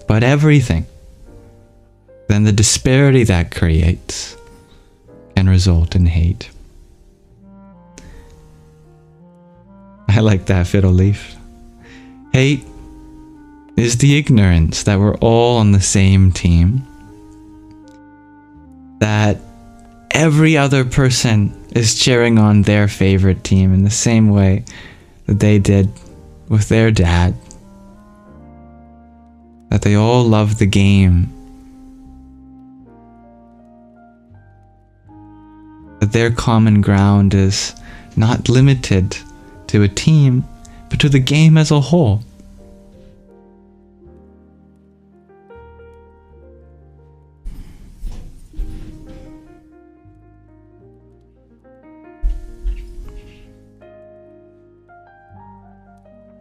but everything, then the disparity that creates can result in hate. I like that, Fiddle Leaf. Hate is the ignorance that we're all on the same team, that every other person is cheering on their favorite team in the same way that they did with their dad, that they all love the game, that their common ground is not limited to a team, but to the game as a whole.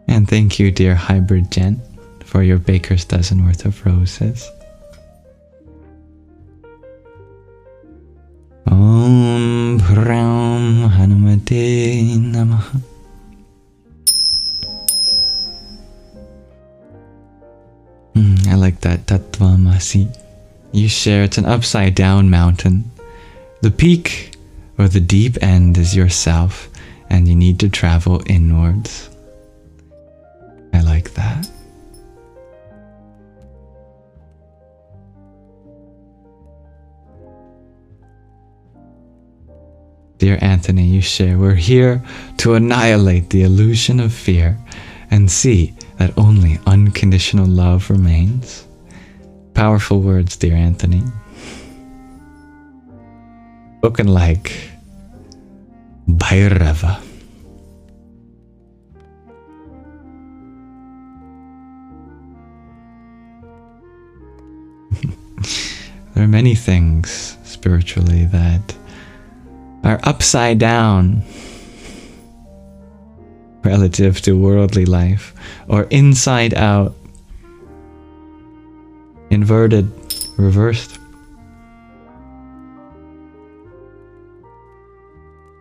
And thank you, dear Hybrid Jen, for your baker's dozen worth of roses. Om Pram Hanumate Namaha. I like that Tattvamasi. You share it's an upside down mountain. The peak or the deep end is yourself, and you need to travel inwards. I like that. Dear Anthony, you share, we're here to annihilate the illusion of fear and see that only unconditional love remains. Powerful words, dear Anthony. Spoken like Bhairava. There are many things spiritually that are upside down relative to worldly life, or inside out, inverted, reversed.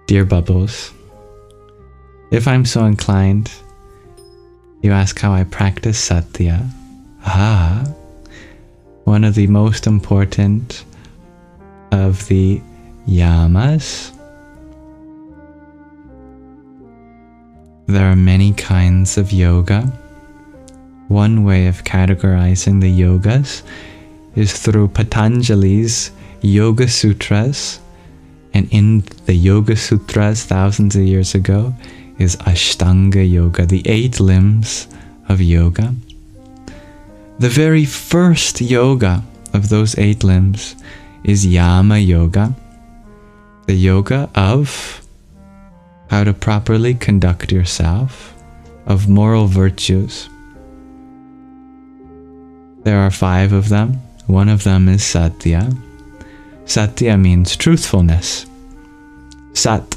Dear Bubbles, if I'm so inclined, you ask how I practice Satya. One of the most important of the yamas. There are many kinds of yoga. One way of categorizing the yogas is through Patanjali's Yoga Sutras, and in the Yoga Sutras thousands of years ago is Ashtanga Yoga, the 8 limbs of yoga. The very first yoga of those 8 limbs is Yama Yoga, the yoga of how to properly conduct yourself, of moral virtues. There are 5 of them. One of them is Satya. Satya means truthfulness. Sat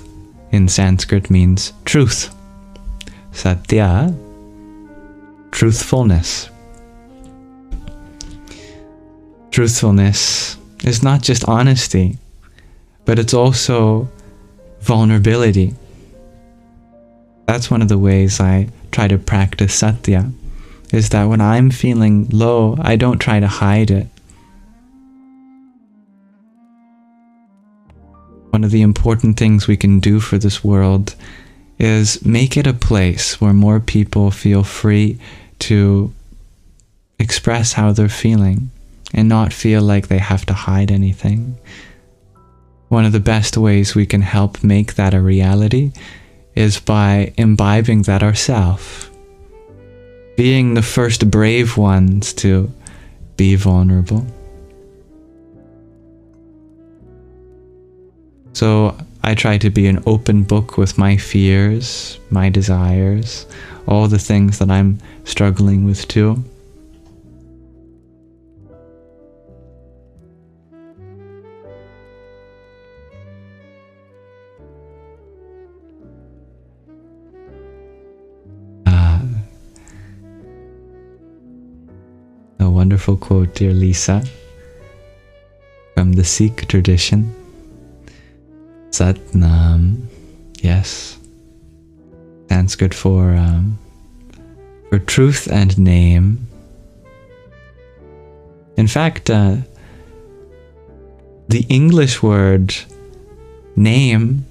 in Sanskrit means truth. Satya, truthfulness. Truthfulness is not just honesty, but it's also vulnerability. That's one of the ways I try to practice Satya, is that when I'm feeling low, I don't try to hide it. One of the important things we can do for this world is make it a place where more people feel free to express how they're feeling and not feel like they have to hide anything. One of the best ways we can help make that a reality is by imbibing that ourselves. Being the first brave ones to be vulnerable. So I try to be an open book with my fears, my desires, all the things that I'm struggling with too. A wonderful quote, dear Lisa, from the Sikh tradition. Sat Nam, yes, Sanskrit for truth and name. In fact, the English word name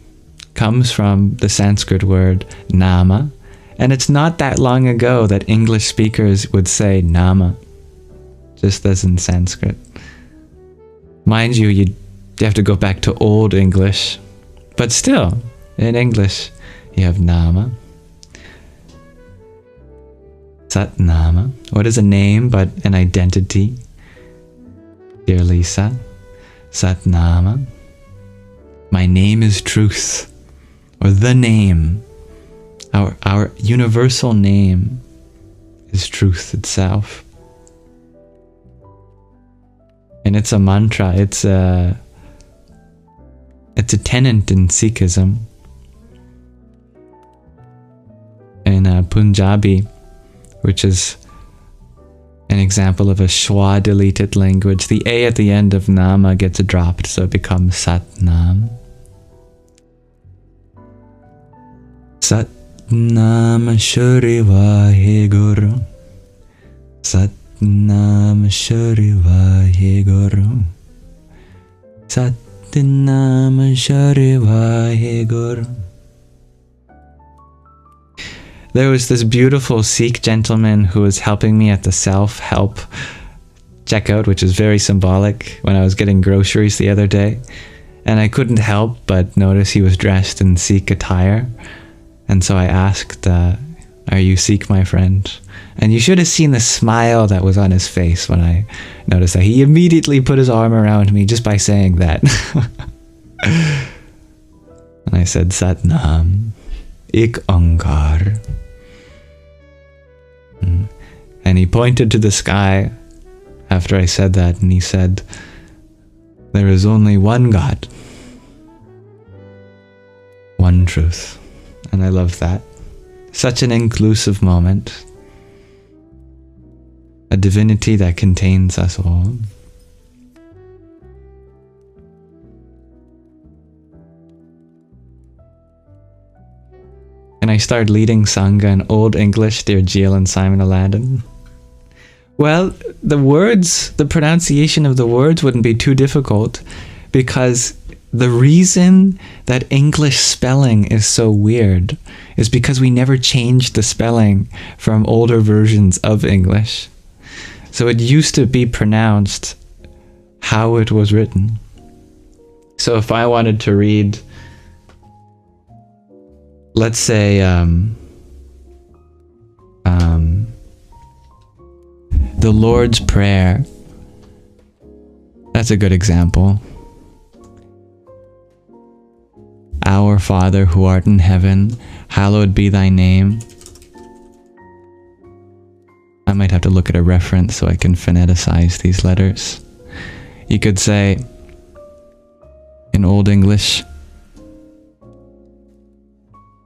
comes from the Sanskrit word nama, and it's not that long ago that English speakers would say nama, just as in Sanskrit. Mind you, you have to go back to Old English. But still, in English, you have nama. Sat nama. What is a name but an identity? Dear Lisa, Sat nama. My name is truth, or the name. Our universal name is truth itself. And it's a mantra, it's a tenet in Sikhism. In Punjabi, which is an example of a schwa deleted language, the A at the end of Nama gets dropped, so it becomes Sat Nam. Sat Nam Shri Vaheguru. Sat Nam Shri Vaheguru. Sat Nam Shri Vaheguru. There was this beautiful Sikh gentleman who was helping me at the self-help checkout, which is very symbolic, when I was getting groceries the other day. And I couldn't help but notice he was dressed in Sikh attire. And so I asked, are you Sikh, my friend? And you should have seen the smile that was on his face when I noticed that. He immediately put his arm around me just by saying that. And I said, Sat Nam, Ik Onkar. And he pointed to the sky after I said that, and he said, there is only one God, one truth. And I love that. Such an inclusive moment. A divinity that contains us all. Can I start leading Sangha in Old English, dear Jill and Simon Aladdin? Well, the words, the pronunciation of the words wouldn't be too difficult, because the reason that English spelling is so weird is because we never changed the spelling from older versions of English. So it used to be pronounced how it was written. So if I wanted to read, let's say, the Lord's Prayer, that's a good example. Our Father who art in heaven, hallowed be thy name. I might have to look at a reference so I can phoneticize these letters. You could say, in Old English,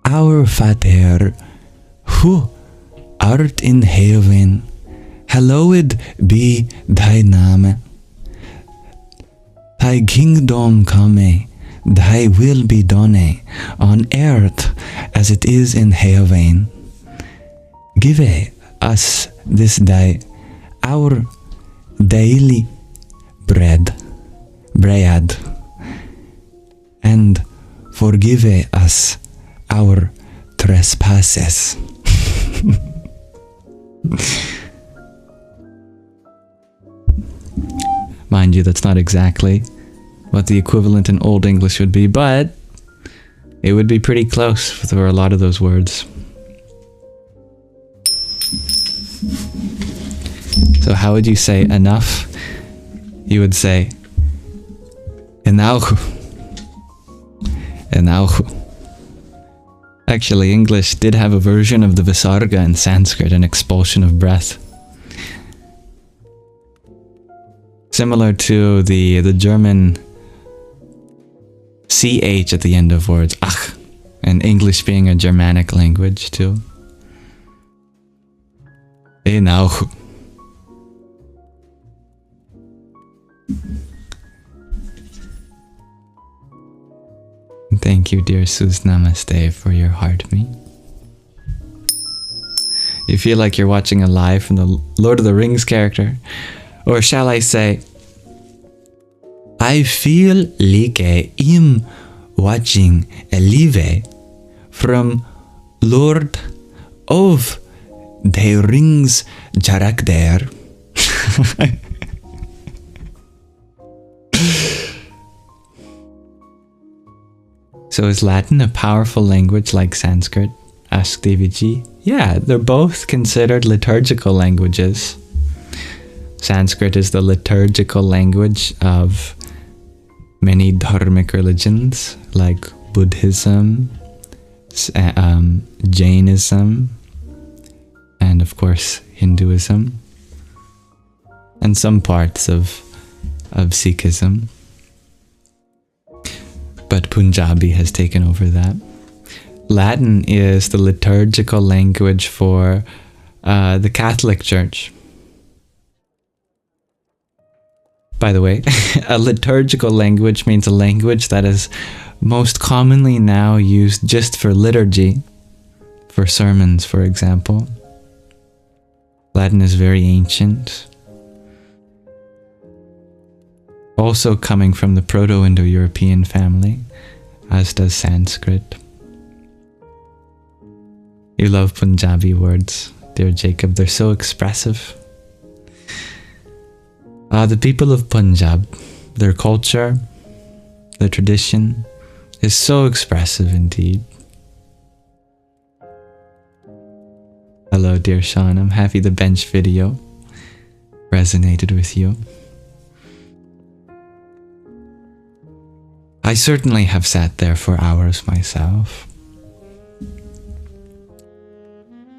Our Father who art in heaven, hallowed be thy name. Thy kingdom come, thy will be done, on earth as it is in heaven. Give us this day our daily bread, and forgive us our trespasses. Mind you, that's not exactly what the equivalent in Old English would be, but it would be pretty close for a lot of those words. So how would you say enough? You would say enauhu. Actually, English did have a version of the Visarga in Sanskrit, an expulsion of breath. Similar to the German CH at the end of words, ach, and English being a Germanic language too. Enauhu. Thank you, dear Sus Namaste, for your heart me. You feel like you're watching a live from the Lord of the Rings character. Or shall I say, I feel like I'm watching a live from Lord of the Rings character. So is Latin a powerful language like Sanskrit? Asked Daviji. Yeah, they're both considered liturgical languages. Sanskrit is the liturgical language of many dharmic religions like Buddhism, Jainism, and of course Hinduism, and some parts of Sikhism. But Punjabi has taken over that. Latin is the liturgical language for the Catholic Church. By the way, a liturgical language means a language that is most commonly now used just for liturgy, for sermons, for example. Latin is very ancient. Also coming from the Proto-Indo-European family, as does Sanskrit. You love Punjabi words, dear Jacob. They're so expressive. The people of Punjab, their culture, their tradition is so expressive indeed. Hello, dear Sean. I'm happy the bench video resonated with you. I certainly have sat there for hours myself.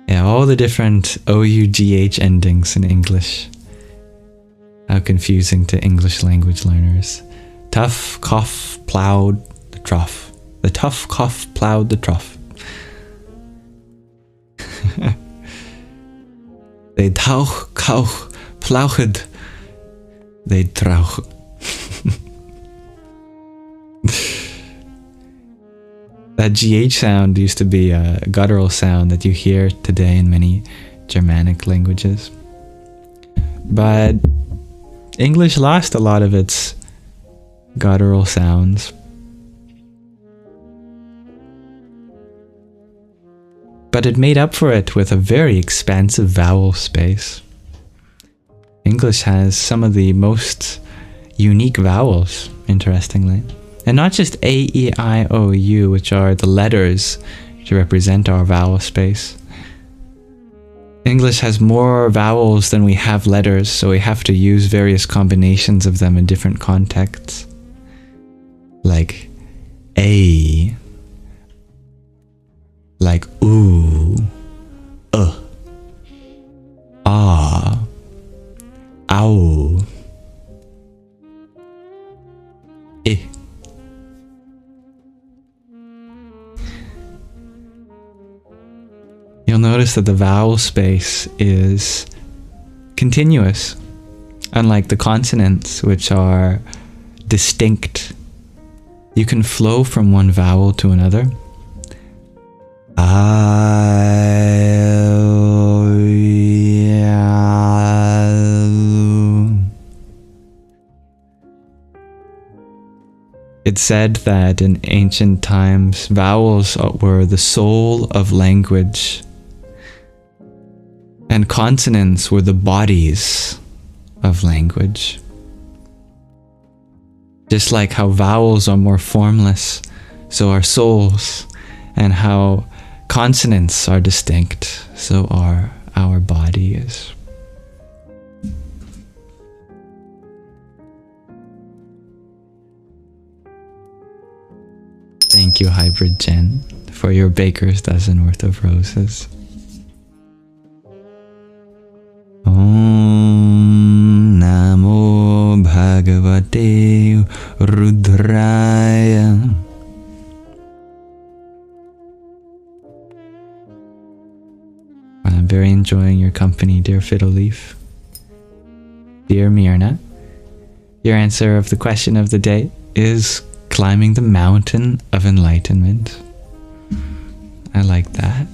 Yeah, all the different OUGH endings in English. How confusing to English language learners. Tough, cough, ploughed the trough. The tough cough ploughed the trough. They tauch, kauch, ploughed, they trauch. That GH sound used to be a guttural sound that you hear today in many Germanic languages. But English lost a lot of its guttural sounds. But it made up for it with a very expansive vowel space. English has some of the most unique vowels, interestingly. And not just A, E, I, O, U, which are the letters to represent our vowel space. English has more vowels than we have letters, so we have to use various combinations of them in different contexts. Like A, like ooh, ah, ow, eh. You'll notice that the vowel space is continuous, unlike the consonants, which are distinct. You can flow from one vowel to another. It's said that in ancient times, vowels were the soul of language, and consonants were the bodies of language. Just like how vowels are more formless, so are souls, and how consonants are distinct, so are our bodies. Thank you, Hybrid Jen, for your baker's dozen worth of roses. Om Namo Bhagavate Rudraya. I'm very enjoying your company, dear Fiddle Leaf. Dear Mirna, your answer of the question of the day is climbing the mountain of enlightenment. I like that.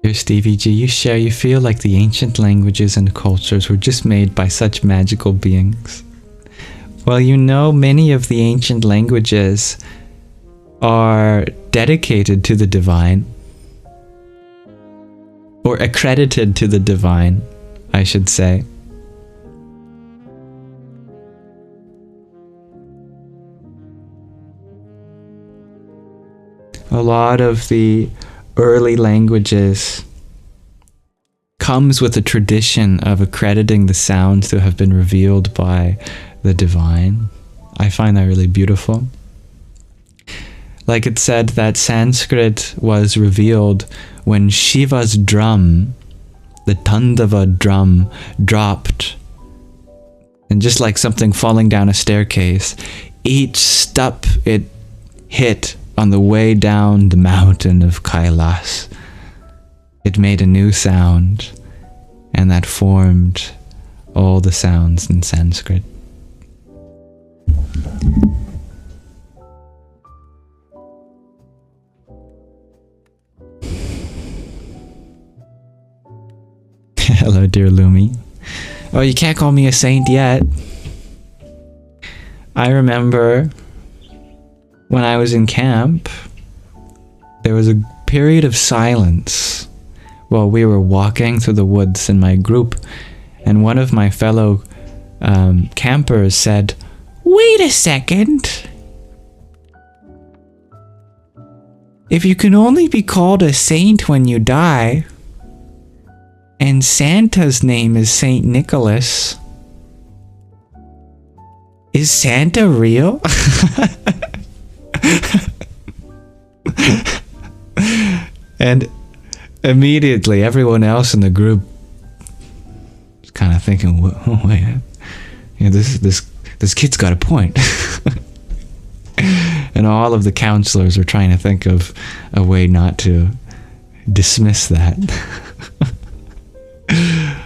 Dear Stevie G, you share you feel like the ancient languages and cultures were just made by such magical beings. Well, you know, many of the ancient languages are dedicated to the divine, or accredited to the divine, I should say. A lot of the early languages comes with a tradition of accrediting the sounds to have been revealed by the divine. I find that really beautiful. Like it said that Sanskrit was revealed when Shiva's drum, the Tandava drum, dropped. And just like something falling down a staircase, each step it hit on the way down the mountain of Kailas, it made a new sound, and that formed all the sounds in Sanskrit. Hello, dear Lumi. Oh, you can't call me a saint yet. I remember when I was in camp, there was a period of silence while we were walking through the woods in my group, and one of my fellow campers said, "Wait a second. If you can only be called a saint when you die, and Santa's name is Saint Nicholas, is Santa real?" And immediately everyone else in the group was kind of thinking, "Oh wait, you know, this kid's got a point." And all of the counselors were trying to think of a way not to dismiss that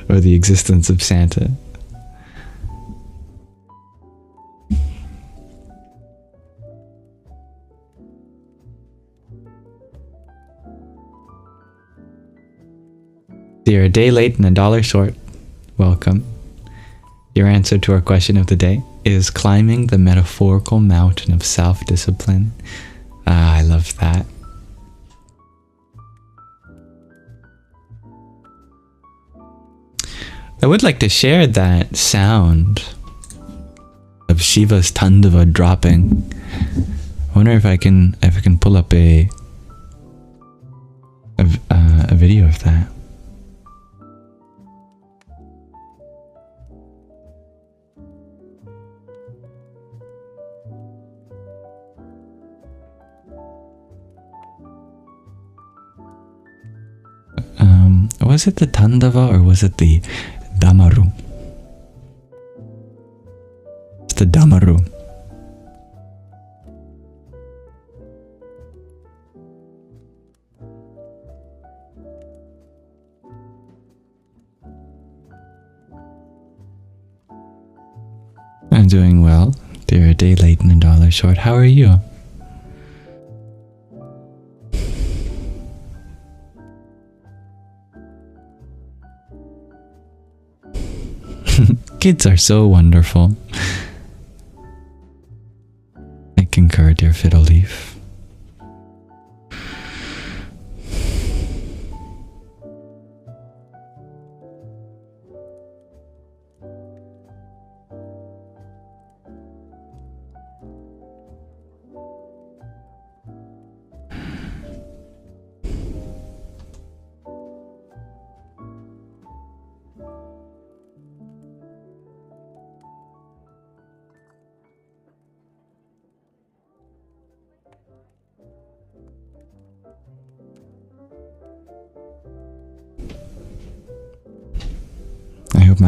or the existence of Santa. You're a day late and $1 short. Welcome. Your answer to our question of the day is climbing the metaphorical mountain of self-discipline. Ah, I love that. I would like to share that sound of Shiva's Tandava dropping. I wonder if I can pull up a video of that. Was it the Tandava or was it the Damaru? It's the Damaru. I'm doing well. They're a day late and $1 short. How are you? Kids are so wonderful. I concur, dear Fiddle Leaf. I hope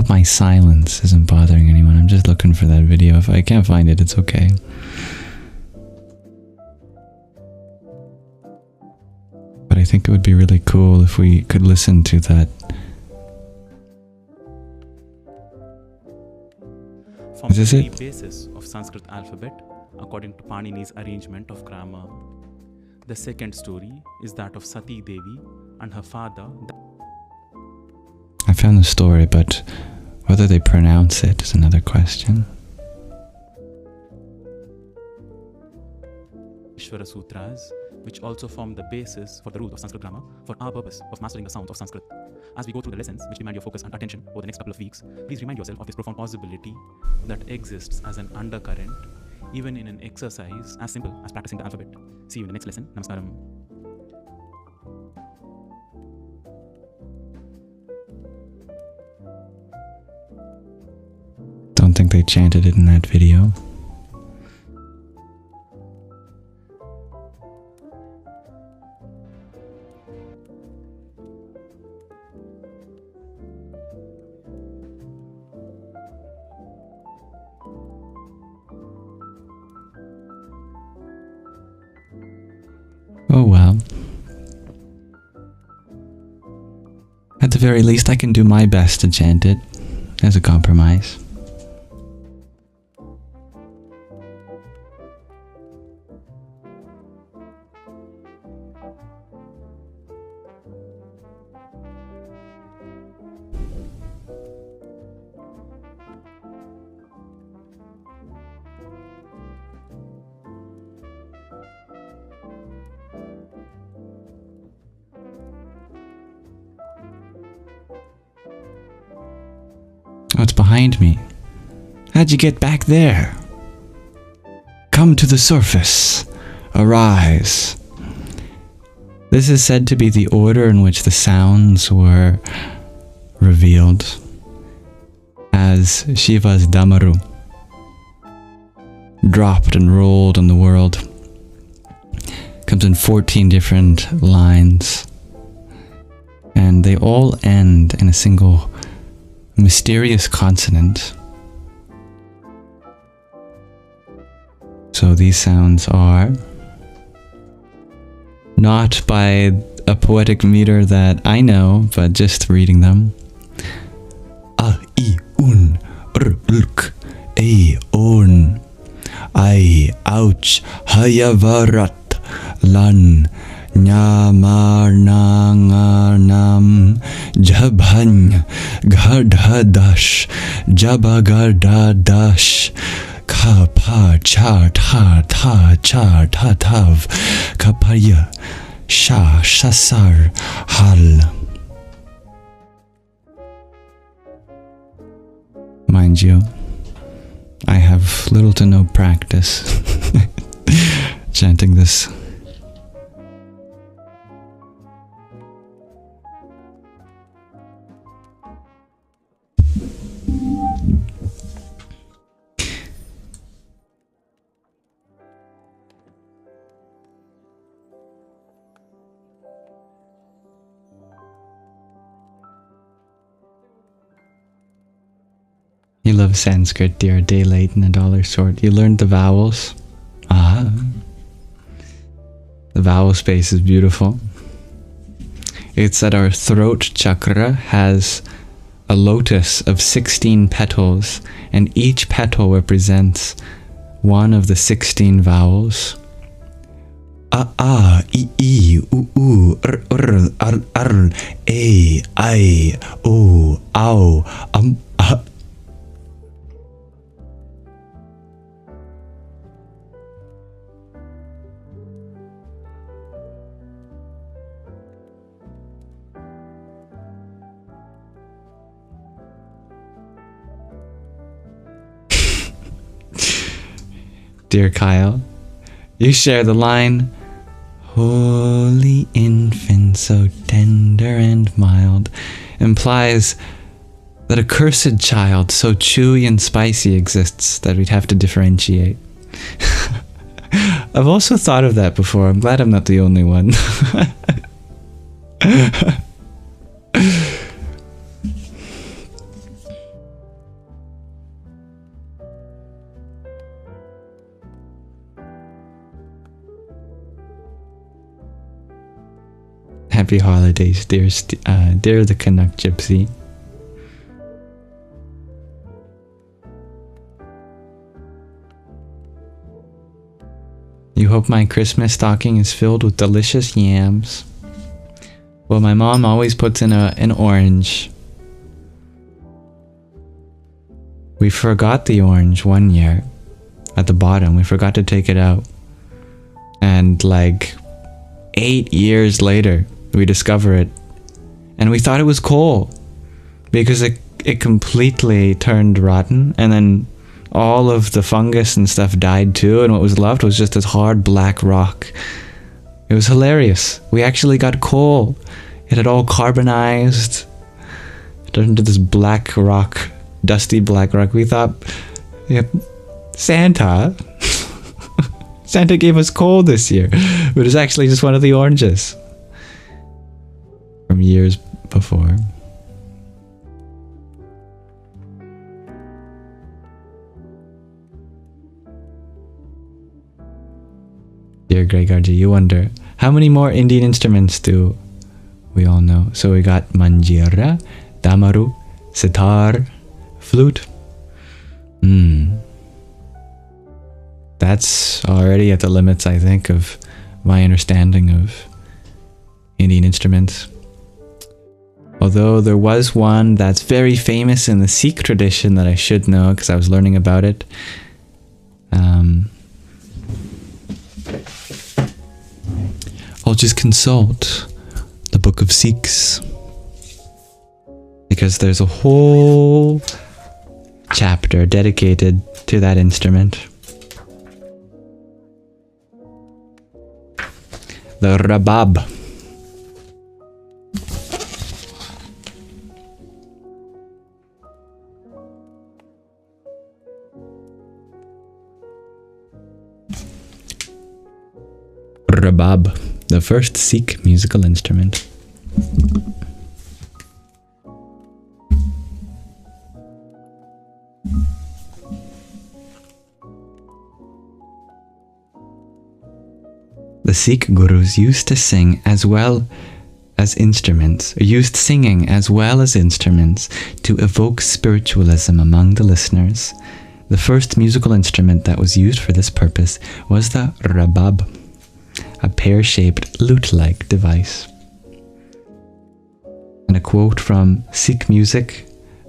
my silence isn't bothering anyone. I'm just looking for that video. If I can't find it, it's okay. But I think it would be really cool if we could listen to that. From Is the it? basis of Sanskrit alphabet, according to Panini's arrangement of grammar. The second story is that of Sati Devi and her father. I found the story, but whether they pronounce it is another question. Ishvara Sutras, which also form the basis for the rules of Sanskrit grammar for our purpose of mastering the sound of Sanskrit. As we go through the lessons which demand your focus and attention over the next couple of weeks, please remind yourself of this profound possibility that exists as an undercurrent, even in an exercise as simple as practicing the alphabet. See you in the next lesson. Namaskaram. Don't think they chanted it in that video. Oh well. At the very least, I can do my best to chant it as a compromise. What's behind me? How'd you get back there? Come to the surface. Arise. This is said to be the order in which the sounds were revealed as Shiva's Damaru dropped and rolled on the world. Comes in 14 different lines, and they all end in a single mysterious consonant. So these sounds are not by a poetic meter that I know, but just reading them. A, I, un, r, lk, a, on, I, ouch, hayavarat, lan, Nyamarnanganam Jabhan Gardadash Jabagardadash Kapa Char Ta Ta Char Ta Tav Kapaya Sha Shasar Hal. Mind you, I have little to no practice chanting this. You love Sanskrit, dear, day late and a dollar short. You learned the vowels. Ah. The vowel space is beautiful. It's that our throat chakra has a lotus of 16 petals, and each petal represents one of the 16 vowels. A, I, U, R, A, I, O, Ow, Dear Kyle, you share the line, Holy infant, so tender and mild, implies that a cursed child so chewy and spicy exists that we'd have to differentiate. I've also thought of that before. I'm glad I'm not the only one. Happy holidays, dear the Canuck Gypsy. You hope my Christmas stocking is filled with delicious yams. Well, my mom always puts in an orange. We forgot the orange one year at the bottom. We forgot to take it out. And like 8 years later, we discover it, and we thought it was coal because it completely turned rotten, and then all of the fungus and stuff died too, and what was left was just this hard black rock. It was hilarious. We actually got coal. It had all carbonized. It turned into this black rock, dusty black rock. We thought, yep, Santa gave us coal this year, but it was actually just one of the oranges from years before. Dear Gregorji, you wonder, how many more Indian instruments do we all know? So we got manjira, damaru, sitar, flute. That's already at the limits, I think, of my understanding of Indian instruments. Although there was one that's very famous in the Sikh tradition that I should know because I was learning about it. I'll just consult the Book of Sikhs because there's a whole chapter dedicated to that instrument. The rabab. Rabab, the first Sikh musical instrument. The Sikh gurus used to sing as well as instruments, or used singing as well as instruments to evoke spiritualism among the listeners. The first musical instrument that was used for this purpose was the rabab. a pear-shaped lute-like device. And a quote from Sikh music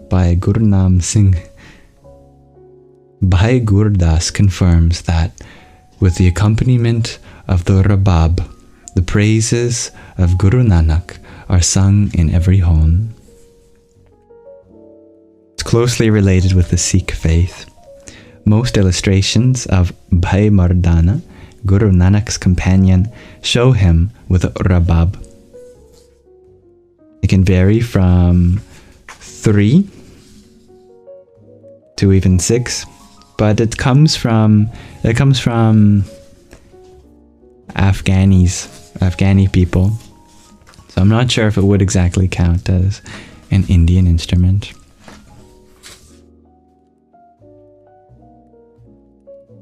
by Guru Nanak Singh. Bhai Gurdas confirms that with the accompaniment of the rabab, the praises of Guru Nanak are sung in every home. It's closely related with the Sikh faith. Most illustrations of Bhai Mardana, Guru Nanak's companion, show him with a rabab. It can vary from 3 to even 6, but it comes from Afghani people. So I'm not sure if it would exactly count as an Indian instrument.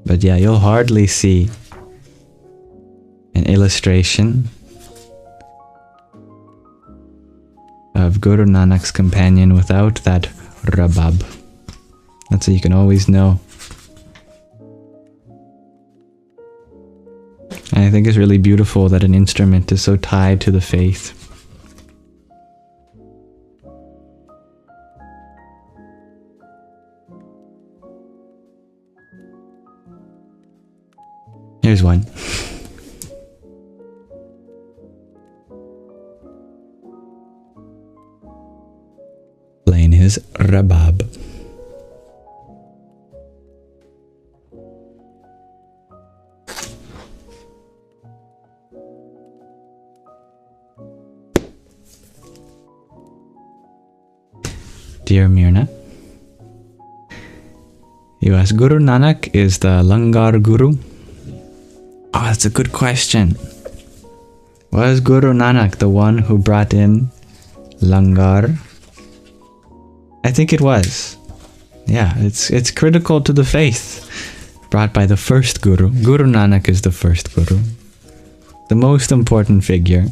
But yeah, you'll hardly see an illustration of Guru Nanak's companion without that rabab. That's how you can always know. And I think it's really beautiful that an instrument is so tied to the faith. Here's one. Playing his rabab. Dear Mirna, you ask, Guru Nanak is the Langar Guru? Oh, that's a good question. Was Guru Nanak the one who brought in Langar? I think it was. Yeah, it's critical to the faith. Brought by the first Guru. Guru Nanak is the first Guru. The most important figure.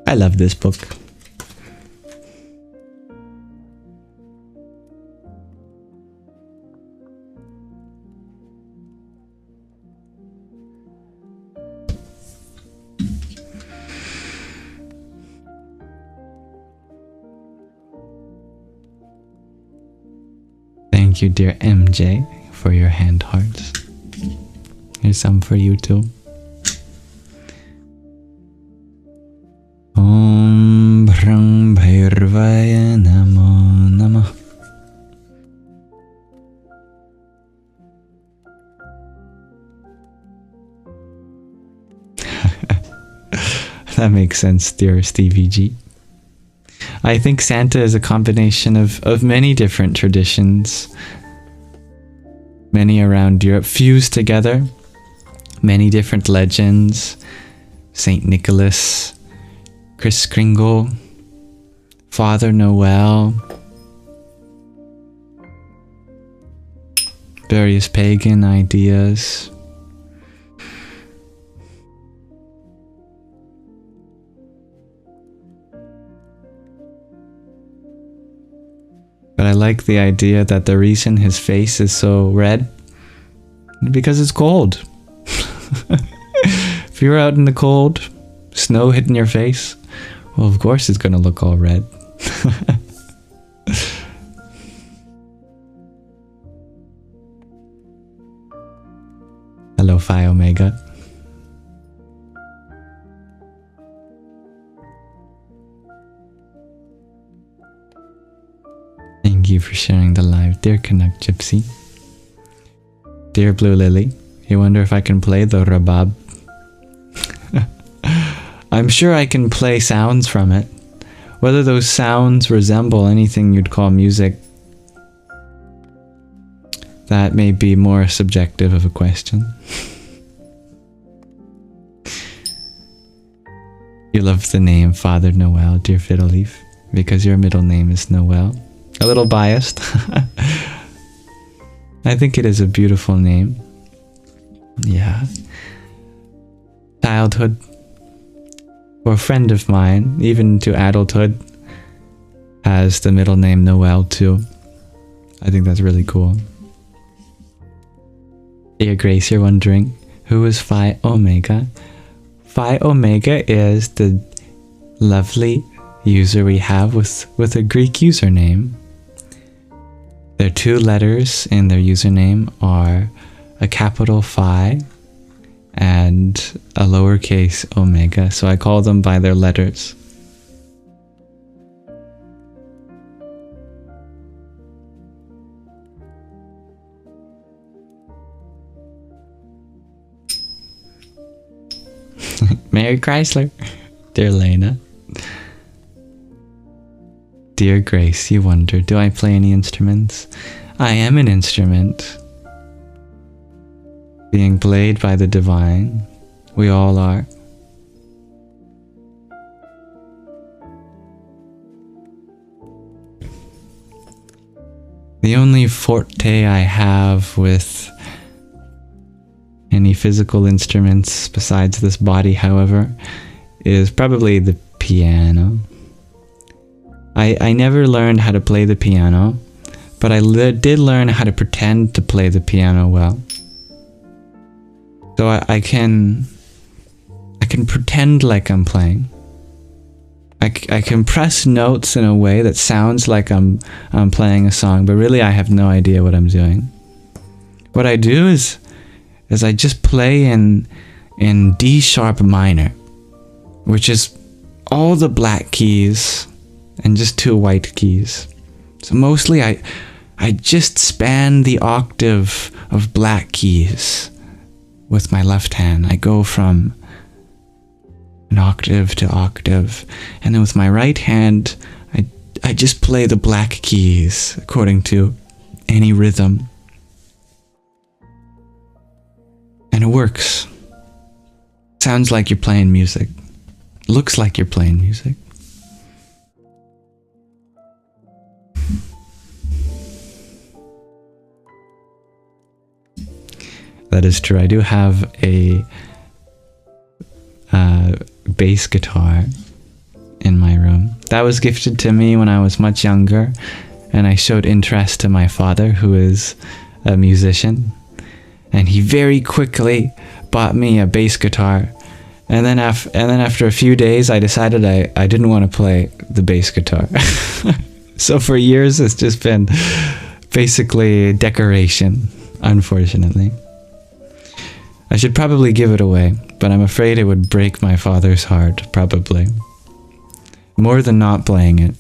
I love this book. Thank you, dear MJ, for your hand hearts. Here's some for you too. Om Brang Bhairvaya Namo Namah. That makes sense, dear Stevie G. I think Santa is a combination of many different traditions, many around Europe, fused together, many different legends, Saint Nicholas, Kris Kringle, Father Noel, various pagan ideas. But I like the idea that the reason his face is so red is because it's cold. If you're out in the cold, snow hitting your face, well, of course it's gonna look all red. Hello, Phi Omega. Thank you for sharing the live, dear Canuck Gypsy. Dear Blue Lily, you wonder if I can play the rabab? I'm sure I can play sounds from it. Whether those sounds resemble anything you'd call music, that may be more subjective of a question. You love the name Father Noel, dear Fiddleleaf, because your middle name is Noel. A little biased. I think it is a beautiful name. Yeah. Childhood. Or a friend of mine, even to adulthood, has the middle name Noel too. I think that's really cool. Dear Grace, you're wondering, who is Phi Omega? Phi Omega is the lovely user we have with a Greek username. Their 2 letters in their username are a capital Phi and a lowercase omega, so I call them by their letters. Mary Chrysler. Dear Lena. Dear Grace, you wonder, do I play any instruments? I am an instrument. Being played by the divine. We all are. The only forte I have with any physical instruments besides this body, however, is probably the piano. I never learned how to play the piano, but I did learn how to pretend to play the piano well. So I can pretend like I'm playing. I can press notes in a way that sounds like I'm playing a song, but really I have no idea what I'm doing. What I do is I just play in D sharp minor, which is all the black keys and just 2 white keys. So mostly I just span the octave of black keys with my left hand. I go from an octave to octave, and then with my right hand I just play the black keys according to any rhythm. And it works. Sounds like you're playing music. Looks like you're playing music. That is true. I do have a bass guitar in my room. That was gifted to me when I was much younger, and I showed interest to my father, who is a musician, and he very quickly bought me a bass guitar. And then after a few days, I decided I didn't want to play the bass guitar. So for years, it's just been basically decoration, unfortunately. I should probably give it away, but I'm afraid it would break my father's heart, probably. More than not playing it.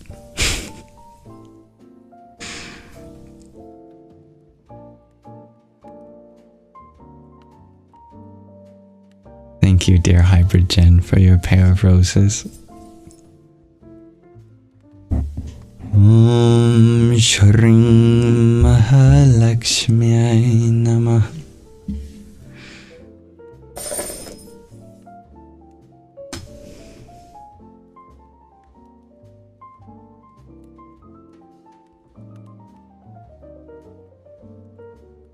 Thank you, dear Hybrid Jen, for your pair of roses. Om Shrim Mahalakshmi Namah.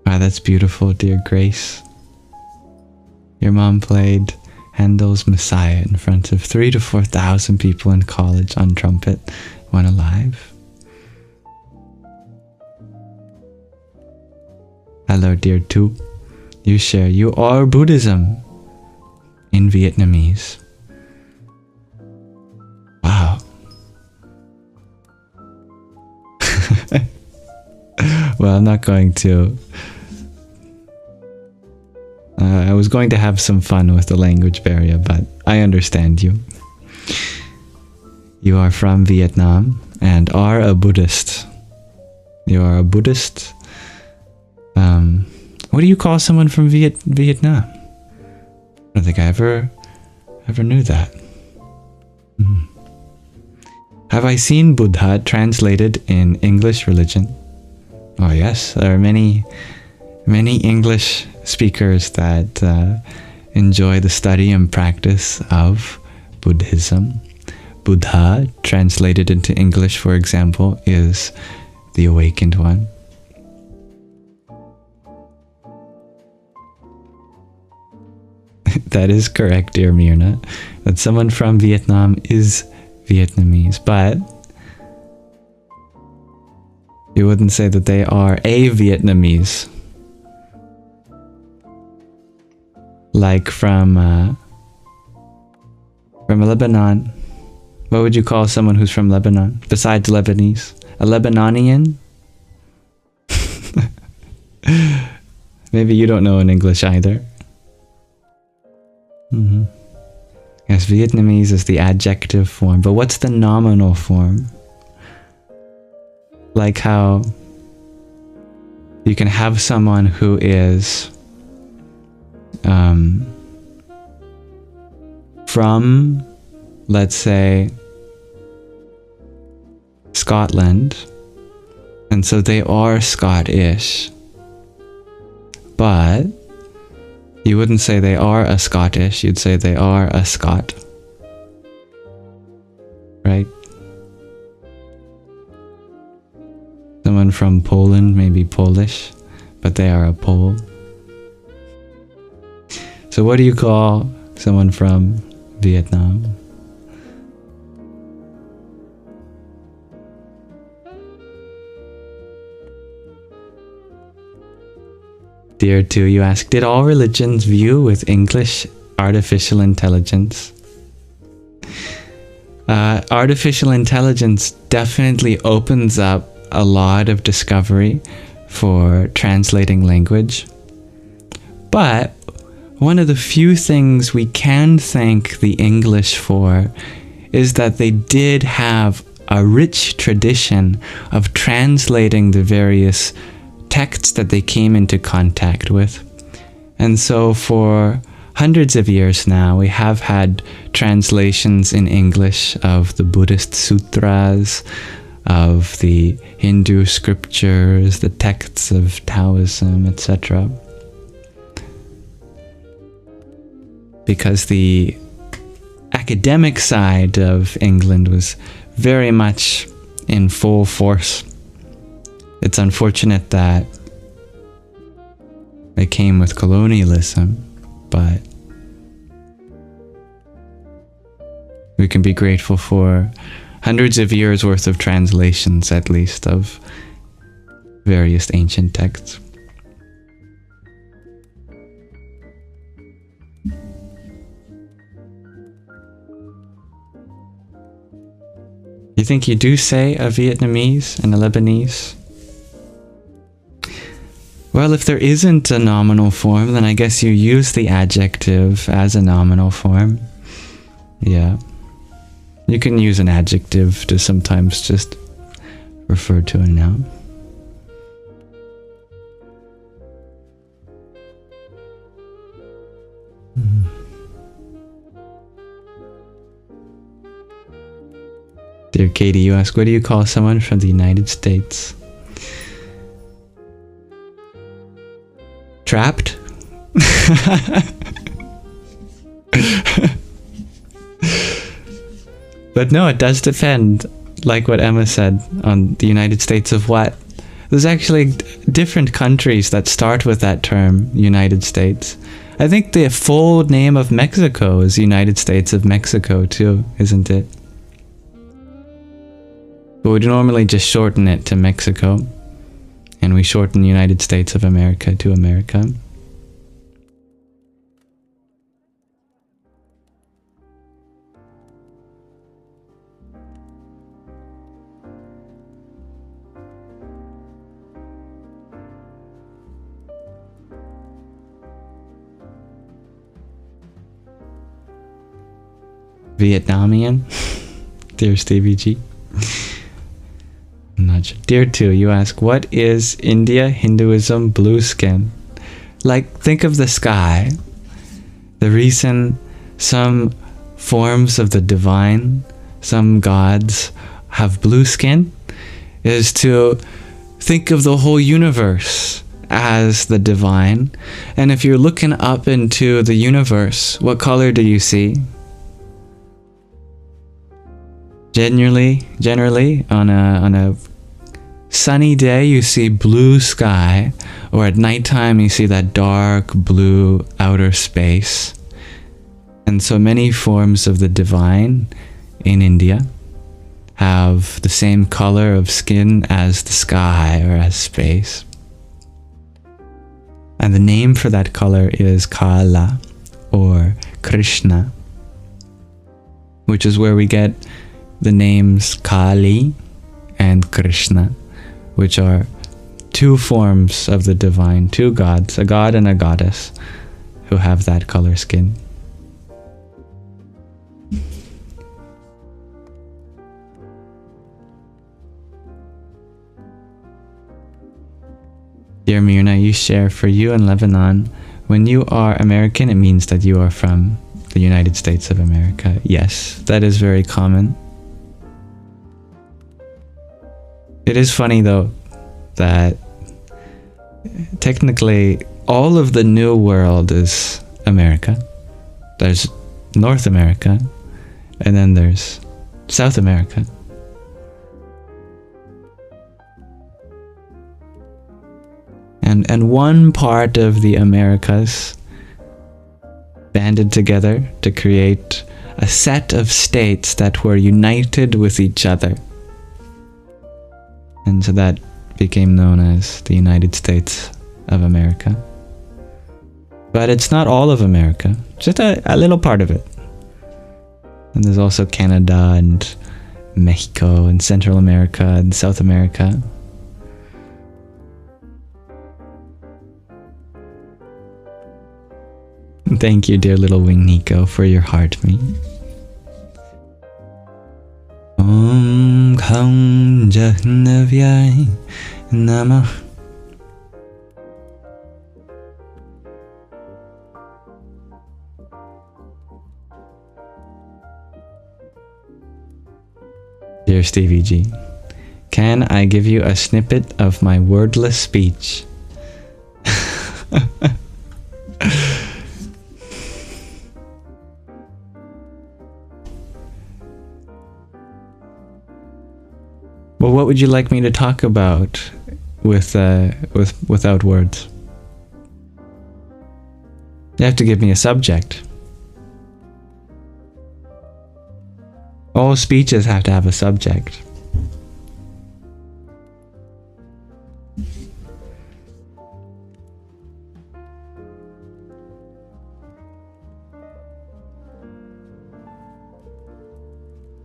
Wow, that's beautiful, dear Grace. Your mom played Handel's Messiah in front of 3,000 to 4,000 people in college on trumpet when alive. Hello, dear Tu. You share you are Buddhism in Vietnamese. Wow. Well, I'm not going to. I was going to have some fun with the language barrier, but I understand you. You are from Vietnam and are a Buddhist. You are a Buddhist. What do you call someone from Vietnam? I don't think I ever knew that. Have I seen Buddha translated in English religion? Oh yes, there are many English speakers that enjoy the study and practice of Buddhism. Buddha, translated into English, for example, is the awakened one. That is correct, dear Myrna. That someone from Vietnam is Vietnamese, but you wouldn't say that they are a Vietnamese. Like from Lebanon. What would you call someone who's from Lebanon, besides Lebanese? A Lebanonian? Maybe you don't know in English either. Yes, Vietnamese is the adjective form, but what's the nominal form? Like how you can have someone who is from, let's say, Scotland, and so they are Scottish, but you wouldn't say they are a Scottish, you'd say they are a Scot. Right? Someone from Poland may be Polish, but they are a Pole. So what do you call someone from Vietnam? Dear 2, you ask, did all religions view with English artificial intelligence? Artificial intelligence definitely opens up a lot of discovery for translating language. But one of the few things we can thank the English for is that they did have a rich tradition of translating the various texts that they came into contact with. And so for hundreds of years now, we have had translations in English of the Buddhist sutras, of the Hindu scriptures, the texts of Taoism, etc. Because the academic side of England was very much in full force. It's unfortunate that it came with colonialism, but we can be grateful for hundreds of years worth of translations, at least, of various ancient texts. You think you do say a Vietnamese and a Lebanese? Well, if there isn't a nominal form, then I guess you use the adjective as a nominal form. Yeah. You can use an adjective to sometimes just refer to a noun. Dear Katie, you ask, what do you call someone from the United States? Trapped? But no, it does depend, like what Emma said, on the United States of what. There's actually different countries that start with that term, United States. I think the full name of Mexico is United States of Mexico too, isn't it? But we normally just shorten it to Mexico, and we shorten United States of America to America. Vietnamian? Dear Stevie G. I'm not sure. Dear 2, you ask, what is India, Hinduism, blue skin? Like, think of the sky. The reason some forms of the divine, some gods, have blue skin is to think of the whole universe as the divine. And if you're looking up into the universe, what color do you see? Generally, on a sunny day, you see blue sky, or at nighttime, you see that dark blue outer space. And so many forms of the divine in India have the same color of skin as the sky or as space. And the name for that color is Kala or Krishna, which is where we get the names Kali and Krishna, which are two forms of the divine, two gods, a god and a goddess, who have that color skin. Dear Mirna, you share, for you in Lebanon, when you are American, it means that you are from the United States of America. Yes, that is very common. It is funny though that technically all of the New World is America. There's North America, and then there's South America. And one part of the Americas banded together to create a set of states that were united with each other. And so that became known as the United States of America. But it's not all of America, just a little part of it. And there's also Canada and Mexico and Central America and South America. Thank you, dear little wing Nico, for your heart me. Om Kham Jahnavyai Namah. Dear Stevie G, can I give you a snippet of my wordless speech? Well, what would you like me to talk about without words? You have to give me a subject. All speeches have to have a subject.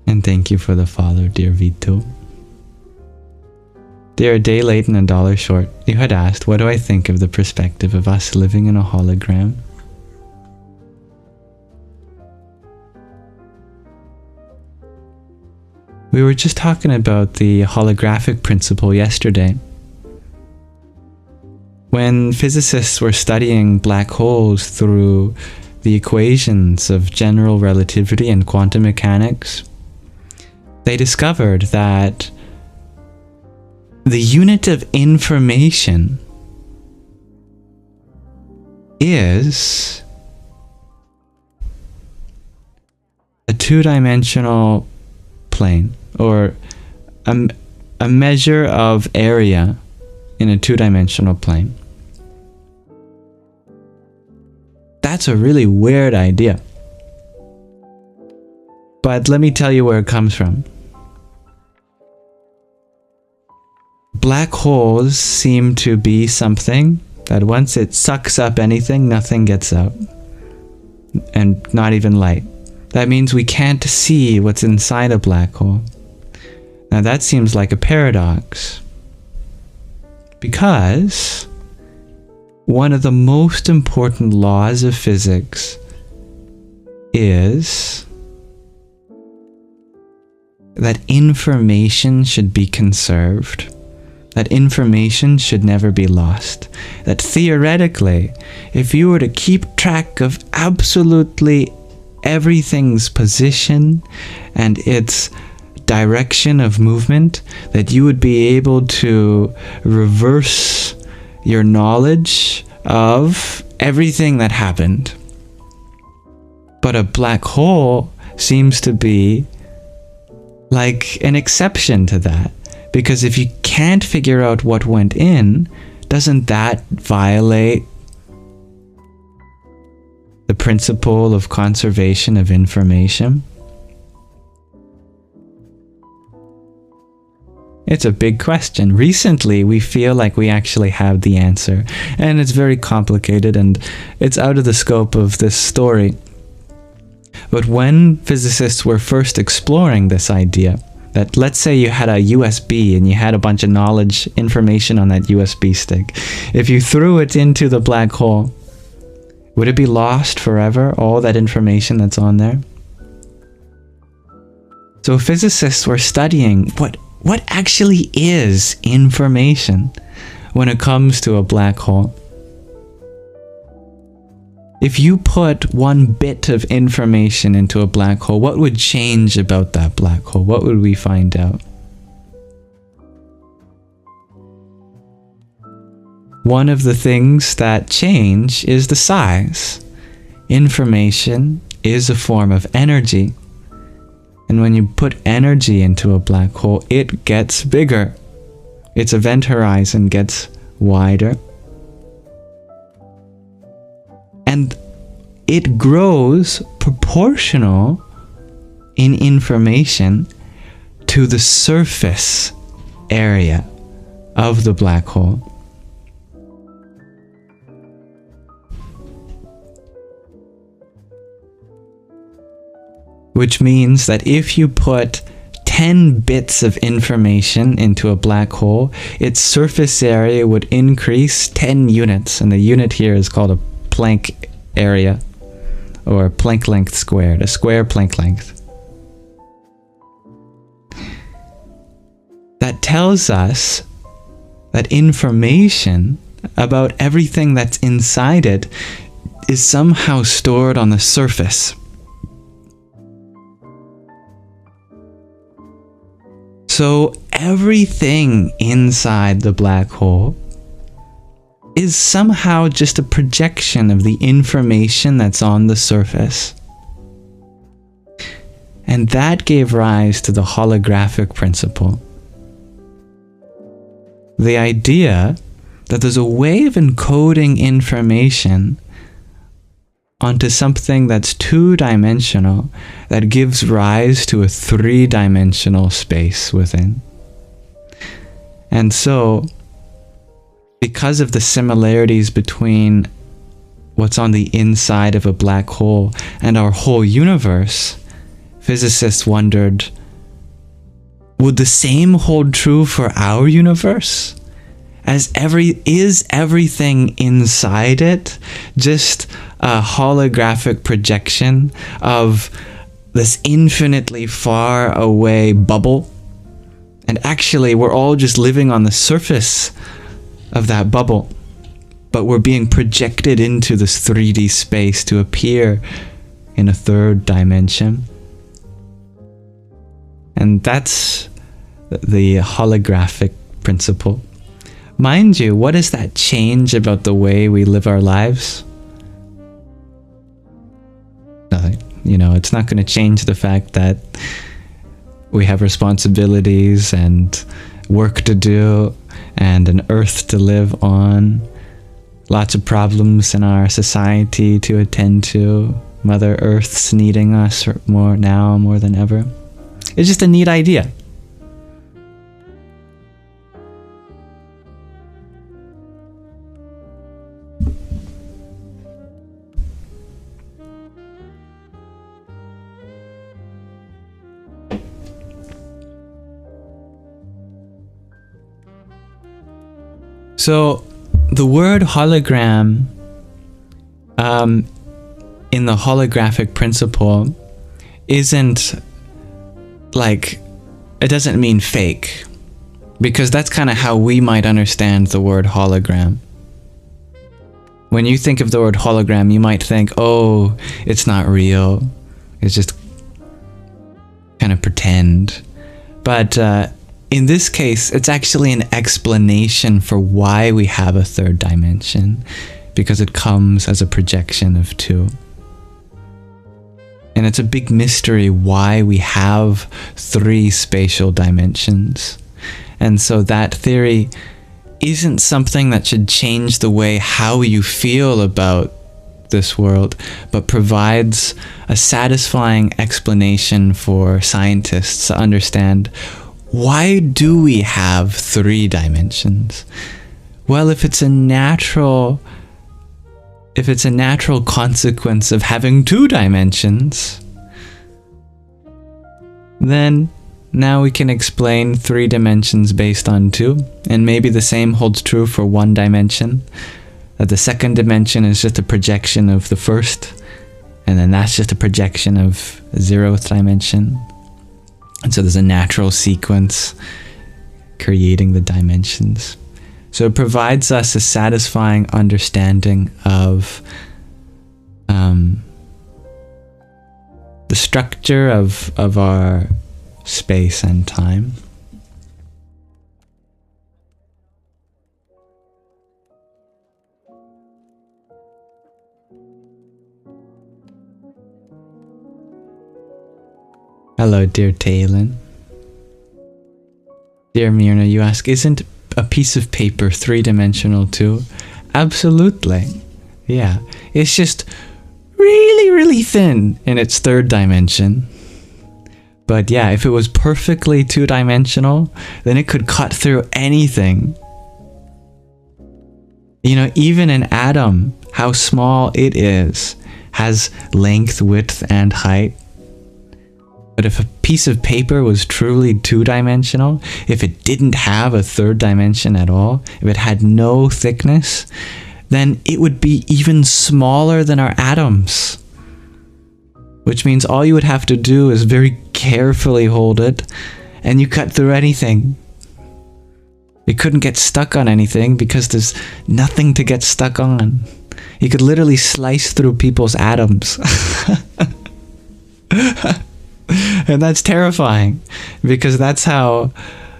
And thank you for the follow, dear Vito. Dear, a day late and $1 short, you had asked, what do I think of the perspective of us living in a hologram? We were just talking about the holographic principle yesterday. When physicists were studying black holes through the equations of general relativity and quantum mechanics, they discovered that the unit of information is a two-dimensional plane, or a measure of area in a two-dimensional plane. That's a really weird idea. But let me tell you where it comes from. Black holes seem to be something that once it sucks up anything, nothing gets out. And not even light. That means we can't see what's inside a black hole. Now that seems like a paradox. Because one of the most important laws of physics is that information should be conserved. That information should never be lost. That theoretically, if you were to keep track of absolutely everything's position and its direction of movement, that you would be able to reverse your knowledge of everything that happened. But a black hole seems to be like an exception to that. Because if you can't figure out what went in, doesn't that violate the principle of conservation of information? It's a big question. Recently, we feel like we actually have the answer, and it's very complicated, and it's out of the scope of this story. But when physicists were first exploring this idea, that let's say you had a USB and you had a bunch of knowledge, information on that USB stick. If you threw it into the black hole, would it be lost forever, all that information that's on there? So physicists were studying what actually is information when it comes to a black hole. If you put one bit of information into a black hole, what would change about that black hole? What would we find out? One of the things that change is the size. Information is a form of energy. And when you put energy into a black hole, it gets bigger. Its event horizon gets wider. And it grows proportional in information to the surface area of the black hole. Which means that if you put 10 bits of information into a black hole, its surface area would increase 10 units. And the unit here is called a Planck area, or Planck length squared, a square Planck length. That tells us that information about everything that's inside it is somehow stored on the surface. So everything inside the black hole is somehow just a projection of the information that's on the surface. And that gave rise to the holographic principle. The idea that there's a way of encoding information onto something that's two-dimensional that gives rise to a three-dimensional space within. And so, because of the similarities between what's on the inside of a black hole and our whole universe, physicists wondered, would the same hold true for our universe? Is everything inside it just a holographic projection of this infinitely far away bubble? And actually, we're all just living on the surface of that bubble, but we're being projected into this 3D space to appear in a third dimension. And that's the holographic principle. Mind you, what does that change about the way we live our lives? Nothing. It's not going to change the fact that we have responsibilities and work to do and an earth to live on. Lots of problems in our society to attend to. Mother Earth's needing us more than ever. It's just a neat idea. So, the word hologram in the holographic principle isn't like, it doesn't mean fake, because that's kind of how we might understand the word hologram. When you think of the word hologram, you might think, oh, it's not real, it's just kind of pretend. But in this case, it's actually an explanation for why we have a third dimension, because it comes as a projection of two. And it's a big mystery why we have three spatial dimensions. And so that theory isn't something that should change the way how you feel about this world, but provides a satisfying explanation for scientists to understand, why do we have 3 dimensions? Well, if it's a natural consequence of having 2 dimensions, then now we can explain 3 dimensions based on 2, and maybe the same holds true for 1 dimension, that the second dimension is just a projection of the first, and then that's just a projection of the 0th dimension. And so there's a natural sequence creating the dimensions. So it provides us a satisfying understanding of the structure of our space and time. Hello, dear Taylin. Dear Myrna, you ask, isn't a piece of paper 3-dimensional too? Absolutely. Yeah. It's just really, really thin in its 3rd dimension. But yeah, if it was perfectly 2-dimensional, then it could cut through anything. You know, even an atom, how small it is, has length, width, and height. But if a piece of paper was truly 2-dimensional, if it didn't have a 3rd dimension at all, if it had no thickness, then it would be even smaller than our atoms. Which means all you would have to do is very carefully hold it, and you cut through anything. It couldn't get stuck on anything because there's nothing to get stuck on. You could literally slice through people's atoms. And that's terrifying, because that's how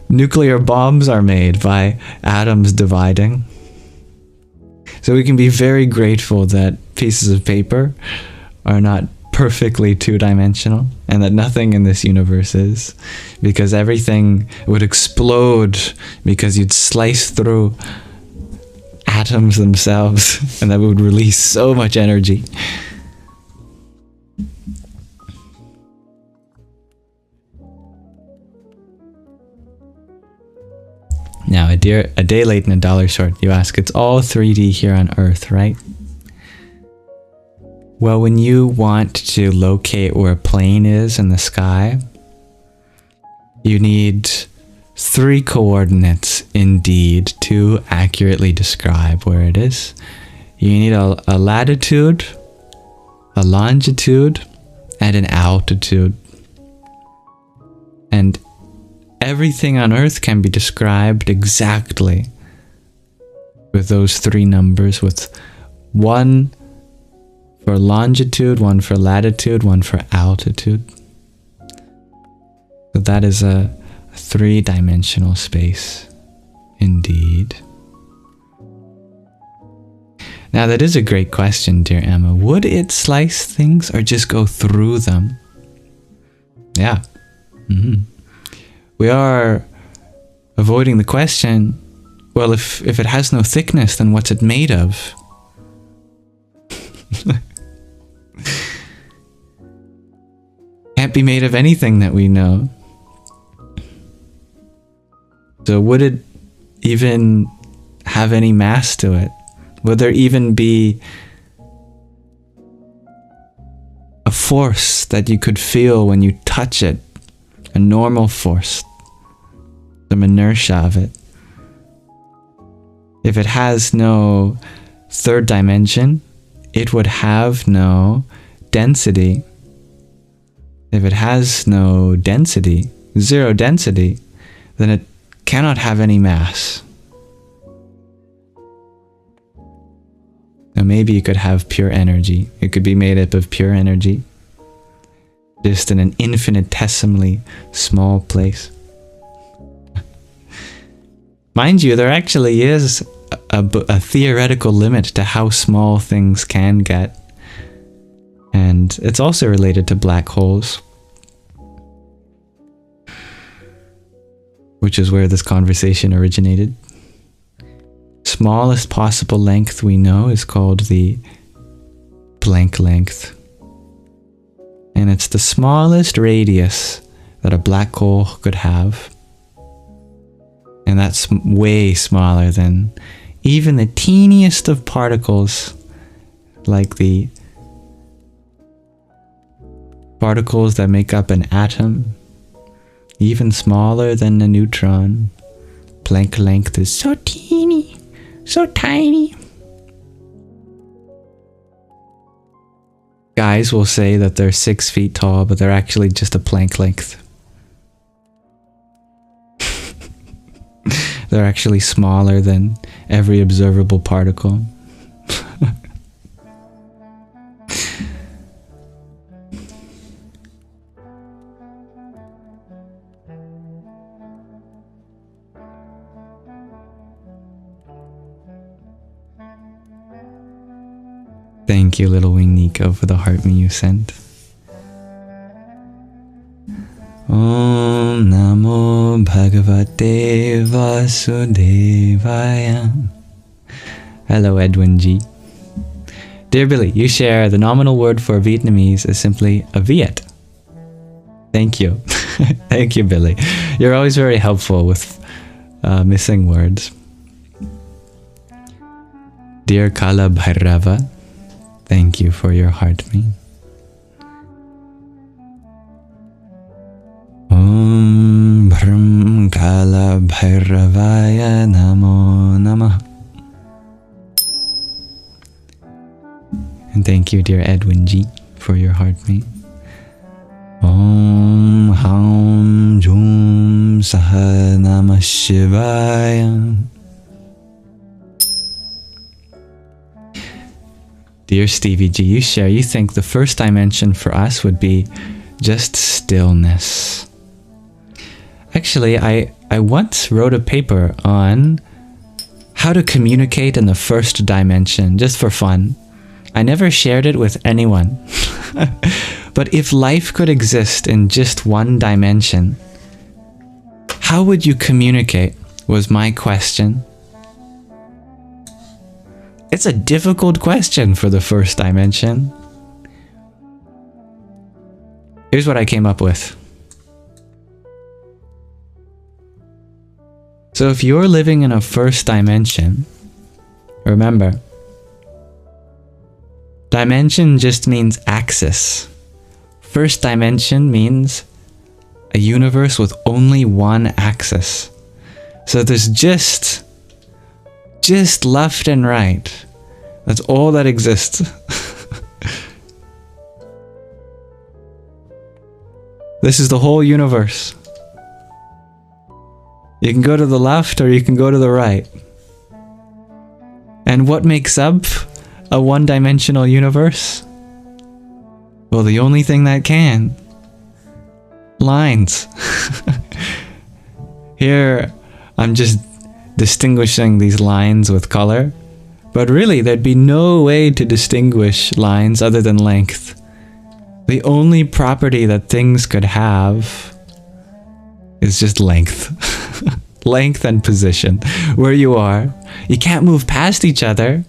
nuclear bombs are made, by atoms dividing. So we can be very grateful that pieces of paper are not perfectly 2-dimensional, and that nothing in this universe is, because everything would explode because you'd slice through atoms themselves, and that would release so much energy. Now, a day late and a dollar short, you ask, it's all 3D here on Earth, right? Well, when you want to locate where a plane is in the sky, you need 3 coordinates indeed to accurately describe where it is. You need a latitude, a longitude, and an altitude. And everything on Earth can be described exactly with those 3 numbers, with 1 for longitude, 1 for latitude, 1 for altitude. So that is a 3-dimensional space indeed. Now that is a great question, dear Emma. Would it slice things or just go through them? Yeah. We are avoiding the question, well, if it has no thickness, then what's it made of? Can't be made of anything that we know. So would it even have any mass to it? Would there even be a force that you could feel when you touch it? A normal force, some inertia of it. If it has no 3rd dimension, it would have no density. If it has no density, 0 density, then it cannot have any mass. Now maybe you could have pure energy. It could be made up of pure energy, just in an infinitesimally small place. Mind you, there actually is a theoretical limit to how small things can get. And it's also related to black holes, which is where this conversation originated. Smallest possible length we know is called the blank length. And it's the smallest radius that a black hole could have. And that's way smaller than even the teeniest of particles, like the particles that make up an atom, even smaller than a neutron. Planck length is so teeny, so tiny. Guys will say that they're 6 feet tall, but they're actually just a Planck length. They're actually smaller than every observable particle. Thank you, little wing Nico, for the heart me you sent. Om Namo Bhagavate Vasudevaya. Hello, Edwin G. Dear Billy, you share the nominal word for Vietnamese is simply a Viet. Thank you. Thank you, Billy. You're always very helpful with missing words. Dear Kala Bhairava, thank you for your heart me. Om Bhram Kala Bhairavaya Namo Namah. And thank you, dear Edwin G, for your heart me. Om Haum Jum Saha Namah Shivaya. Dear Stevie G, you share, you think the first dimension for us would be just stillness. Actually, I once wrote a paper on how to communicate in the first dimension, just for fun. I never shared it with anyone. But if life could exist in just one dimension, how would you communicate, was my question. It's a difficult question for the first dimension. Here's what I came up with. So if you're living in a first dimension, remember, dimension just means axis. First dimension means a universe with only one axis. So there's just left and right. That's all that exists. This is the whole universe. You can go to the left or you can go to the right. And what makes up a one-dimensional universe? Well, the only thing that can. Lines. Here, I'm just distinguishing these lines with color. But really, there'd be no way to distinguish lines other than length. The only property that things could have is just length. Length and position. Where you are. You can't move past each other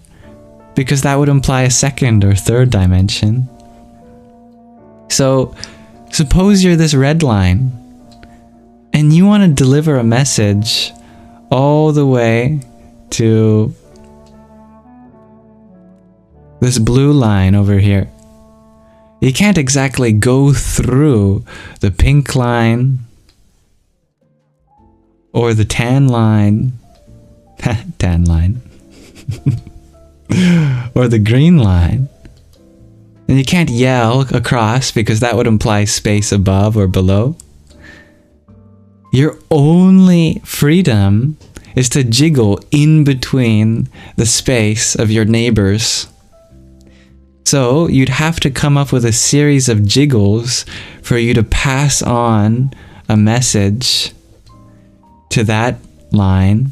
because that would imply a second or third dimension. So, suppose you're this red line and you want to deliver a message all the way to this blue line over here. You can't exactly go through the pink line or the tan line, tan line, or the green line. And you can't yell across because that would imply space above or below. Your only freedom is to jiggle in between the space of your neighbors. So you'd have to come up with a series of jiggles for you to pass on a message to that line,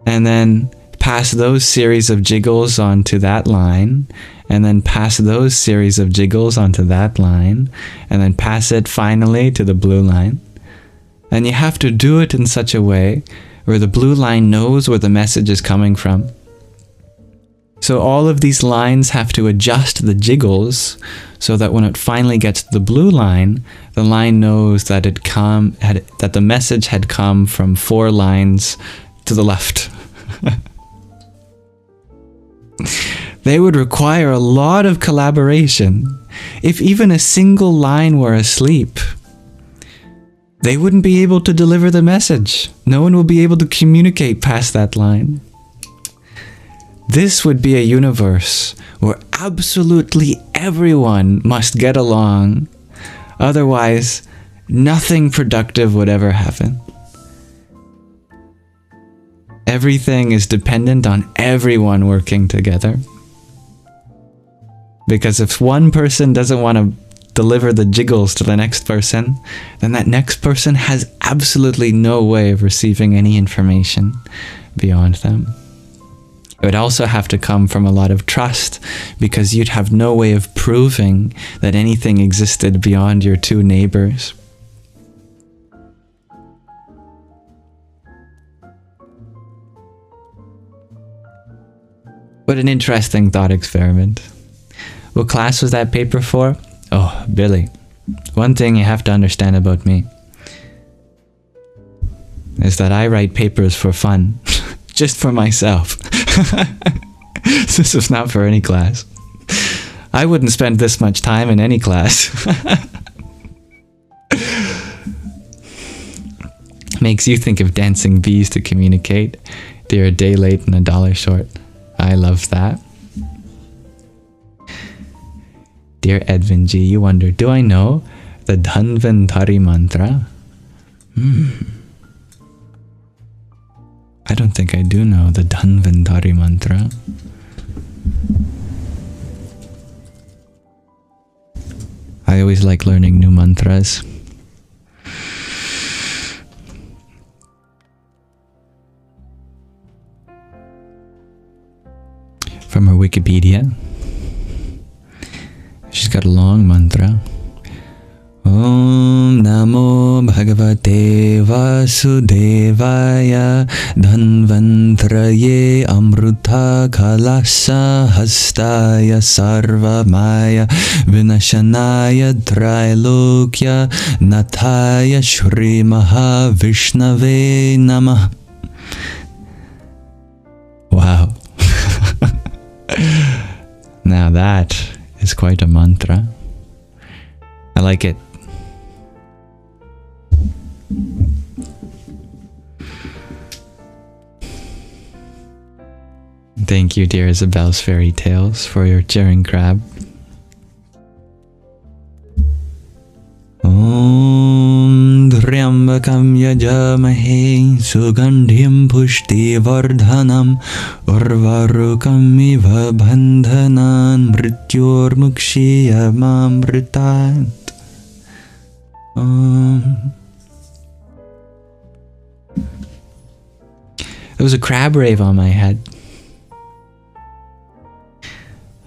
and then pass those series of jiggles onto that line, and then pass those series of jiggles onto that line, and then pass it finally to the blue line. And you have to do it in such a way where the blue line knows where the message is coming from. So all of these lines have to adjust the jiggles so that when it finally gets to the blue line, the line knows that that the message had come from 4 lines to the left. They would require a lot of collaboration. If even a single line were asleep, they wouldn't be able to deliver the message. No one will be able to communicate past that line. This would be a universe where absolutely everyone must get along. Otherwise, nothing productive would ever happen. Everything is dependent on everyone working together. Because if one person doesn't want to deliver the jiggles to the next person, then that next person has absolutely no way of receiving any information beyond them. It would also have to come from a lot of trust, because you'd have no way of proving that anything existed beyond your 2 neighbors. What an interesting thought experiment. What class was that paper for? Oh, Billy. One thing you have to understand about me is that I write papers for fun. Just for myself. This is not for any class. I wouldn't spend this much time in any class. Makes you think of dancing bees to communicate. They're a day late and $1 short. I love that. Dear Edwin G, you wonder, do I know the Dhanvantari mantra? I don't think I do know the Dhanvantari mantra. I always like learning new mantras. From her Wikipedia. She's got a long mantra. Om Namo Bhagavate Vasudevaya Dhanvantraye Amruta Kalasa Hastaya Sarvamaya Vinashanaya Trailokya Nathaya Shri Mahavishnave Namah. Wow. Now that is quite a mantra. I like it. Thank you, dear Isabel's Fairy Tales, for your cheering crab. Om Dhyambakam Yajamahe Sugandhim Pushti Vardhanam Urvarukam Iva Bandhanan Mrityor Mukshiya Mamritat. There was a crab rave on my head.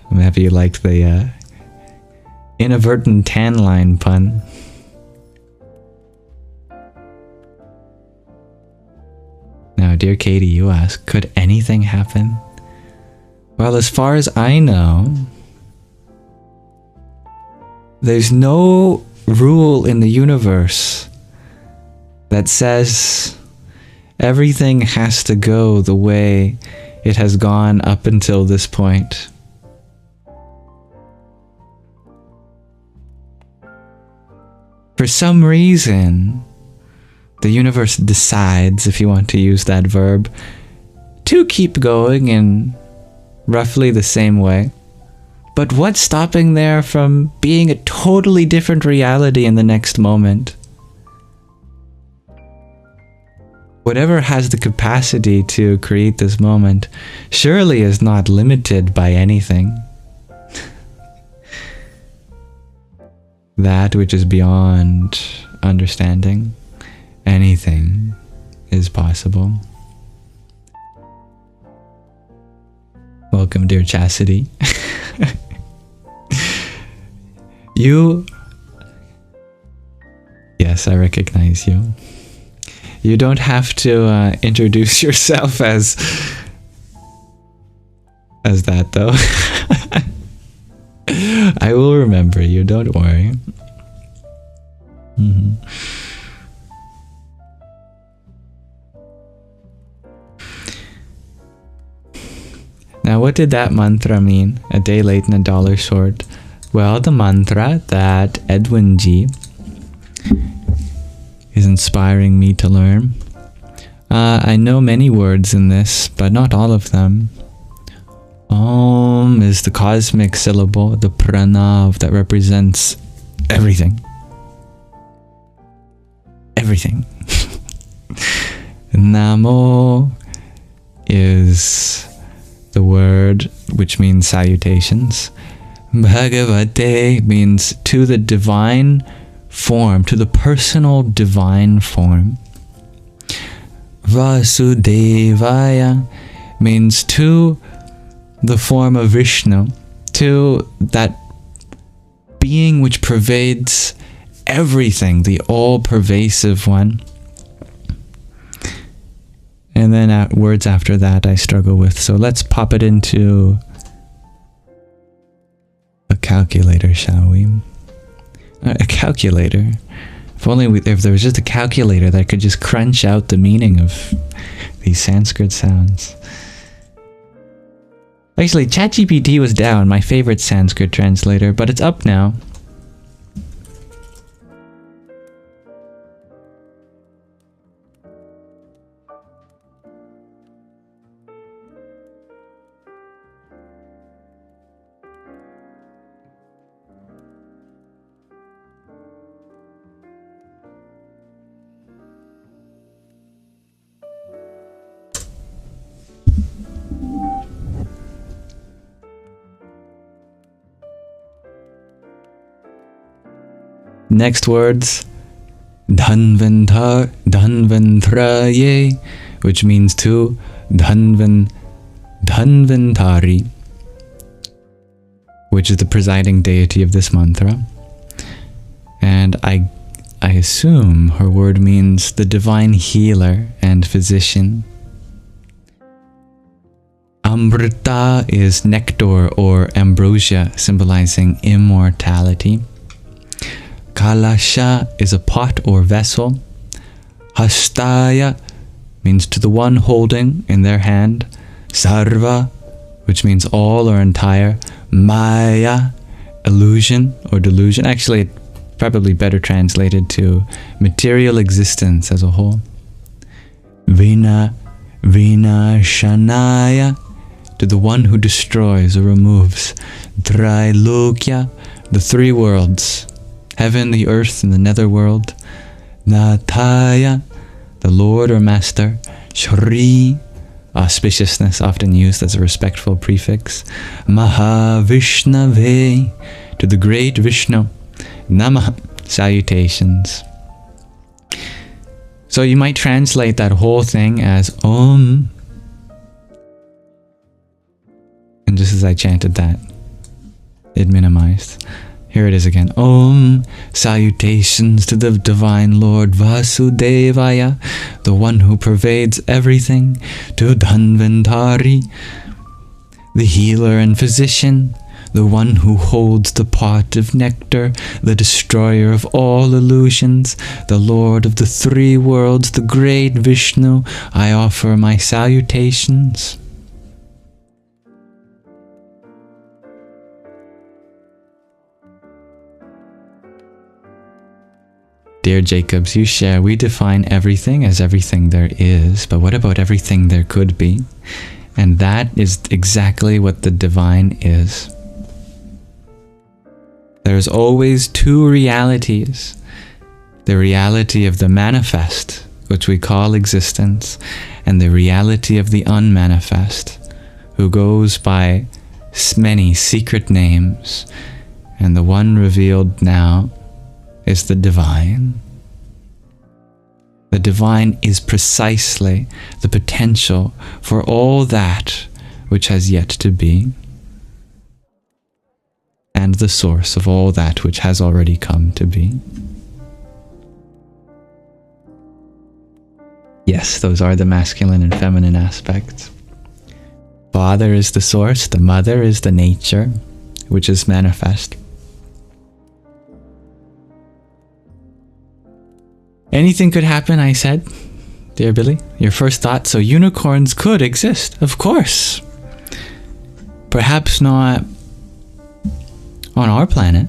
I'm happy you liked the inadvertent tan line pun. Now, dear Katie, you ask, could anything happen? Well, as far as I know, there's no rule in the universe that says everything has to go the way it has gone up until this point. For some reason, the universe decides, if you want to use that verb, to keep going in roughly the same way. But what's stopping there from being a totally different reality in the next moment? Whatever has the capacity to create this moment surely is not limited by anything. That which is beyond understanding, anything is possible. Welcome, dear Chastity. You... Yes, I recognize you. You don't have to introduce yourself as as that though. I will remember you, don't worry. Now, what did that mantra mean? A day late and a dollar short. Well, the mantra that Edwin G is inspiring me to learn. I know many words in this, but not all of them. Om is the cosmic syllable, the pranav that represents everything. Everything. Namo is the word which means salutations. Bhagavate means to the divine form, to the personal divine form. Vasudevaya means to the form of Vishnu, to that being which pervades everything, the all-pervasive one. And then words after that I struggle with, so let's pop it into a calculator, shall we? A calculator. If there was just a calculator that could just crunch out the meaning of these Sanskrit sounds. Actually, ChatGPT was down, my favorite Sanskrit translator, but it's up now. Next words, Dhanvantraye, which means to Dhanvantari, which is the presiding deity of this mantra. And I assume her word means the divine healer and physician. Amrita is nectar or ambrosia, symbolizing immortality. Kalasha is a pot or vessel. Hastaya means to the one holding in their hand. Sarva, which means all or entire. Maya, illusion or delusion. Actually, it's probably better translated to material existence as a whole. Vinashanaya, to the one who destroys or removes. Trailokya, the three worlds. Heaven, the earth, and the netherworld. Nataya, the Lord or Master. Shri, auspiciousness, often used as a respectful prefix. Mahavishnave, to the great Vishnu. Namah, salutations. So you might translate that whole thing as Om. And just as I chanted that, it minimized. Here it is again. Om, salutations to the Divine Lord Vasudevaya, the one who pervades everything, to Dhanvantari, the healer and physician, the one who holds the pot of nectar, the destroyer of all illusions, the Lord of the three worlds, the great Vishnu, I offer my salutations. Dear Jacobs, you share, we define everything as everything there is, but what about everything there could be? And that is exactly what the divine is. There's always two realities. The reality of the manifest, which we call existence, and the reality of the unmanifest, who goes by many secret names, and the one revealed now is the divine. The divine is precisely the potential for all that which has yet to be, and the source of all that which has already come to be. Yes, those are the masculine and feminine aspects. Father is the source, the mother is the nature, which is manifest. Anything could happen, I said, dear Billy. Your first thought, so unicorns could exist, of course. Perhaps not on our planet,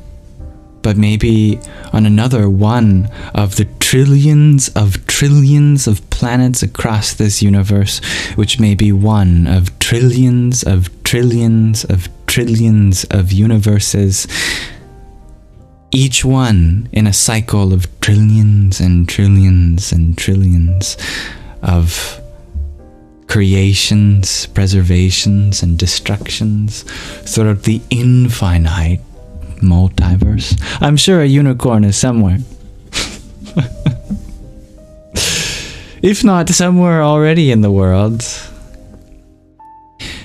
but maybe on another one of the trillions of planets across this universe, which may be one of trillions of trillions of trillions of universes, each one in a cycle of trillions and trillions and trillions of creations, preservations, and destructions throughout the infinite multiverse. I'm sure a unicorn is somewhere. If not somewhere already in the world,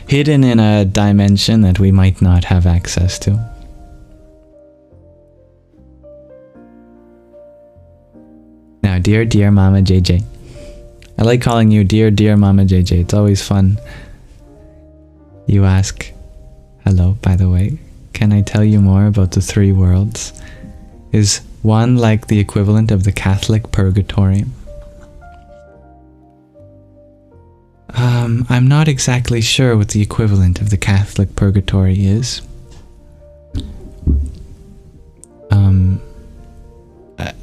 hidden in a dimension that we might not have access to. Now, dear Mama JJ. I like calling you dear Mama JJ. It's always fun. You ask, hello, by the way. Can I tell you more about the three worlds? Is one like the equivalent of the Catholic purgatory? I'm not exactly sure what the equivalent of the Catholic purgatory is.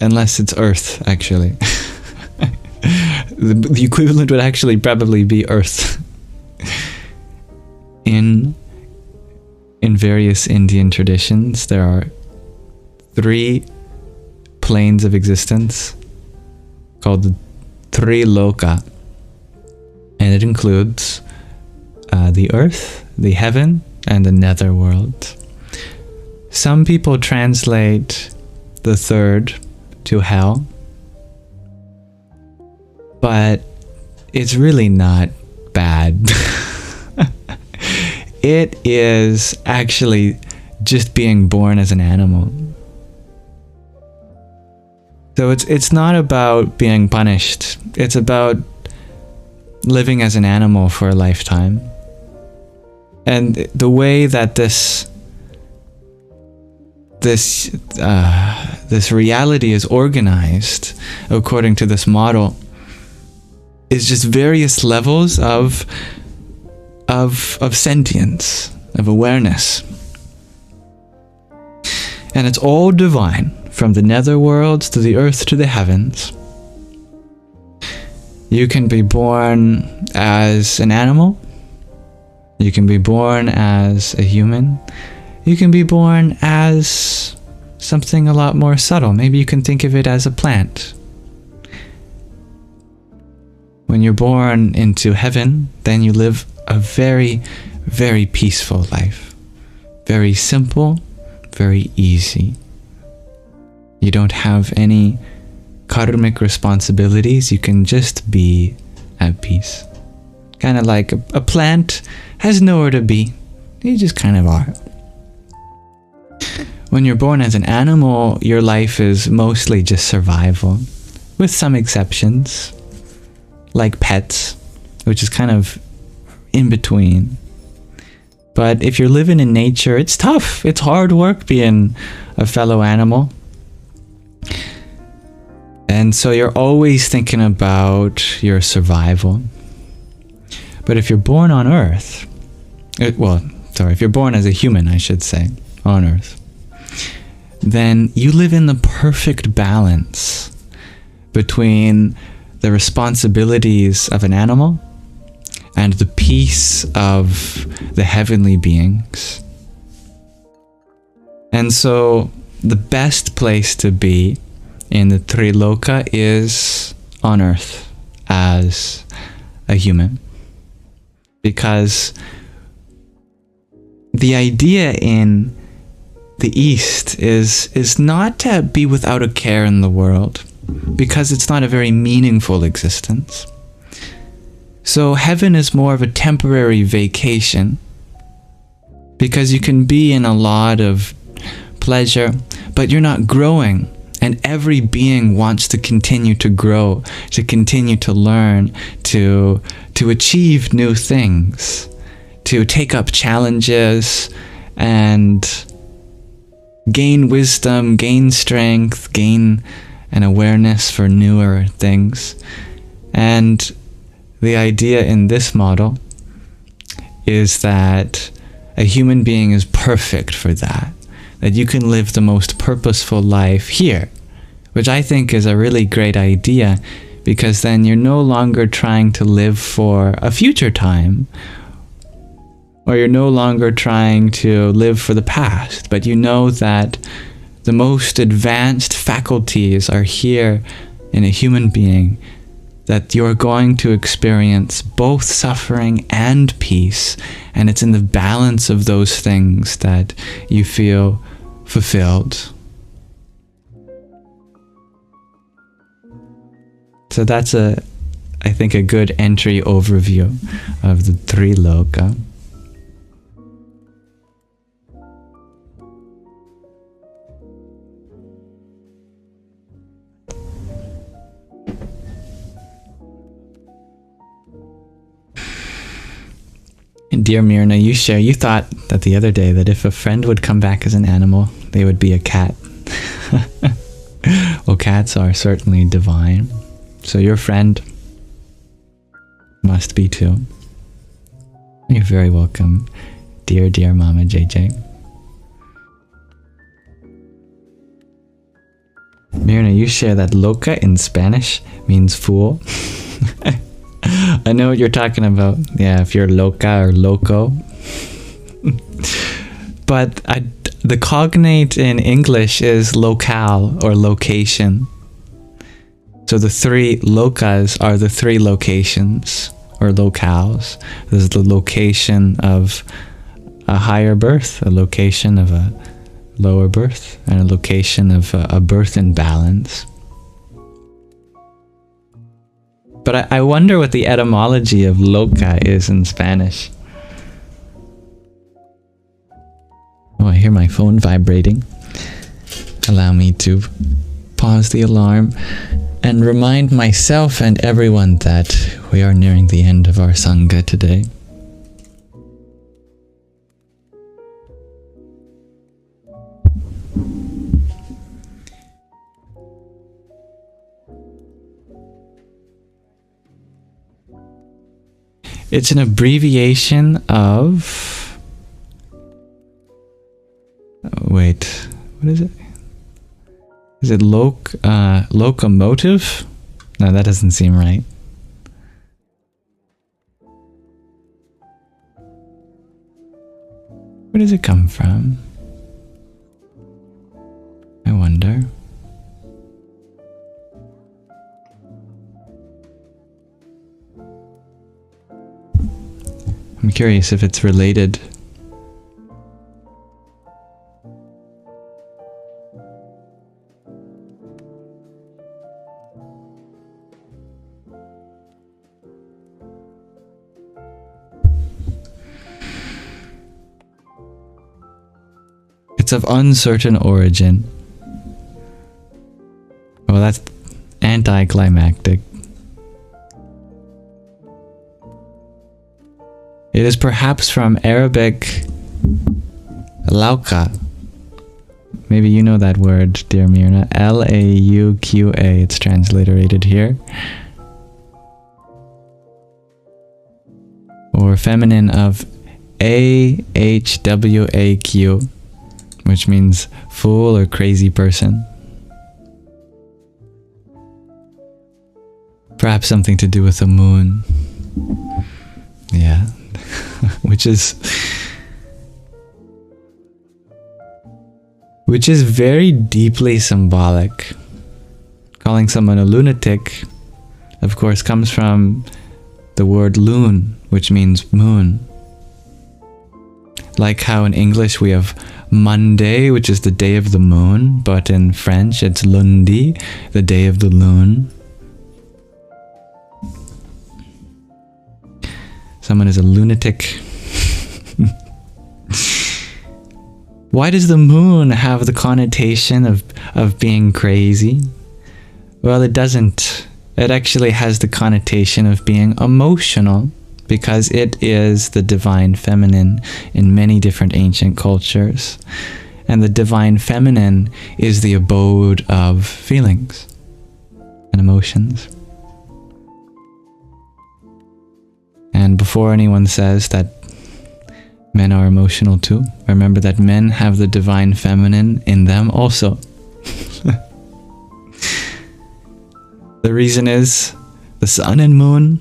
Unless it's Earth, actually. The equivalent would actually probably be Earth. In various Indian traditions, there are 3 planes of existence called the Triloka. And it includes the earth, the heaven, and the netherworld. Some people translate the third to hell, but it's really not bad. It is actually just being born as an animal. So it's not about being punished. It's about living as an animal for a lifetime. And the way that this reality is organized according to this model is just various levels of sentience, of awareness. And it's all divine, from the netherworld to the earth to the heavens. You can be born as an animal. You can be born as a human. You can be born as something a lot more subtle. Maybe you can think of it as a plant. When you're born into heaven, then you live a very, very peaceful life. Very simple, very easy. You don't have any karmic responsibilities. You can just be at peace. Kind of like a plant has nowhere to be. You just kind of are. When you're born as an animal, your life is mostly just survival, with some exceptions, like pets, which is kind of in between. But if you're living in nature, it's tough. It's hard work being a fellow animal. And so you're always thinking about your survival. But if you're born on Earth, if you're born as a human, I should say, on Earth, then you live in the perfect balance between the responsibilities of an animal and the peace of the heavenly beings. And so the best place to be in the Triloka is on Earth as a human. Because the idea in the East is not to be without a care in the world, because it's not a very meaningful existence. So heaven is more of a temporary vacation, because you can be in a lot of pleasure, but you're not growing. And every being wants to continue to grow, to continue to learn, to achieve new things, to take up challenges and gain wisdom, gain strength, gain an awareness for newer things. And the idea in this model is that a human being is perfect for that. That you can live the most purposeful life here, which I think is a really great idea, because then you're no longer trying to live for a future time, or you're no longer trying to live for the past, but you know that the most advanced faculties are here in a human being, that you're going to experience both suffering and peace, and it's in the balance of those things that you feel fulfilled. So that's I think a good entry overview of the three loka. Dear Mirna, you thought that the other day that if a friend would come back as an animal, they would be a cat. Well, cats are certainly divine, so your friend must be too. You're very welcome, dear Mama JJ. Mirna, you share that loca in Spanish means fool. I know what you're talking about. Yeah, if you're loca or loco. But the cognate in English is locale or location. So the three lokas are the three locations or locales. There's the location of a higher birth, a location of a lower birth, and a location of a birth in balance. But I wonder what the etymology of loca is in Spanish. Oh, I hear my phone vibrating. Allow me to pause the alarm and remind myself and everyone that we are nearing the end of our Sangha today. It's an abbreviation of... wait, what is it? Is it locomotive? No, that doesn't seem right. Where does it come from? I wonder. I'm curious if it's related. It's of uncertain origin. Well, that's anticlimactic. It is perhaps from Arabic lauqa. Maybe you know that word, dear Mirna. L-A-U-Q-A. It's transliterated here. Or feminine of A-H-W-A-Q, which means fool or crazy person. Perhaps something to do with the moon. Yeah. which is very deeply symbolic. Calling someone a lunatic, of course, comes from the word lune, which means moon. Like how in English we have Monday, which is the day of the moon, but in French it's lundi, the day of the loon. Someone is a lunatic. Why does the moon have the connotation of being crazy? Well, it doesn't. It actually has the connotation of being emotional. because it is the divine feminine in many different ancient cultures. And the divine feminine is the abode of feelings and emotions. And before anyone says that men are emotional too, remember that men have the divine feminine in them also. The reason is the sun and moon.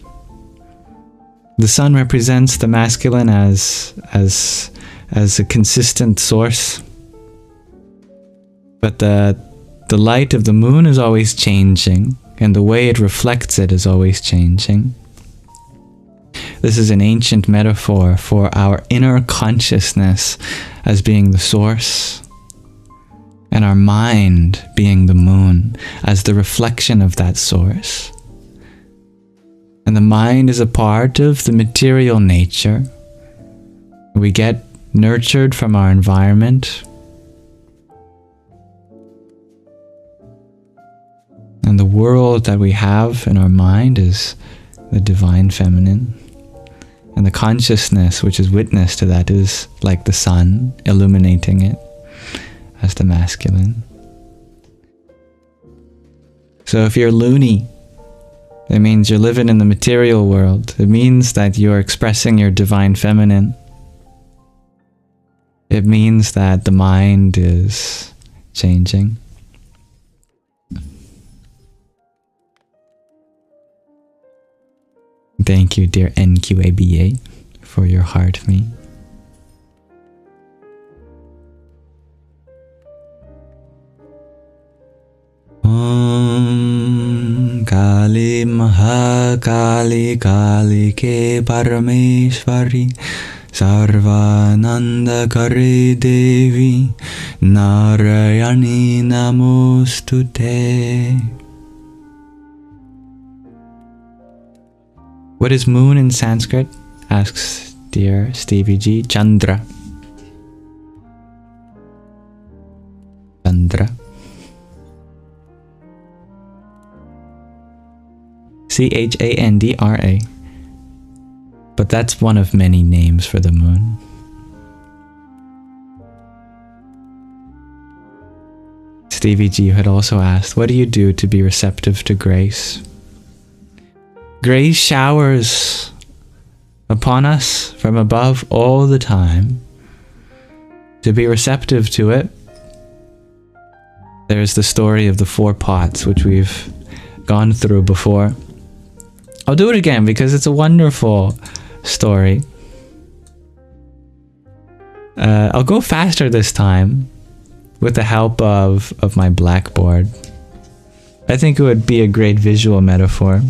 The sun represents the masculine as a consistent source. But the light of the moon is always changing, and the way it reflects it is always changing. This is an ancient metaphor for our inner consciousness as being the source, and our mind being the moon as the reflection of that source. And the mind is a part of the material nature. We get nurtured from our environment. And the world that we have in our mind is the divine feminine. And the consciousness which is witness to that is like the sun illuminating it as the masculine. So if you're loony, it means you're living in the material world. It means that you're expressing your divine feminine. It means that the mind is changing. Thank you, dear NQABA, for your heart me. Om Kali Mahakali Kali Ke Parameshwari Sarvananda Kari Devi Narayani Namostute. What is moon in Sanskrit? Asks dear Stevie G. Chandra. Chandra. Chandra. But that's one of many names for the moon. Stevie G had also asked, what do you do to be receptive to grace? Grace showers upon us from above all the time. To be receptive to it, there's the story of the 4 pots, which we've gone through before. I'll do it again because it's a wonderful story. I'll go faster this time with the help of my blackboard. I think it would be a great visual metaphor.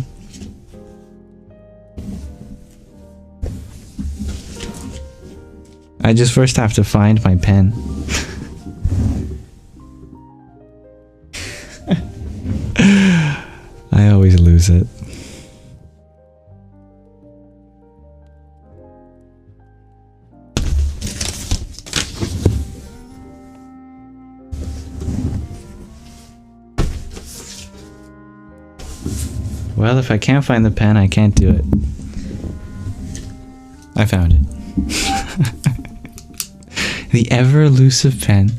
I just first have to find my pen. I always lose it. Well, if I can't find the pen, I can't do it. I found it. The ever-elusive pen.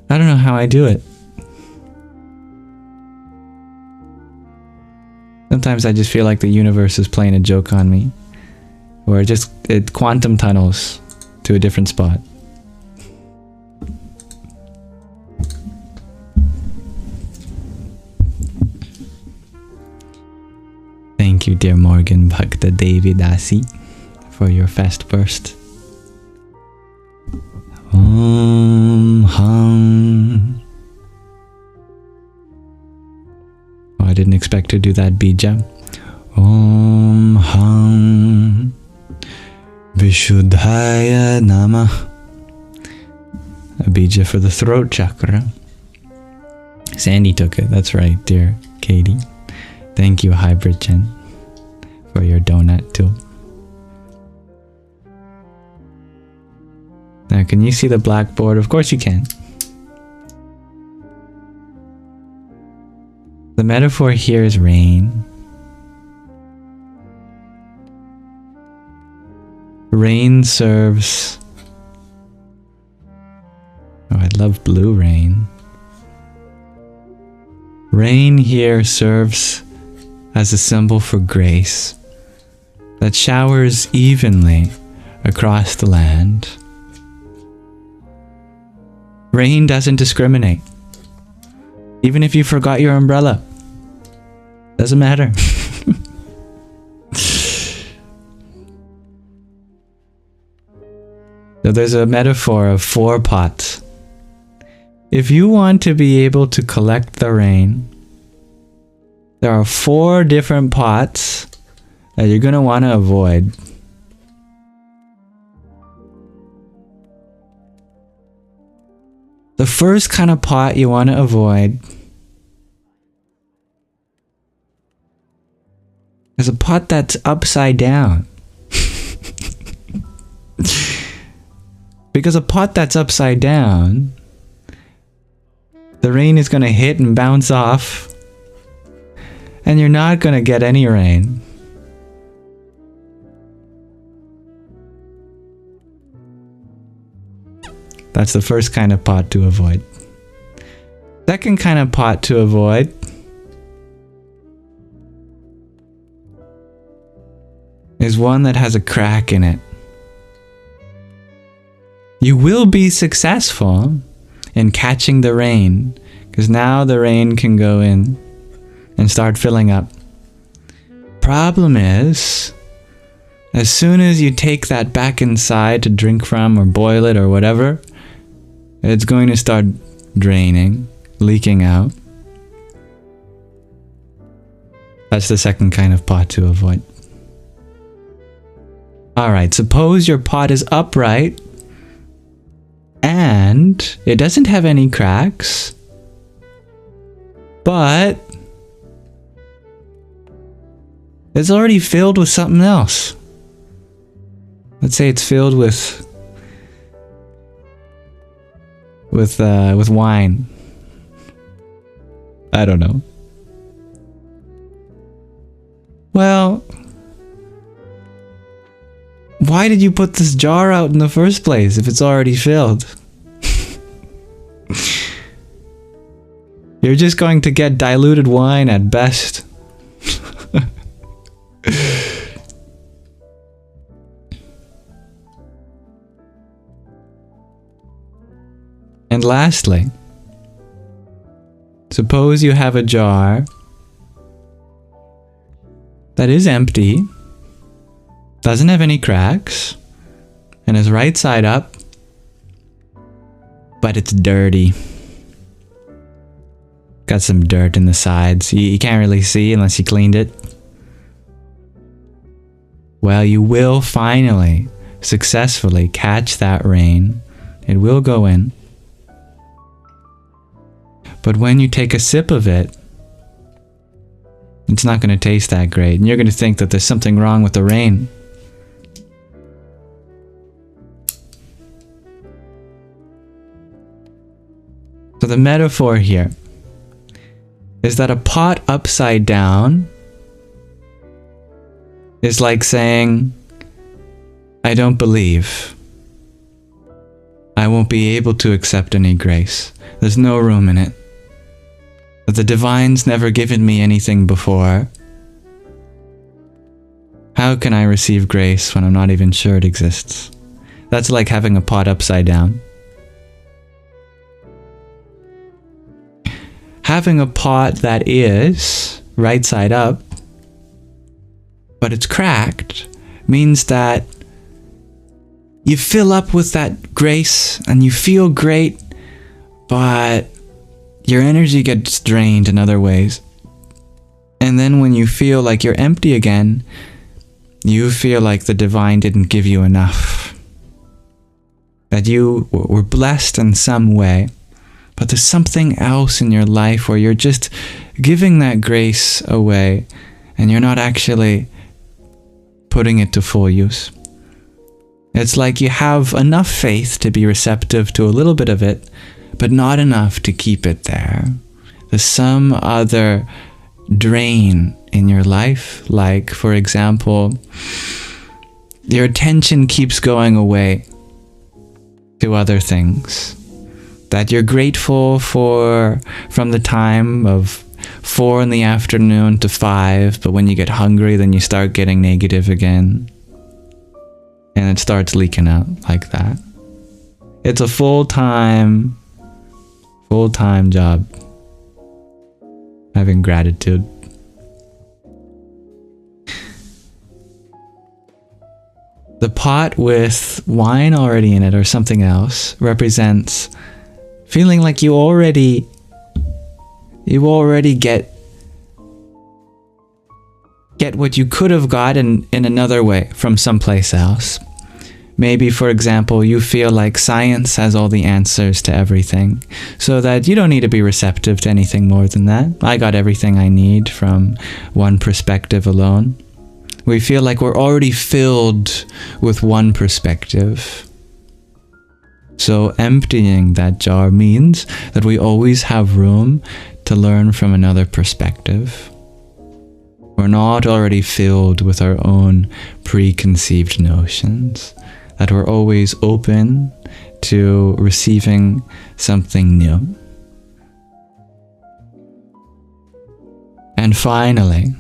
I don't know how I do it. Sometimes I just feel like the universe is playing a joke on me. Or it quantum tunnels to a different spot. Thank you, dear Morgan Bhakta Devi Dasi, for your fast burst. Om Hum. Oh, I didn't expect to do that bija. Om Hum Vishuddhaya Namah. A bija for the throat chakra. Sandy took it, that's right, dear Katie. Thank you, Hybrid Chen, for your donut too. Now, can you see the blackboard? Of course you can. The metaphor here is rain. Rain serves... Oh, I love blue rain. Rain here serves as a symbol for grace that showers evenly across the land. Rain doesn't discriminate. Even if you forgot your umbrella, doesn't matter. So there's a metaphor of 4 pots. If you want to be able to collect the rain, there are 4 different pots that you're going to want to avoid. The first kind of pot you want to avoid is a pot that's upside down. Because a pot that's upside down, the rain is going to hit and bounce off, and you're not going to get any rain. That's the first kind of pot to avoid. Second kind of pot to avoid is one that has a crack in it. You will be successful in catching the rain, because now the rain can go in and start filling up. Problem is, as soon as you take that back inside to drink from or boil it or whatever, it's going to start draining, leaking out. That's the second kind of pot to avoid. Alright, suppose your pot is upright and it doesn't have any cracks, but it's already filled with something else. Let's say it's filled with wine. I don't know. Well, why did you put this jar out in the first place if it's already filled? You're just going to get diluted wine at best. And lastly, suppose you have a jar that is empty, doesn't have any cracks, and is right side up, but it's dirty. Got some dirt in the sides. You can't really see unless you cleaned it. Well, you will finally successfully catch that rain. It will go in. But when you take a sip of it, it's not going to taste that great. And you're going to think that there's something wrong with the rain. So the metaphor here is that a pot upside down is like saying, I don't believe. I won't be able to accept any grace. There's no room in it. The divine's never given me anything before. How can I receive grace when I'm not even sure it exists? That's like having a pot upside down. Having a pot that is right side up, but it's cracked, means that you fill up with that grace and you feel great, but your energy gets drained in other ways. And then when you feel like you're empty again, you feel like the divine didn't give you enough. That you were blessed in some way, but there's something else in your life where you're just giving that grace away and you're not actually putting it to full use. It's like you have enough faith to be receptive to a little bit of it, but not enough to keep it there. There's some other drain in your life, like, for example, your attention keeps going away to other things. That you're grateful for from the time of 4 in the afternoon to 5, but when you get hungry, then you start getting negative again. And it starts leaking out like that. It's a full-time job having gratitude. The pot with wine already in it or something else represents feeling like you already get what you could have got in another way from someplace else. Maybe, for example, you feel like science has all the answers to everything, so that you don't need to be receptive to anything more than that. I got everything I need from one perspective alone. We feel like we're already filled with one perspective. So emptying that jar means that we always have room to learn from another perspective. We're not already filled with our own preconceived notions, that we're always open to receiving something new. And finally,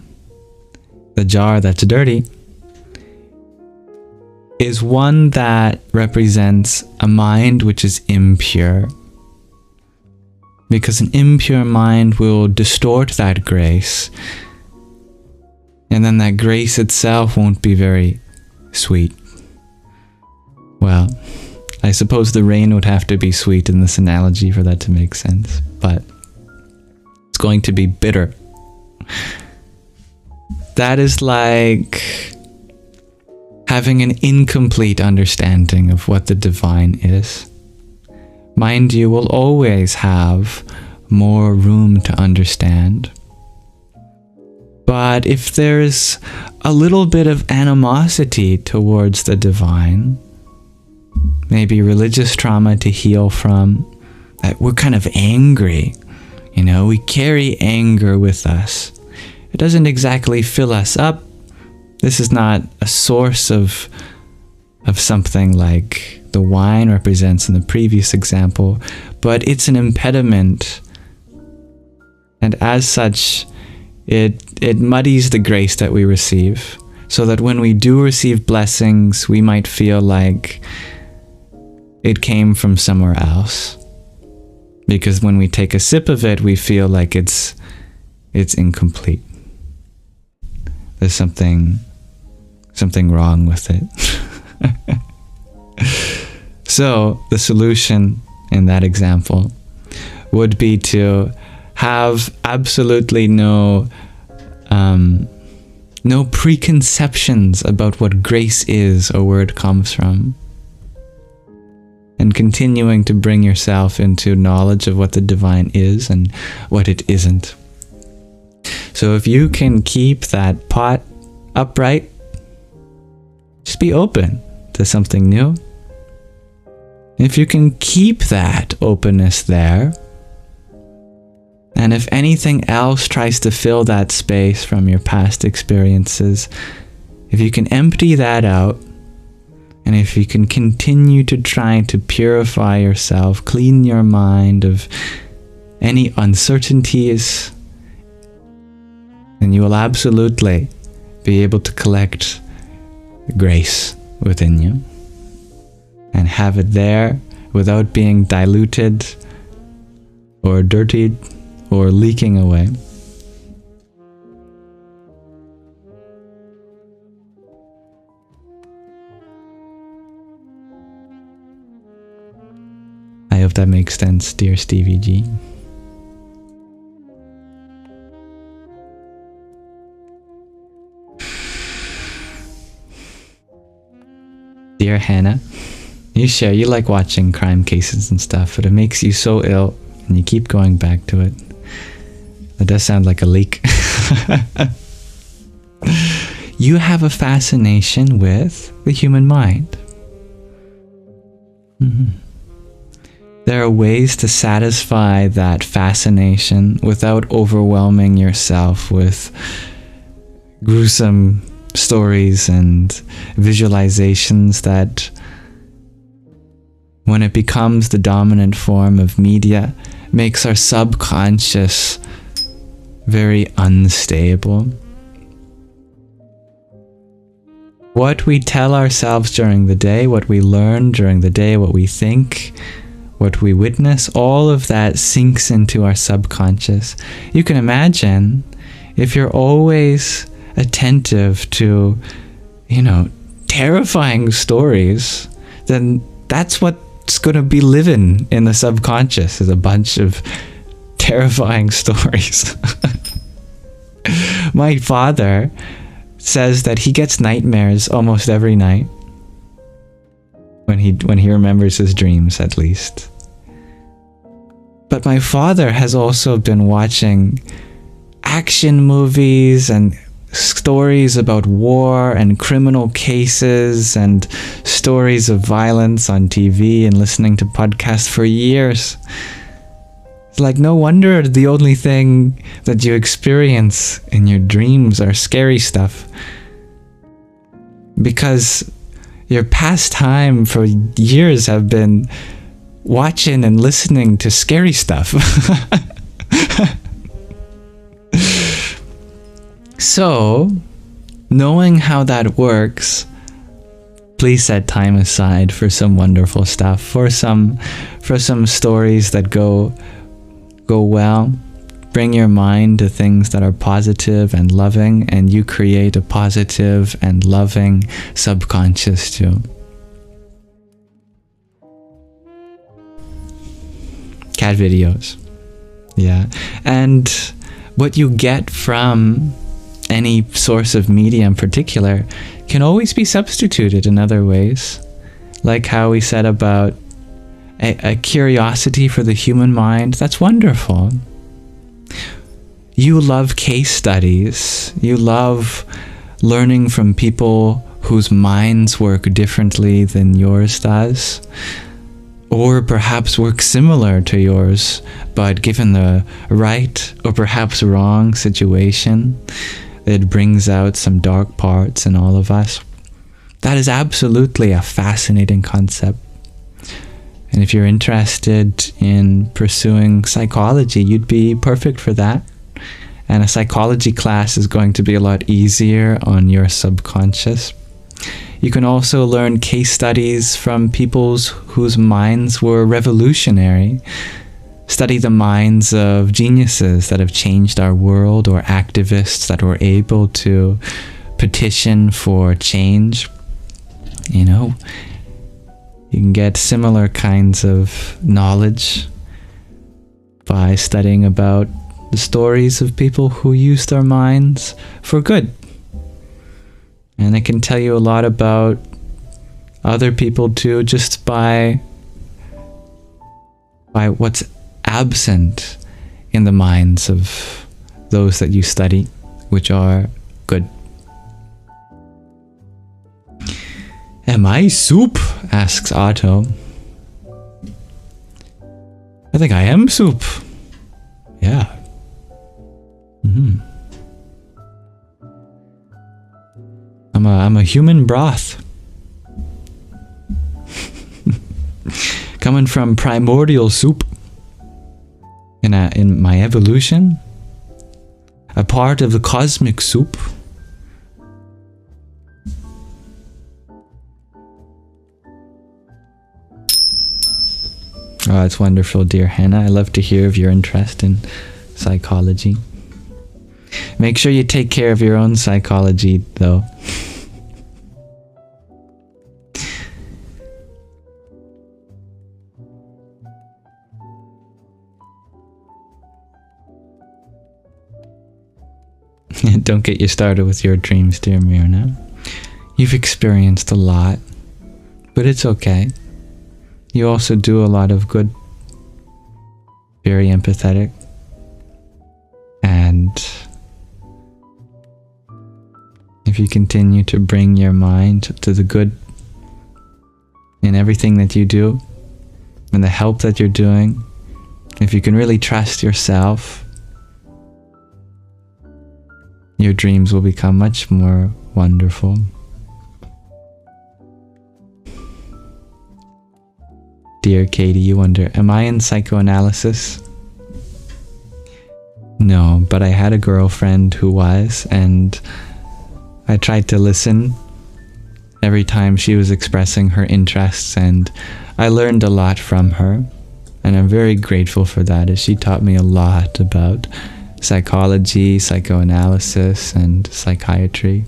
the jar that's dirty is one that represents a mind which is impure. Because an impure mind will distort that grace, and then that grace itself won't be very sweet. Well, I suppose the rain would have to be sweet in this analogy for that to make sense, but it's going to be bitter. That is like having an incomplete understanding of what the divine is. Mind you, will always have more room to understand. But if there's a little bit of animosity towards the divine, maybe religious trauma to heal from, that we're kind of angry, we carry anger with us. It doesn't exactly fill us up. This is not a source of something like the wine represents in the previous example, but it's an impediment. And as such, it muddies the grace that we receive, so that when we do receive blessings, we might feel like it came from somewhere else. Because when we take a sip of it, we feel like it's incomplete. There's something wrong with it. So the solution in that example would be to have absolutely no preconceptions about what grace is or where it comes from, and continuing to bring yourself into knowledge of what the divine is and what it isn't. So if you can keep that pot upright, just be open to something new. If you can keep that openness there, and if anything else tries to fill that space from your past experiences, if you can empty that out, and if you can continue to try to purify yourself, clean your mind of any uncertainties, then you will absolutely be able to collect grace within you and have it there without being diluted or dirtied or leaking away. I hope that makes sense, dear Stevie G. Dear Hannah, you like watching crime cases and stuff, but it makes you so ill and you keep going back to it. That does sound like a leak. You have a fascination with the human mind. There are ways to satisfy that fascination without overwhelming yourself with gruesome stories and visualizations that, when it becomes the dominant form of media, makes our subconscious very unstable. What we tell ourselves during the day, what we learn during the day, what we think, what we witness, all of that sinks into our subconscious. You can imagine if you're always attentive to, terrifying stories, then that's what's going to be living in the subconscious, is a bunch of terrifying stories. My father says that he gets nightmares almost every night when he remembers his dreams, at least. But my father has also been watching action movies and stories about war and criminal cases and stories of violence on TV and listening to podcasts for years. It's like, no wonder the only thing that you experience in your dreams are scary stuff. Because your pastime for years have been watching and listening to scary stuff. So, knowing how that works, please set time aside for some wonderful stuff, for some stories that go well. Bring your mind to things that are positive and loving, and you create a positive and loving subconscious too. Cat videos. Yeah. And what you get from any source of media in particular can always be substituted in other ways. Like how we said about a curiosity for the human mind. That's wonderful. You love case studies. You love learning from people whose minds work differently than yours does, or perhaps work similar to yours, but given the right or perhaps wrong situation, it brings out some dark parts in all of us. That is absolutely a fascinating concept. And if you're interested in pursuing psychology, you'd be perfect for that. And a psychology class is going to be a lot easier on your subconscious. You can also learn case studies from people whose minds were revolutionary. Study the minds of geniuses that have changed our world, or activists that were able to petition for change. You can get similar kinds of knowledge by studying about the stories of people who used their minds for good. And it can tell you a lot about other people too, just by what's absent in the minds of those that you study, which are good. Am I soup? Asks Otto. I think I am soup. Yeah. I'm a human broth. Coming from primordial soup. In my evolution, a part of the cosmic soup. Oh, it's wonderful, dear Hannah. I love to hear of your interest in psychology. Make sure you take care of your own psychology, though. Don't get you started with your dreams, dear Myrna. You've experienced a lot, but it's okay. You also do a lot of good, very empathetic, and if you continue to bring your mind to the good in everything that you do, and the help that you're doing, if you can really trust yourself, your dreams will become much more Wonderful. Dear Katie, you wonder, am I in psychoanalysis? No, but I had a girlfriend who was, and I tried to listen every time she was expressing her interests, and I learned a lot from her, and I'm very grateful for that, as she taught me a lot about psychology, psychoanalysis, and psychiatry.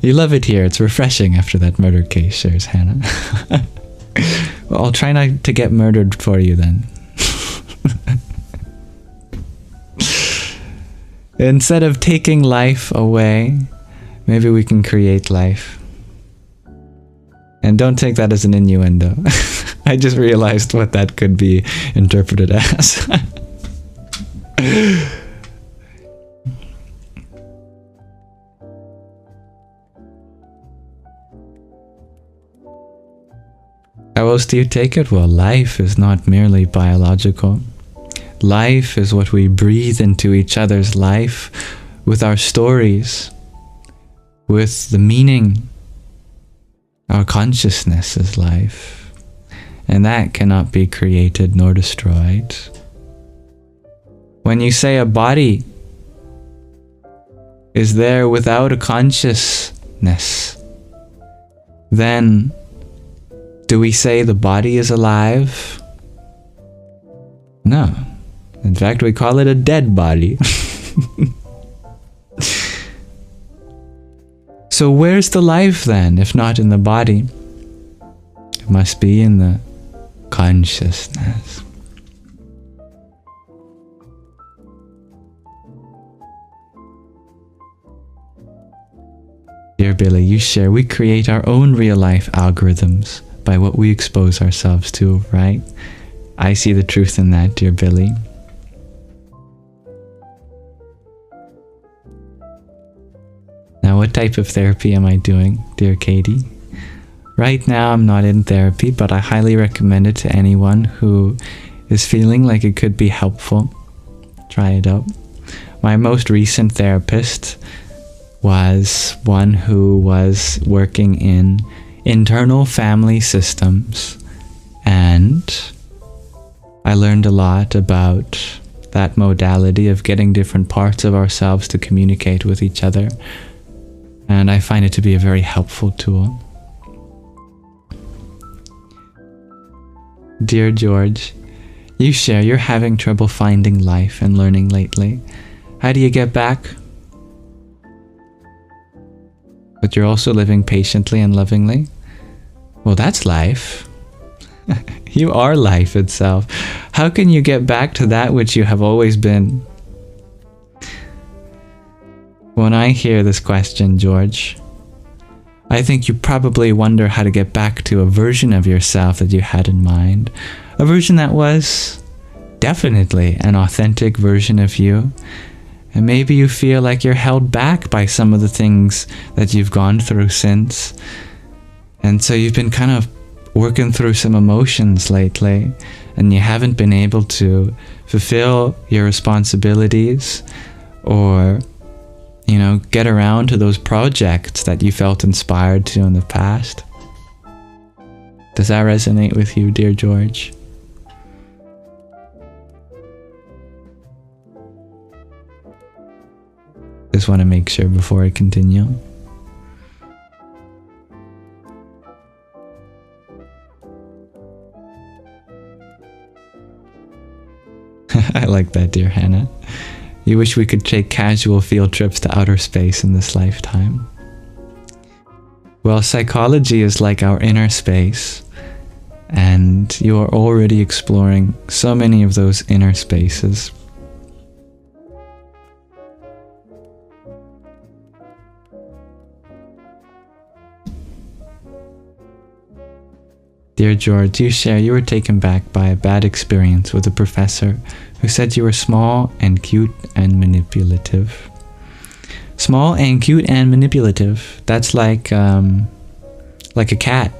You love it here. It's refreshing after that murder case, shares Hannah. Well, I'll try not to get murdered for you then. Instead of taking life away, maybe we can create life. And don't take that as an innuendo. I just realized what that could be interpreted as. How else do you take it? Well, life is not merely biological. Life is what we breathe into each other's life with our stories, with the meaning. Our consciousness is life, and that cannot be created nor destroyed. When you say a body is there without a consciousness, then do we say the body is alive? No. In fact, we call it a dead body. So where's the life then, if not in the body? It must be in the consciousness. Dear Billy, you share, we create our own real-life algorithms by what we expose ourselves to, right? I see the truth in that, dear Billy. Now, what type of therapy am I doing, dear Katie? Right now, I'm not in therapy, but I highly recommend it to anyone who is feeling like it could be helpful. Try it out. My most recent therapist was one who was working in internal family systems, and I learned a lot about that modality of getting different parts of ourselves to communicate with each other, and I find it to be a very helpful tool. Dear George, you share you're having trouble finding life and learning lately. How do you get back? But you're also living patiently and lovingly? Well, that's life. You are life itself. How can you get back to that which you have always been? When I hear this question, George, I think you probably wonder how to get back to a version of yourself that you had in mind. A version that was definitely an authentic version of you. And maybe you feel like you're held back by some of the things that you've gone through since. And so you've been kind of working through some emotions lately, and you haven't been able to fulfill your responsibilities or, you know, get around to those projects that you felt inspired to in the past. Does that resonate with you, dear George? Just want to make sure before I continue. I like that, dear Hannah. You wish we could take casual field trips to outer space in this lifetime. Well, psychology is like our inner space, and you are already exploring so many of those inner spaces. Dear George, you share you were taken back by a bad experience with a professor who said you were small and cute and manipulative. Small and cute and manipulative. That's like a cat.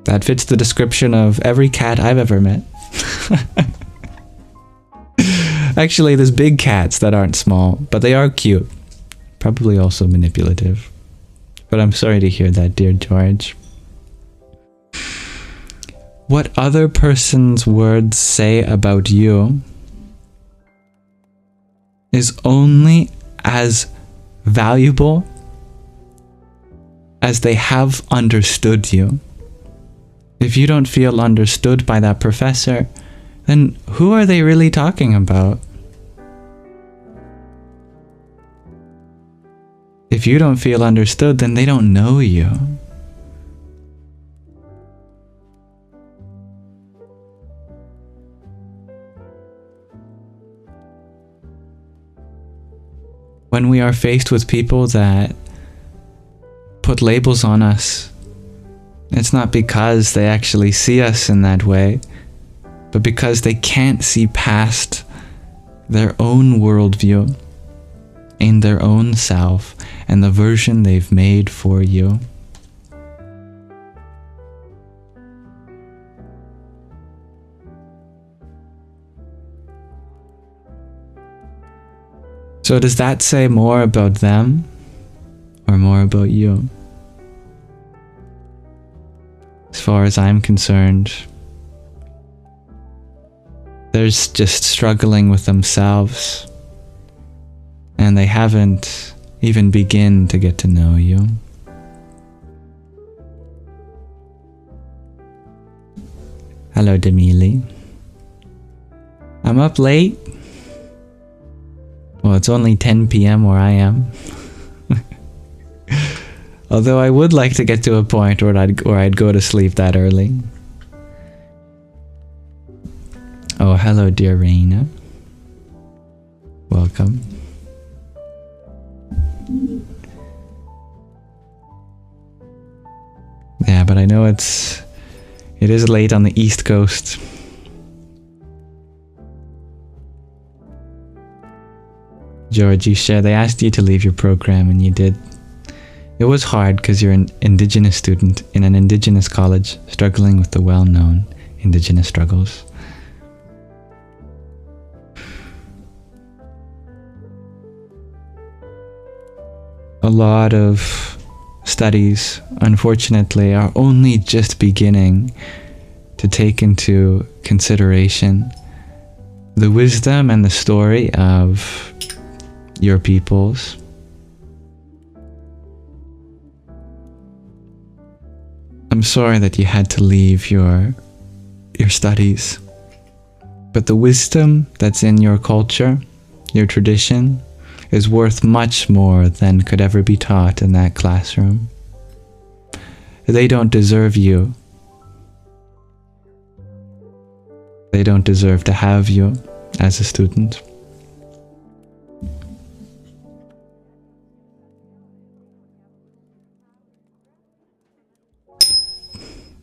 That fits the description of every cat I've ever met. Actually, there's big cats that aren't small, but they are cute. Probably also manipulative. But I'm sorry to hear that, dear George. What other person's words say about you is only as valuable as they have understood you. If you don't feel understood by that professor, then who are they really talking about? If you don't feel understood, then they don't know you. When we are faced with people that put labels on us, it's not because they actually see us in that way, but because they can't see past their own worldview in their own self and the version they've made for you. So does that say more about them or more about you? As far as I'm concerned, they're just struggling with themselves, and they haven't even begin to get to know you. Hello, Demili. I'm up late. Well, it's only 10 p.m. where I am. Although I would like to get to a point where I'd go to sleep that early. Oh, hello, dear Raina. Welcome. Yeah, but I know it is late on the East Coast. George, you shared, they asked you to leave your program and you did. It was hard because you're an Indigenous student in an Indigenous college struggling with the well-known Indigenous struggles. A lot of studies, unfortunately, are only just beginning to take into consideration the wisdom and the story of your peoples. I'm sorry that you had to leave your studies, but the wisdom that's in your culture, your tradition, is worth much more than could ever be taught in that classroom. They don't deserve you. They don't deserve to have you as a student.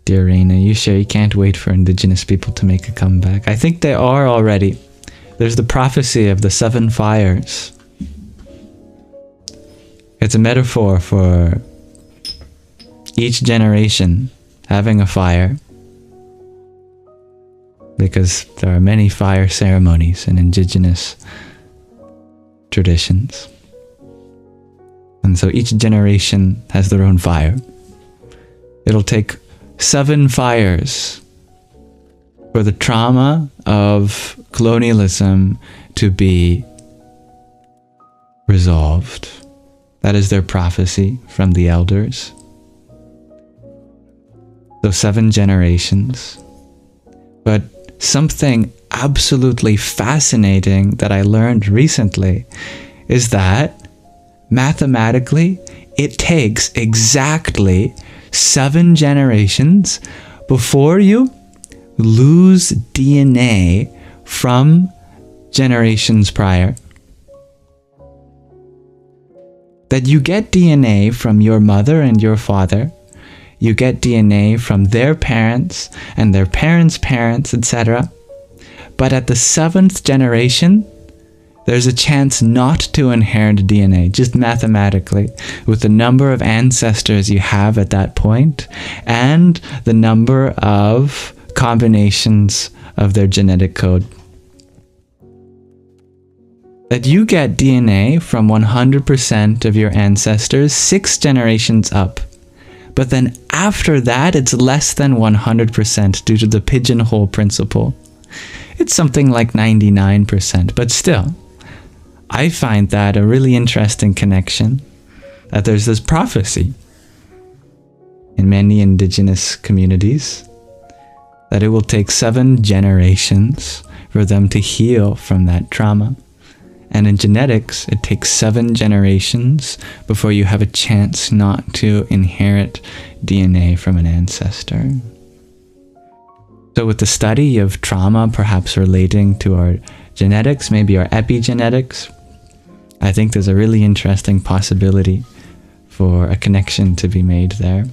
Dear Raina, you sure you can't wait for Indigenous people to make a comeback? I think they are already. There's the prophecy of the 7 fires. It's a metaphor for each generation having a fire, because there are many fire ceremonies in Indigenous traditions. And so each generation has their own fire. It'll take 7 fires for the trauma of colonialism to be resolved. That is their prophecy from the elders. Those 7 generations. But something absolutely fascinating that I learned recently is that mathematically it takes exactly 7 generations before you lose DNA from generations prior. That you get DNA from your mother and your father, you get DNA from their parents and their parents' parents, etc. But at the 7th generation, there's a chance not to inherit DNA, just mathematically, with the number of ancestors you have at that point and the number of combinations of their genetic code. That you get DNA from 100% of your ancestors 6 generations up. But then after that, it's less than 100% due to the pigeonhole principle. It's something like 99%, but still, I find that a really interesting connection, that there's this prophecy in many indigenous communities that it will take 7 generations for them to heal from that trauma. And in genetics, it takes 7 generations before you have a chance not to inherit DNA from an ancestor. So with the study of trauma perhaps relating to our genetics, maybe our epigenetics, I think there's a really interesting possibility for a connection to be made there.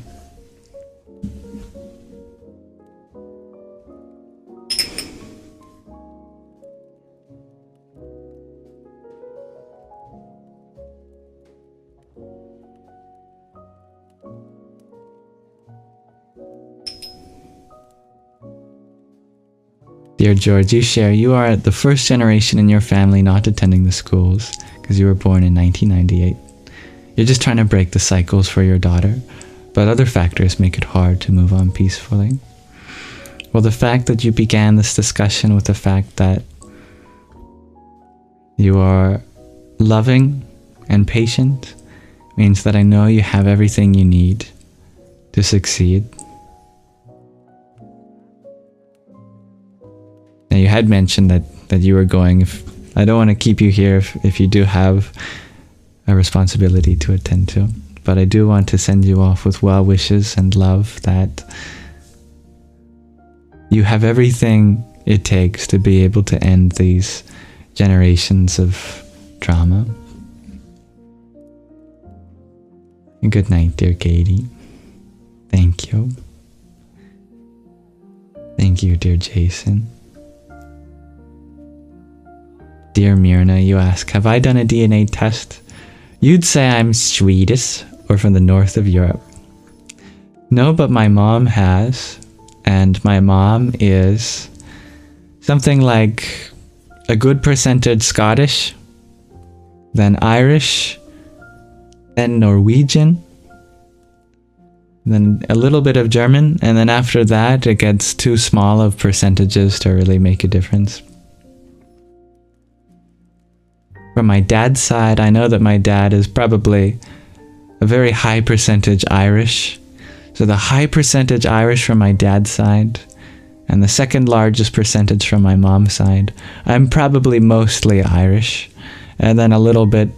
Dear George, you share you are the first generation in your family not attending the schools because you were born in 1998. You're just trying to break the cycles for your daughter, but other factors make it hard to move on peacefully. Well, the fact that you began this discussion with the fact that you are loving and patient means that I know you have everything you need to succeed. Now, you had mentioned that you were going. I don't want to keep you here if you do have a responsibility to attend to. But I do want to send you off with well wishes and love that you have everything it takes to be able to end these generations of trauma. And good night, dear Katie. Thank you. Thank you, dear Jason. Dear Myrna, you ask, have I done a DNA test? You'd say I'm Swedish or from the north of Europe. No, but my mom has, and my mom is something like a good percentage Scottish, then Irish, then Norwegian, then a little bit of German, and then after that it gets too small of percentages to really make a difference. From my dad's side, I know that my dad is probably a very high percentage Irish. So the high percentage Irish from my dad's side, and the second largest percentage from my mom's side, I'm probably mostly Irish. And then a little bit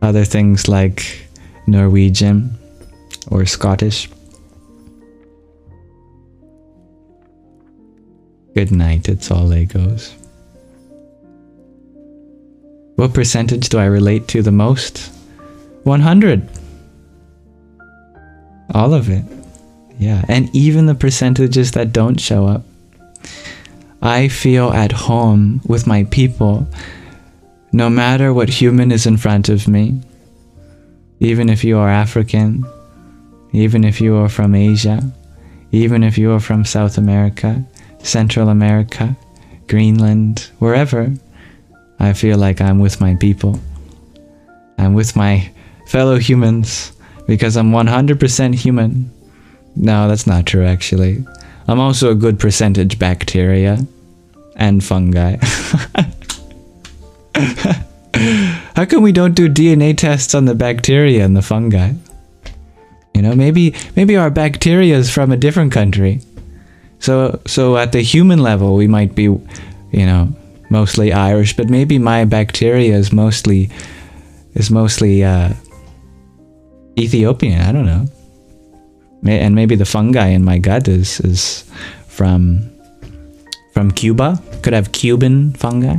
other things like Norwegian or Scottish. Good night, it's all Legos. What percentage do I relate to the most? 100. All of it. Yeah, and even the percentages that don't show up. I feel at home with my people, no matter what human is in front of me. Even if you are African, even if you are from Asia, even if you are from South America, Central America, Greenland, wherever, I feel like I'm with my people. I'm with my fellow humans because I'm 100% human. No, that's not true actually. I'm also a good percentage bacteria and fungi. How come we don't do DNA tests on the bacteria and the fungi? You know, maybe our bacteria is from a different country. So at the human level we might be, you know, mostly Irish, but maybe my bacteria is mostly Ethiopian. I don't know. And maybe the fungi in my gut is from Cuba. Could have Cuban fungi.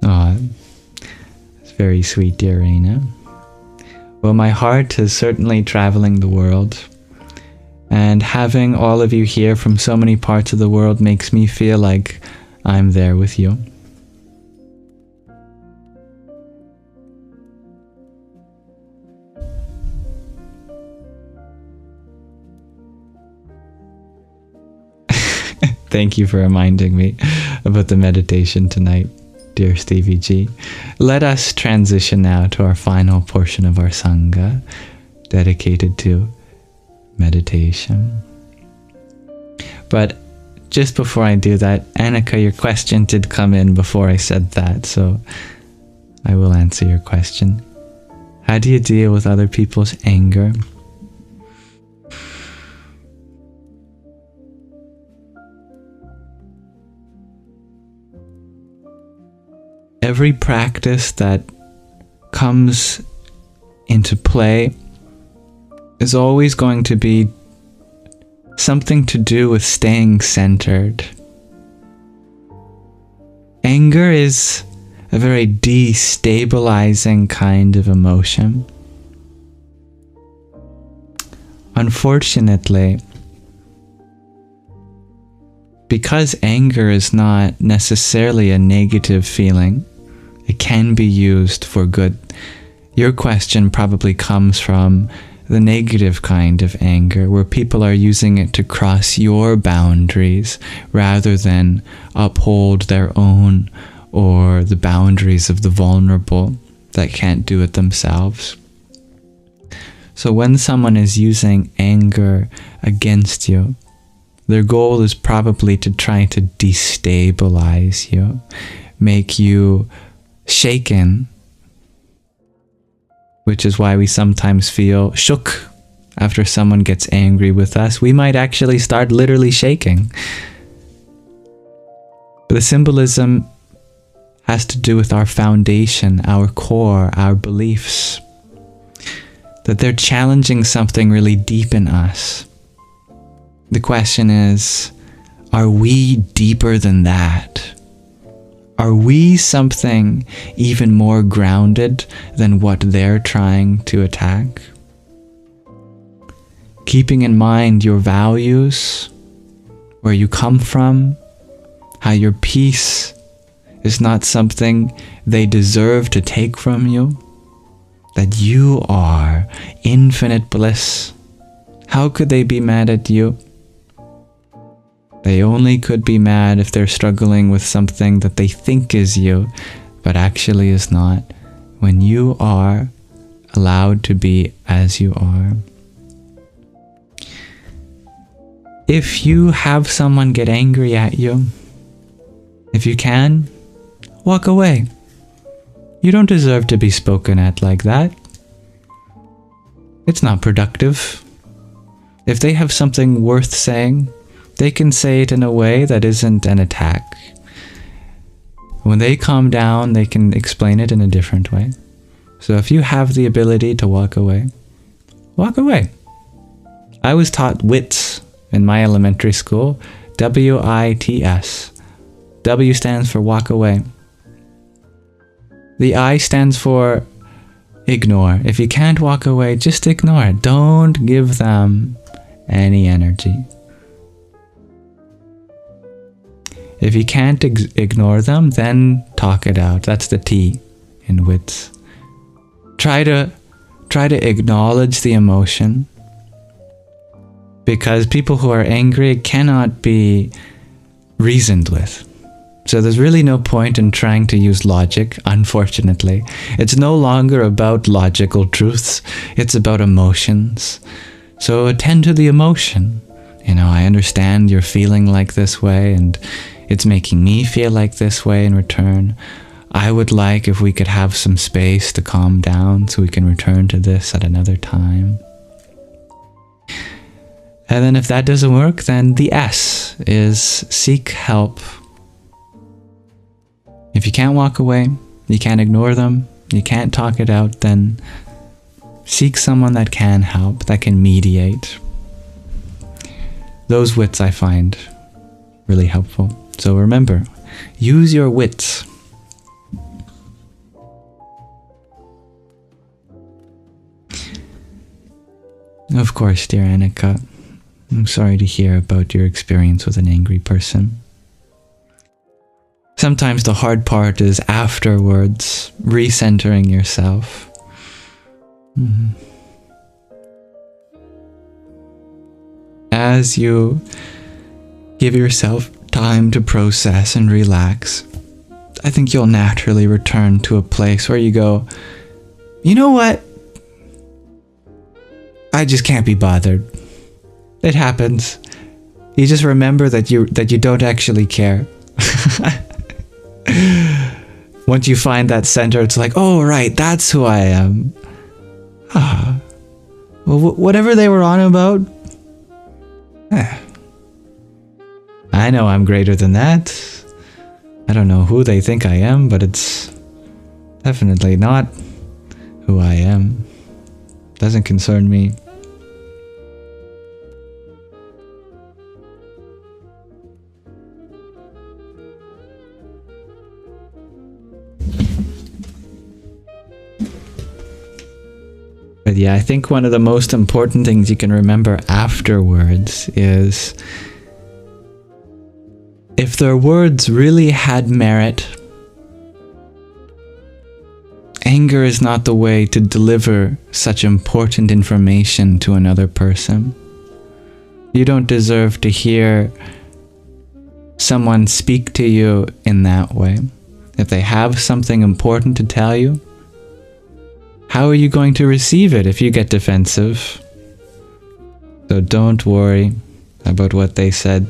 Oh, it's very sweet, dear Raina. Well, my heart is certainly traveling the world, and having all of you here from so many parts of the world makes me feel like I'm there with you. Thank you for reminding me about the meditation tonight, dear Stevie G. Let us transition now to our final portion of our Sangha, dedicated to meditation. But just before I do that, Annika, your question did come in before I said that, so I will answer your question. How do you deal with other people's anger? Every practice that comes into play is always going to be something to do with staying centered. Anger is a very destabilizing kind of emotion. Unfortunately, because anger is not necessarily a negative feeling, it can be used for good. Your question probably comes from the negative kind of anger, where people are using it to cross your boundaries rather than uphold their own or the boundaries of the vulnerable that can't do it themselves. So when someone is using anger against you, their goal is probably to try to destabilize you, make you shaken, which is why we sometimes feel shook after someone gets angry with us. We might actually start literally shaking. But the symbolism has to do with our foundation, our core, our beliefs, that they're challenging something really deep in us. The question is, are we deeper than that? Are we something even more grounded than what they're trying to attack? Keeping in mind your values, where you come from, how your peace is not something they deserve to take from you, that you are infinite bliss. How could they be mad at you? They only could be mad if they're struggling with something that they think is you, but actually is not, when you are allowed to be as you are. If you have someone get angry at you, if you can, walk away. You don't deserve to be spoken at like that. It's not productive. If they have something worth saying, they can say it in a way that isn't an attack. When they calm down, they can explain it in a different way. So if you have the ability to walk away, walk away. I was taught WITS in my elementary school, W-I-T-S. W stands for walk away. The I stands for ignore. If you can't walk away, just ignore it. Don't give them any energy. If you can't ignore them, then talk it out. That's the T in WITS. Try to acknowledge the emotion, because people who are angry cannot be reasoned with. So there's really no point in trying to use logic, unfortunately. It's no longer about logical truths, it's about emotions. So attend to the emotion. I understand you're feeling like this way, and it's making me feel like this way in return. I would like if we could have some space to calm down so we can return to this at another time. And then if that doesn't work, then the S is seek help. If you can't walk away, you can't ignore them, you can't talk it out, then seek someone that can help, that can mediate. Those wits I find really helpful. So remember, use your wits. Of course, dear Annika. I'm sorry to hear about your experience with an angry person. Sometimes the hard part is afterwards, recentering yourself. As you give yourself time to process and relax, I think you'll naturally return to a place where you go, you know what? I just can't be bothered. It happens. You just remember that you don't actually care. Once you find that center, it's like, oh right, that's who I am. Well, whatever they were on about, I know I'm greater than that. I don't know who they think I am, but it's definitely not who I am. Doesn't concern me. But yeah, I think one of the most important things you can remember afterwards is if their words really had merit, anger is not the way to deliver such important information to another person. You don't deserve to hear someone speak to you in that way. If they have something important to tell you, how are you going to receive it if you get defensive? So don't worry about what they said.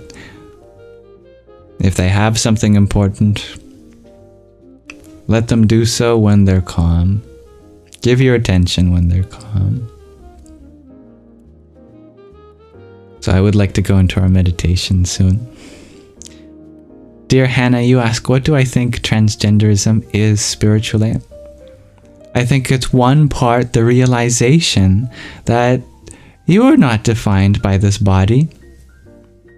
If they have something important, let them do so when they're calm. Give your attention when they're calm. So I would like to go into our meditation soon. Dear Hannah, you ask, what do I think transgenderism is spiritually? I think it's one part the realization that you are not defined by this body.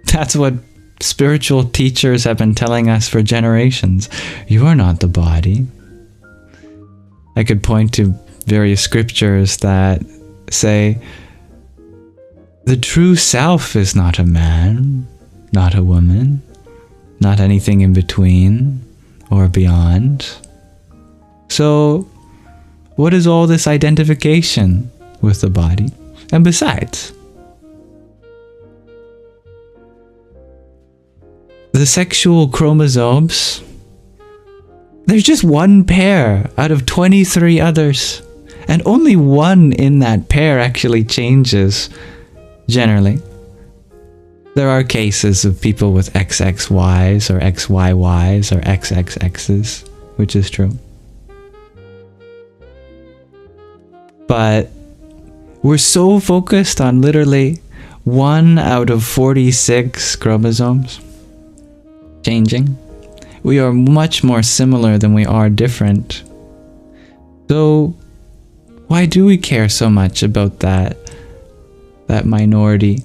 That's what spiritual teachers have been telling us for generations. You are not the body. I could point to various scriptures that say, the true self is not a man, not a woman, not anything in between or beyond. So, what is all this identification with the body? And besides, the sexual chromosomes, there's just one pair out of 23 others. And only one in that pair actually changes, generally. There are cases of people with XXYs or XYYs or XXXs, which is true. But we're so focused on literally 1 out of 46 chromosomes changing. We are much more similar than we are different. So why do we care so much about that minority?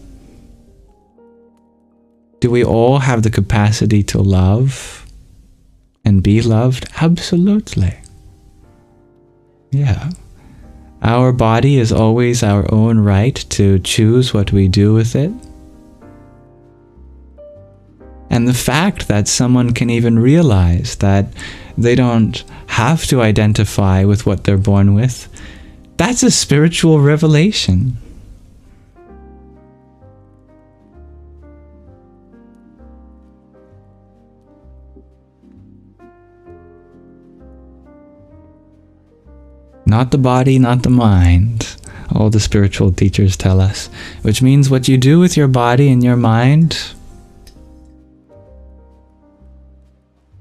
Do we all have the capacity to love and be loved? Absolutely. Yeah. Our body is always our own right to choose what we do with it. And the fact that someone can even realize that they don't have to identify with what they're born with, that's a spiritual revelation. Not the body, not the mind, all the spiritual teachers tell us. Which means what you do with your body and your mind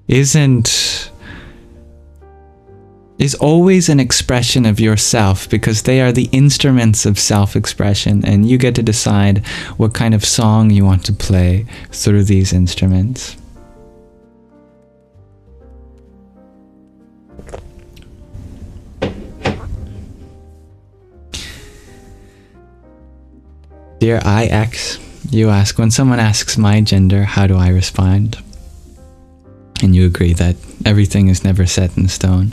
is always an expression of yourself, because they are the instruments of self-expression, and you get to decide what kind of song you want to play through these instruments. Dear IX, you ask, when someone asks my gender, how do I respond? And you agree that everything is never set in stone.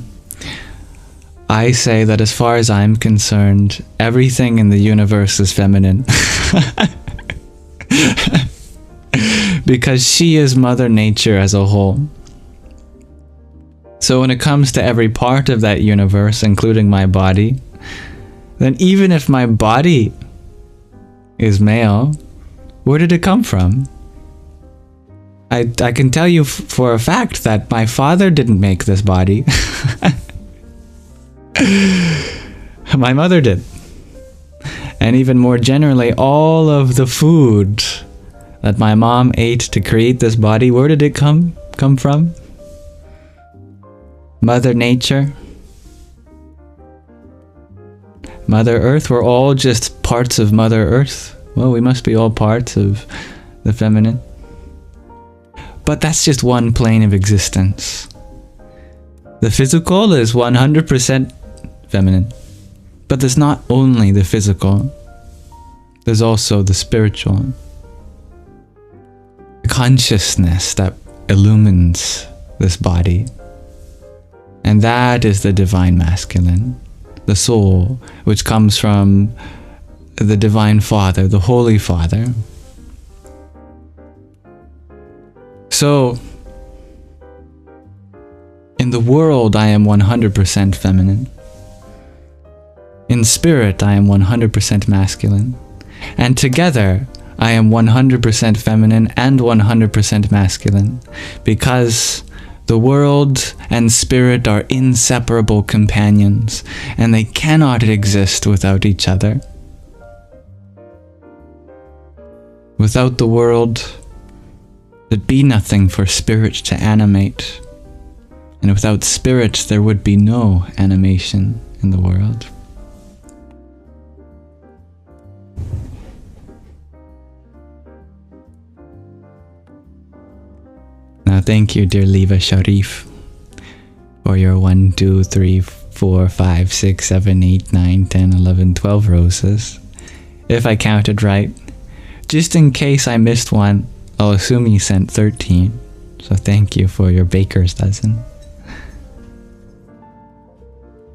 I say that as far as I'm concerned, everything in the universe is feminine. Because she is Mother Nature as a whole. So when it comes to every part of that universe, including my body, then even if my body is male, where did it come from? I can tell you for a fact that my father didn't make this body. My mother did. And even more generally, all of the food that my mom ate to create this body, where did it come from? Mother Nature? Mother Earth? We're all just parts of Mother Earth. Well, we must be all parts of the feminine. But that's just one plane of existence. The physical is 100% feminine. But there's not only the physical. There's also the spiritual. The consciousness that illumines this body. And that is the divine masculine. The soul, which comes from the Divine Father, the Holy Father. So, in the world, I am 100% feminine. In spirit, I am 100% masculine. And together, I am 100% feminine and 100% masculine. Because the world and spirit are inseparable companions, and they cannot exist without each other. Without the world, there'd be nothing for spirit to animate. And without spirit, there would be no animation in the world. Now, thank you, dear Leva Sharif, for your 1, 2, 3, 4, 5, 6, 7, 8, 9, 10, 11, 12 roses. If I counted right. Just in case I missed one, I'll assume you sent 13. So thank you for your baker's dozen.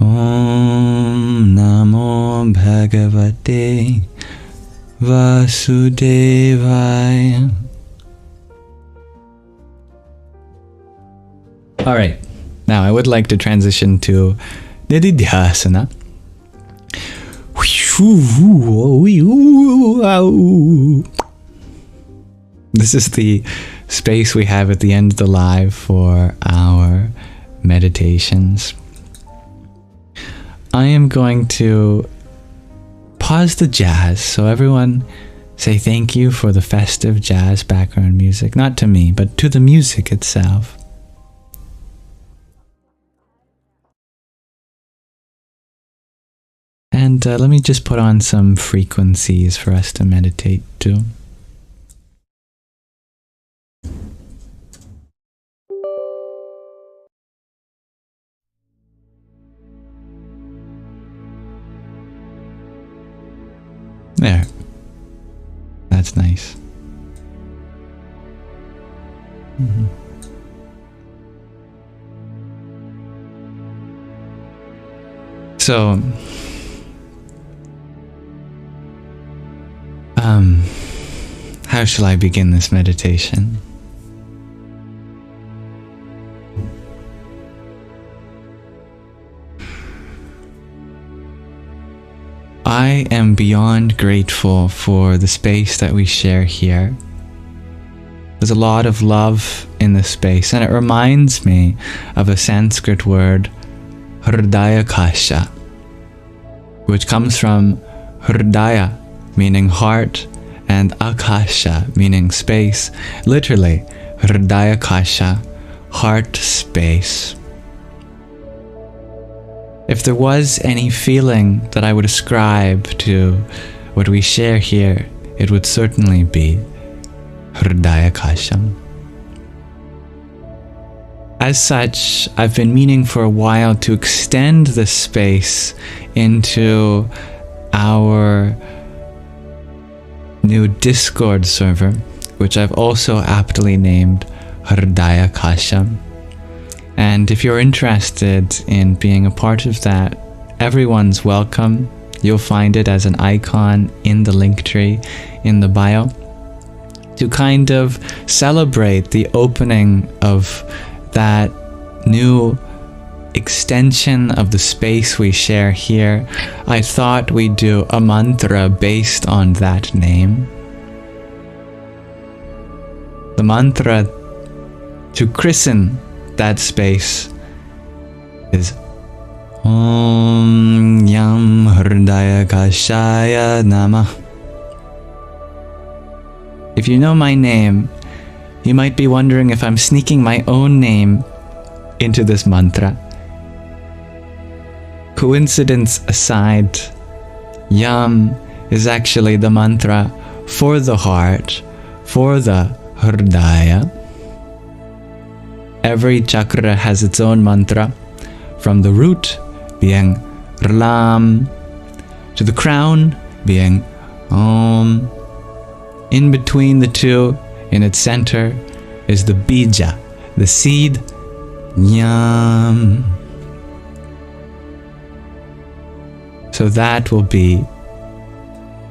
Om Namo Bhagavate Vasudevaya. Alright, now I would like to transition to Nididhyasana. This is the space we have at the end of the live for our meditations. I am going to pause the jazz, so everyone say thank you for the festive jazz background music. Not to me, but to the music itself. And let me just put on some frequencies for us to meditate to. There. That's nice. Mm-hmm. So, how shall I begin this meditation? I am beyond grateful for the space that we share here. There's a lot of love in this space, and it reminds me of a Sanskrit word, Hridayakasha, which comes from Hridaya, meaning heart, and Akasha, meaning space. Literally, Hridayakasha, heart space. If there was any feeling that I would ascribe to what we share here, it would certainly be Hridayakasha. As such, I've been meaning for a while to extend this space into our new Discord server, which I've also aptly named Hridayakasha. And if you're interested in being a part of that, everyone's welcome. You'll find it as an icon in the link tree in the bio, to kind of celebrate the opening of that new extension of the space we share here. I thought we'd do a mantra based on that name. The mantra to christen that space is Om Yam Hridaya Kashaya Namah. If you know my name, you might be wondering if I'm sneaking my own name into this mantra. Coincidence aside, Yam is actually the mantra for the heart, for the Hridaya. Every chakra has its own mantra, from the root being Rlam, to the crown being Om. In between the two, in its center, is the bija, the seed, Yam. So that will be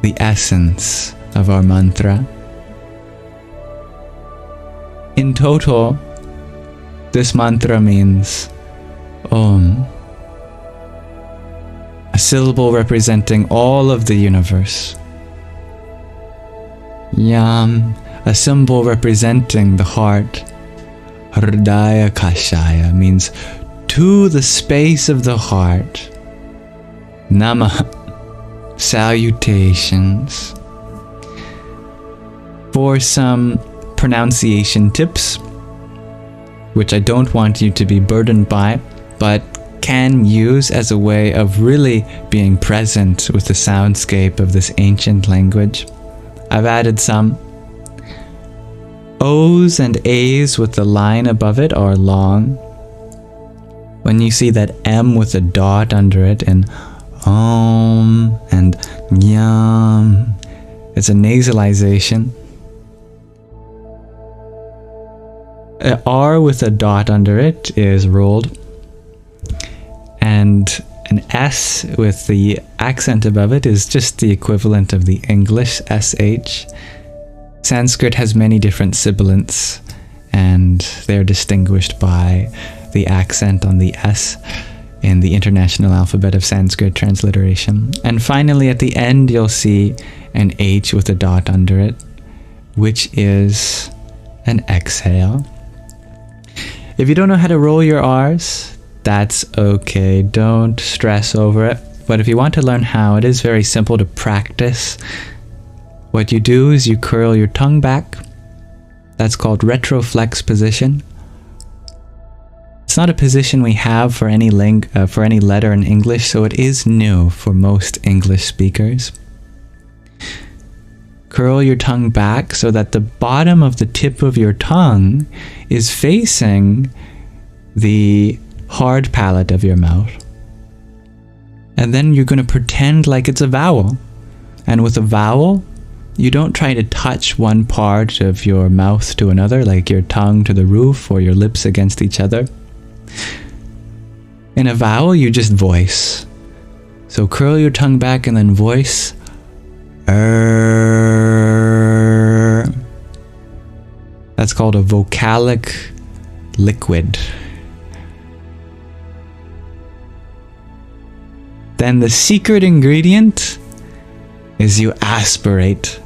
the essence of our mantra. In total, this mantra means Om, a syllable representing all of the universe. Yam, a symbol representing the heart. Hridaya Kashaya means to the space of the heart. Namah, salutations. For some pronunciation tips, which I don't want you to be burdened by, but can use as a way of really being present with the soundscape of this ancient language, I've added some. O's and A's with the line above it are long. When you see that M with a dot under it in Om and Yam, it's a nasalization. A R with a dot under it is rolled. And an S with the accent above it is just the equivalent of the English SH. Sanskrit has many different sibilants, and they're distinguished by the accent on the S in the International Alphabet of Sanskrit Transliteration. And finally, at the end, you'll see an H with a dot under it, which is an exhale. If you don't know how to roll your R's, that's okay. Don't stress over it. But if you want to learn how, it is very simple to practice. What you do is you curl your tongue back. That's called retroflex position. It's not a position we have for any letter in English, so it is new for most English speakers. Curl your tongue back so that the bottom of the tip of your tongue is facing the hard palate of your mouth. And then you're going to pretend like it's a vowel. And with a vowel, you don't try to touch one part of your mouth to another, like your tongue to the roof or your lips against each other. In a vowel, you just voice. So curl your tongue back and then voice. That's called a vocalic liquid. Then the secret ingredient is you aspirate.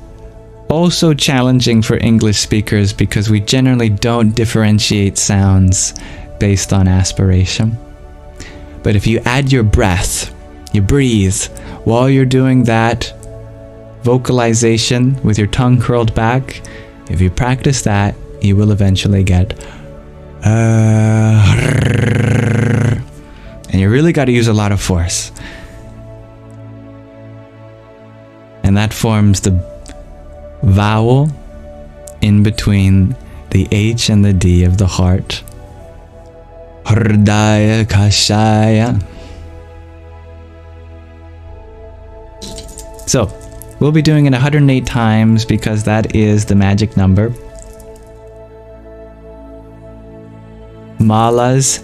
Also challenging for English speakers because we generally don't differentiate sounds based on aspiration. But if you add your breath, you breathe, while you're doing that vocalization with your tongue curled back, if you practice that, you will eventually get and you really got to use a lot of force. And that forms the vowel in between the H and the D of the heart. Hridaya Kashaya. So, we'll be doing it 108 times because that is the magic number. Malas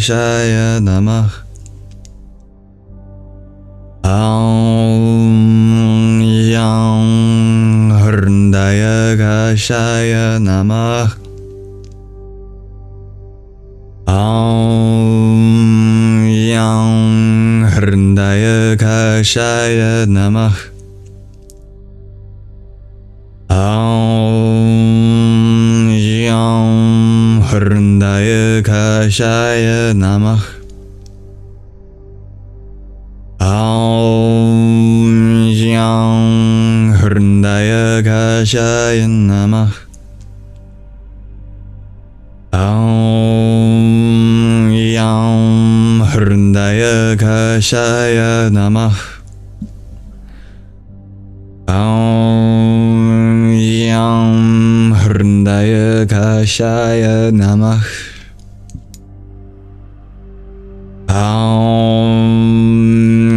Kashaya Namah. Aum Yang Hrindaya Kashaya Namah. Aum Yang Hrindaya Kashaya Namah. Aum Yang Hrindaya Kashaya Namah. Aum Yang Hrindaya Kashaya Namah. Aum Yang Hrindaya Kashaya Namah. Aum Yang Hrindaya Kashaya Namah. Aum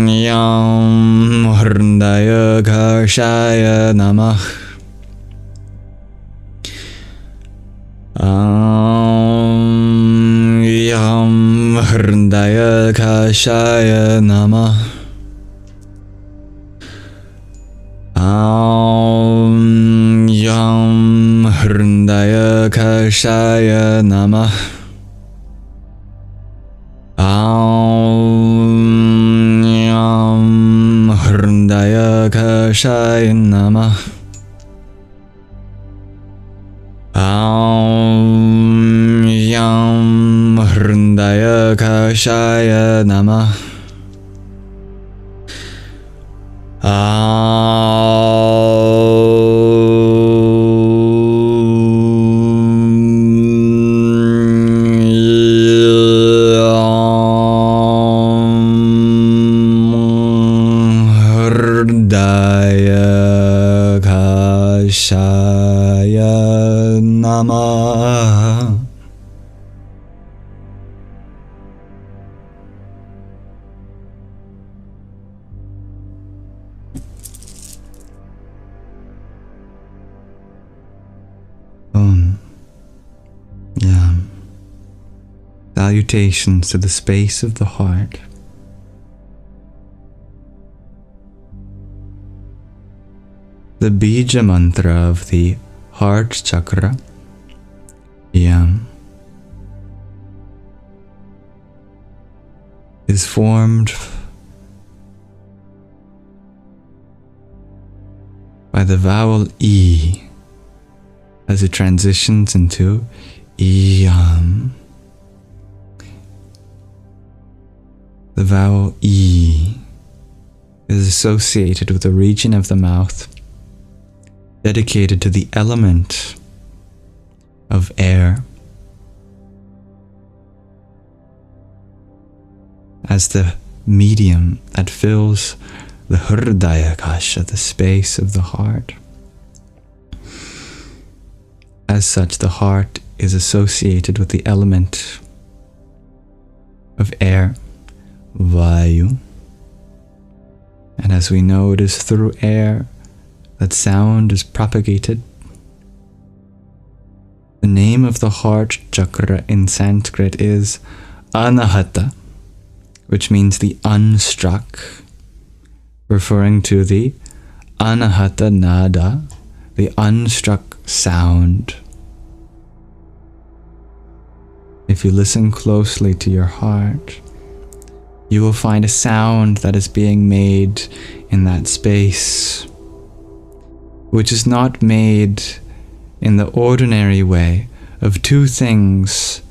Yang Hrindaya Kashaya Namah. Aum Yang Hrindaya Kashaya Namah. Aum Yang Hrindaya Kashaya Namah. Aum Yang Hrindaya Kashaya Namah. Aum Yang Hrindaya Kashaya Namah. Hridaya Kashaya Namah. Salutations to the space of the heart. The Bija mantra of the heart chakra, Yam, is formed by the vowel E as it transitions into Yam. The vowel E is associated with a region of the mouth dedicated to the element of air, as the medium that fills the Hridaya Kasha, the space of the heart. As such, the heart is associated with the element of air, Vayu. And as we know, it is through air that sound is propagated. The name of the heart chakra in Sanskrit is Anahata, which means the unstruck, referring to the Anahata Nada, the unstruck sound. If you listen closely to your heart, you will find a sound that is being made in that space, which is not made in the ordinary way of two things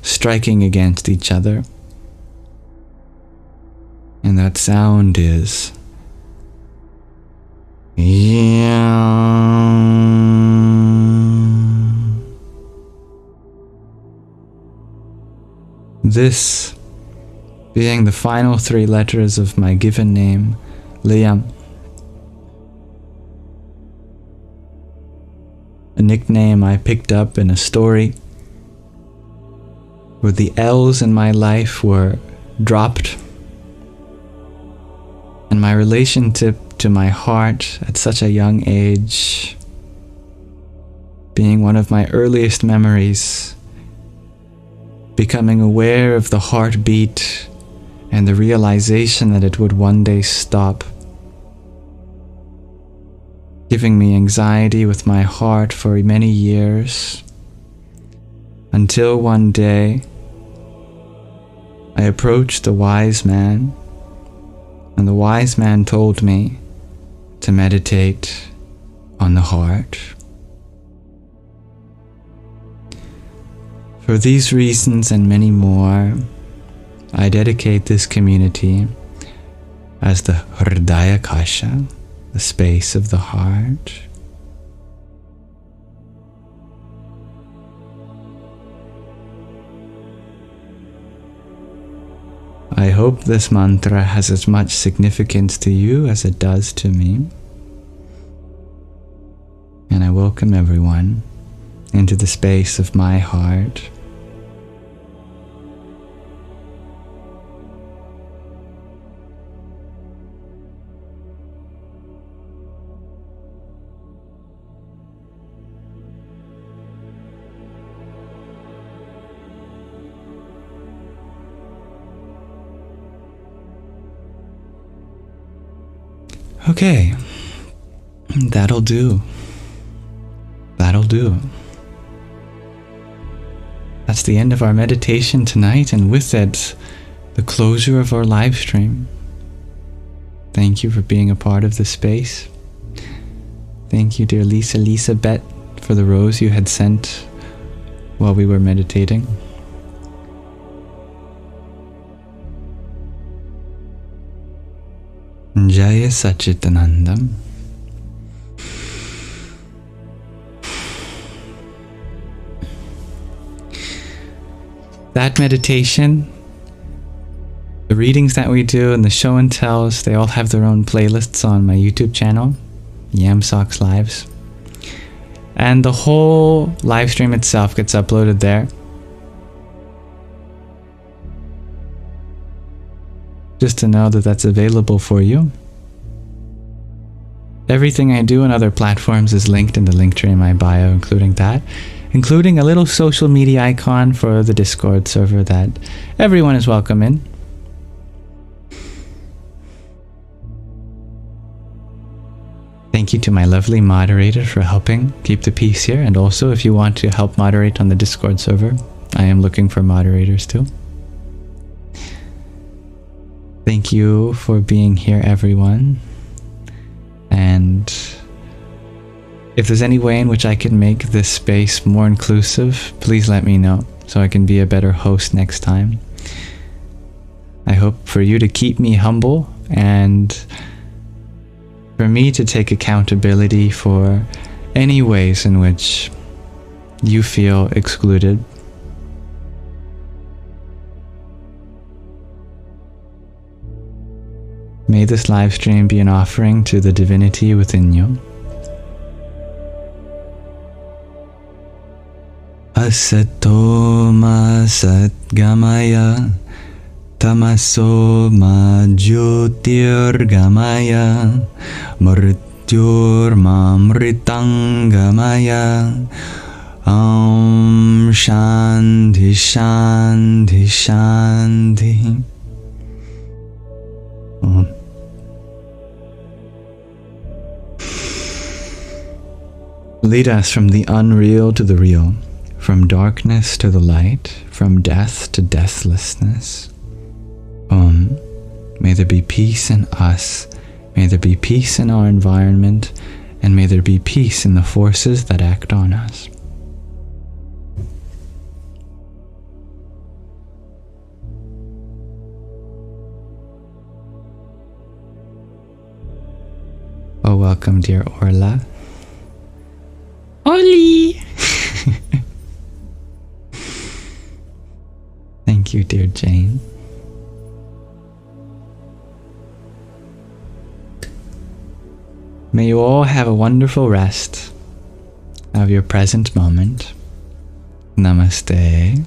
striking against each other. And that sound is Yam. This being the final three letters of my given name, Liam, a nickname I picked up in a story where the L's in my life were dropped, and my relationship to my heart at such a young age being one of my earliest memories, becoming aware of the heartbeat and the realization that it would one day stop, giving me anxiety with my heart for many years, until one day I approached the wise man, and the wise man told me to meditate on the heart. For these reasons and many more, I dedicate this community as the Hridaya Kasha, the space of the heart. I hope this mantra has as much significance to you as it does to me. And I welcome everyone into the space of my heart. Okay, that'll do. That'll do. That's the end of our meditation tonight, and with it, the closure of our live stream. Thank you for being a part of this space. Thank you, dear Lisa Bet, for the rose you had sent while we were meditating. Jaya Satchitanandam. That meditation, the readings that we do, and the show and tells, they all have their own playlists on my YouTube channel, Yamsox Lives. And the whole live stream itself gets uploaded there. Just to know that that's available for you. Everything I do on other platforms is linked in the link tree in my bio, including that. Including a little social media icon for the Discord server that everyone is welcome in. Thank you to my lovely moderator for helping keep the peace here, and also if you want to help moderate on the Discord server, I am looking for moderators too. Thank you for being here, everyone. And if there's any way in which I can make this space more inclusive, please let me know so I can be a better host next time. I hope for you to keep me humble and for me to take accountability for any ways in which you feel excluded. May this live stream be an offering to the divinity within you. Asato ma satgamaya, tamaso ma jyotirgamaya, mrityur ma mritangamaya. Shanti Shanti Shanti. Lead us from the unreal to the real, from darkness to the light, from death to deathlessness. May there be peace in us, may there be peace in our environment, and may there be peace in the forces that act on us. Oh, welcome, dear Orla. Oli! Thank you, dear Jane. May you all have a wonderful rest of your present moment. Namaste.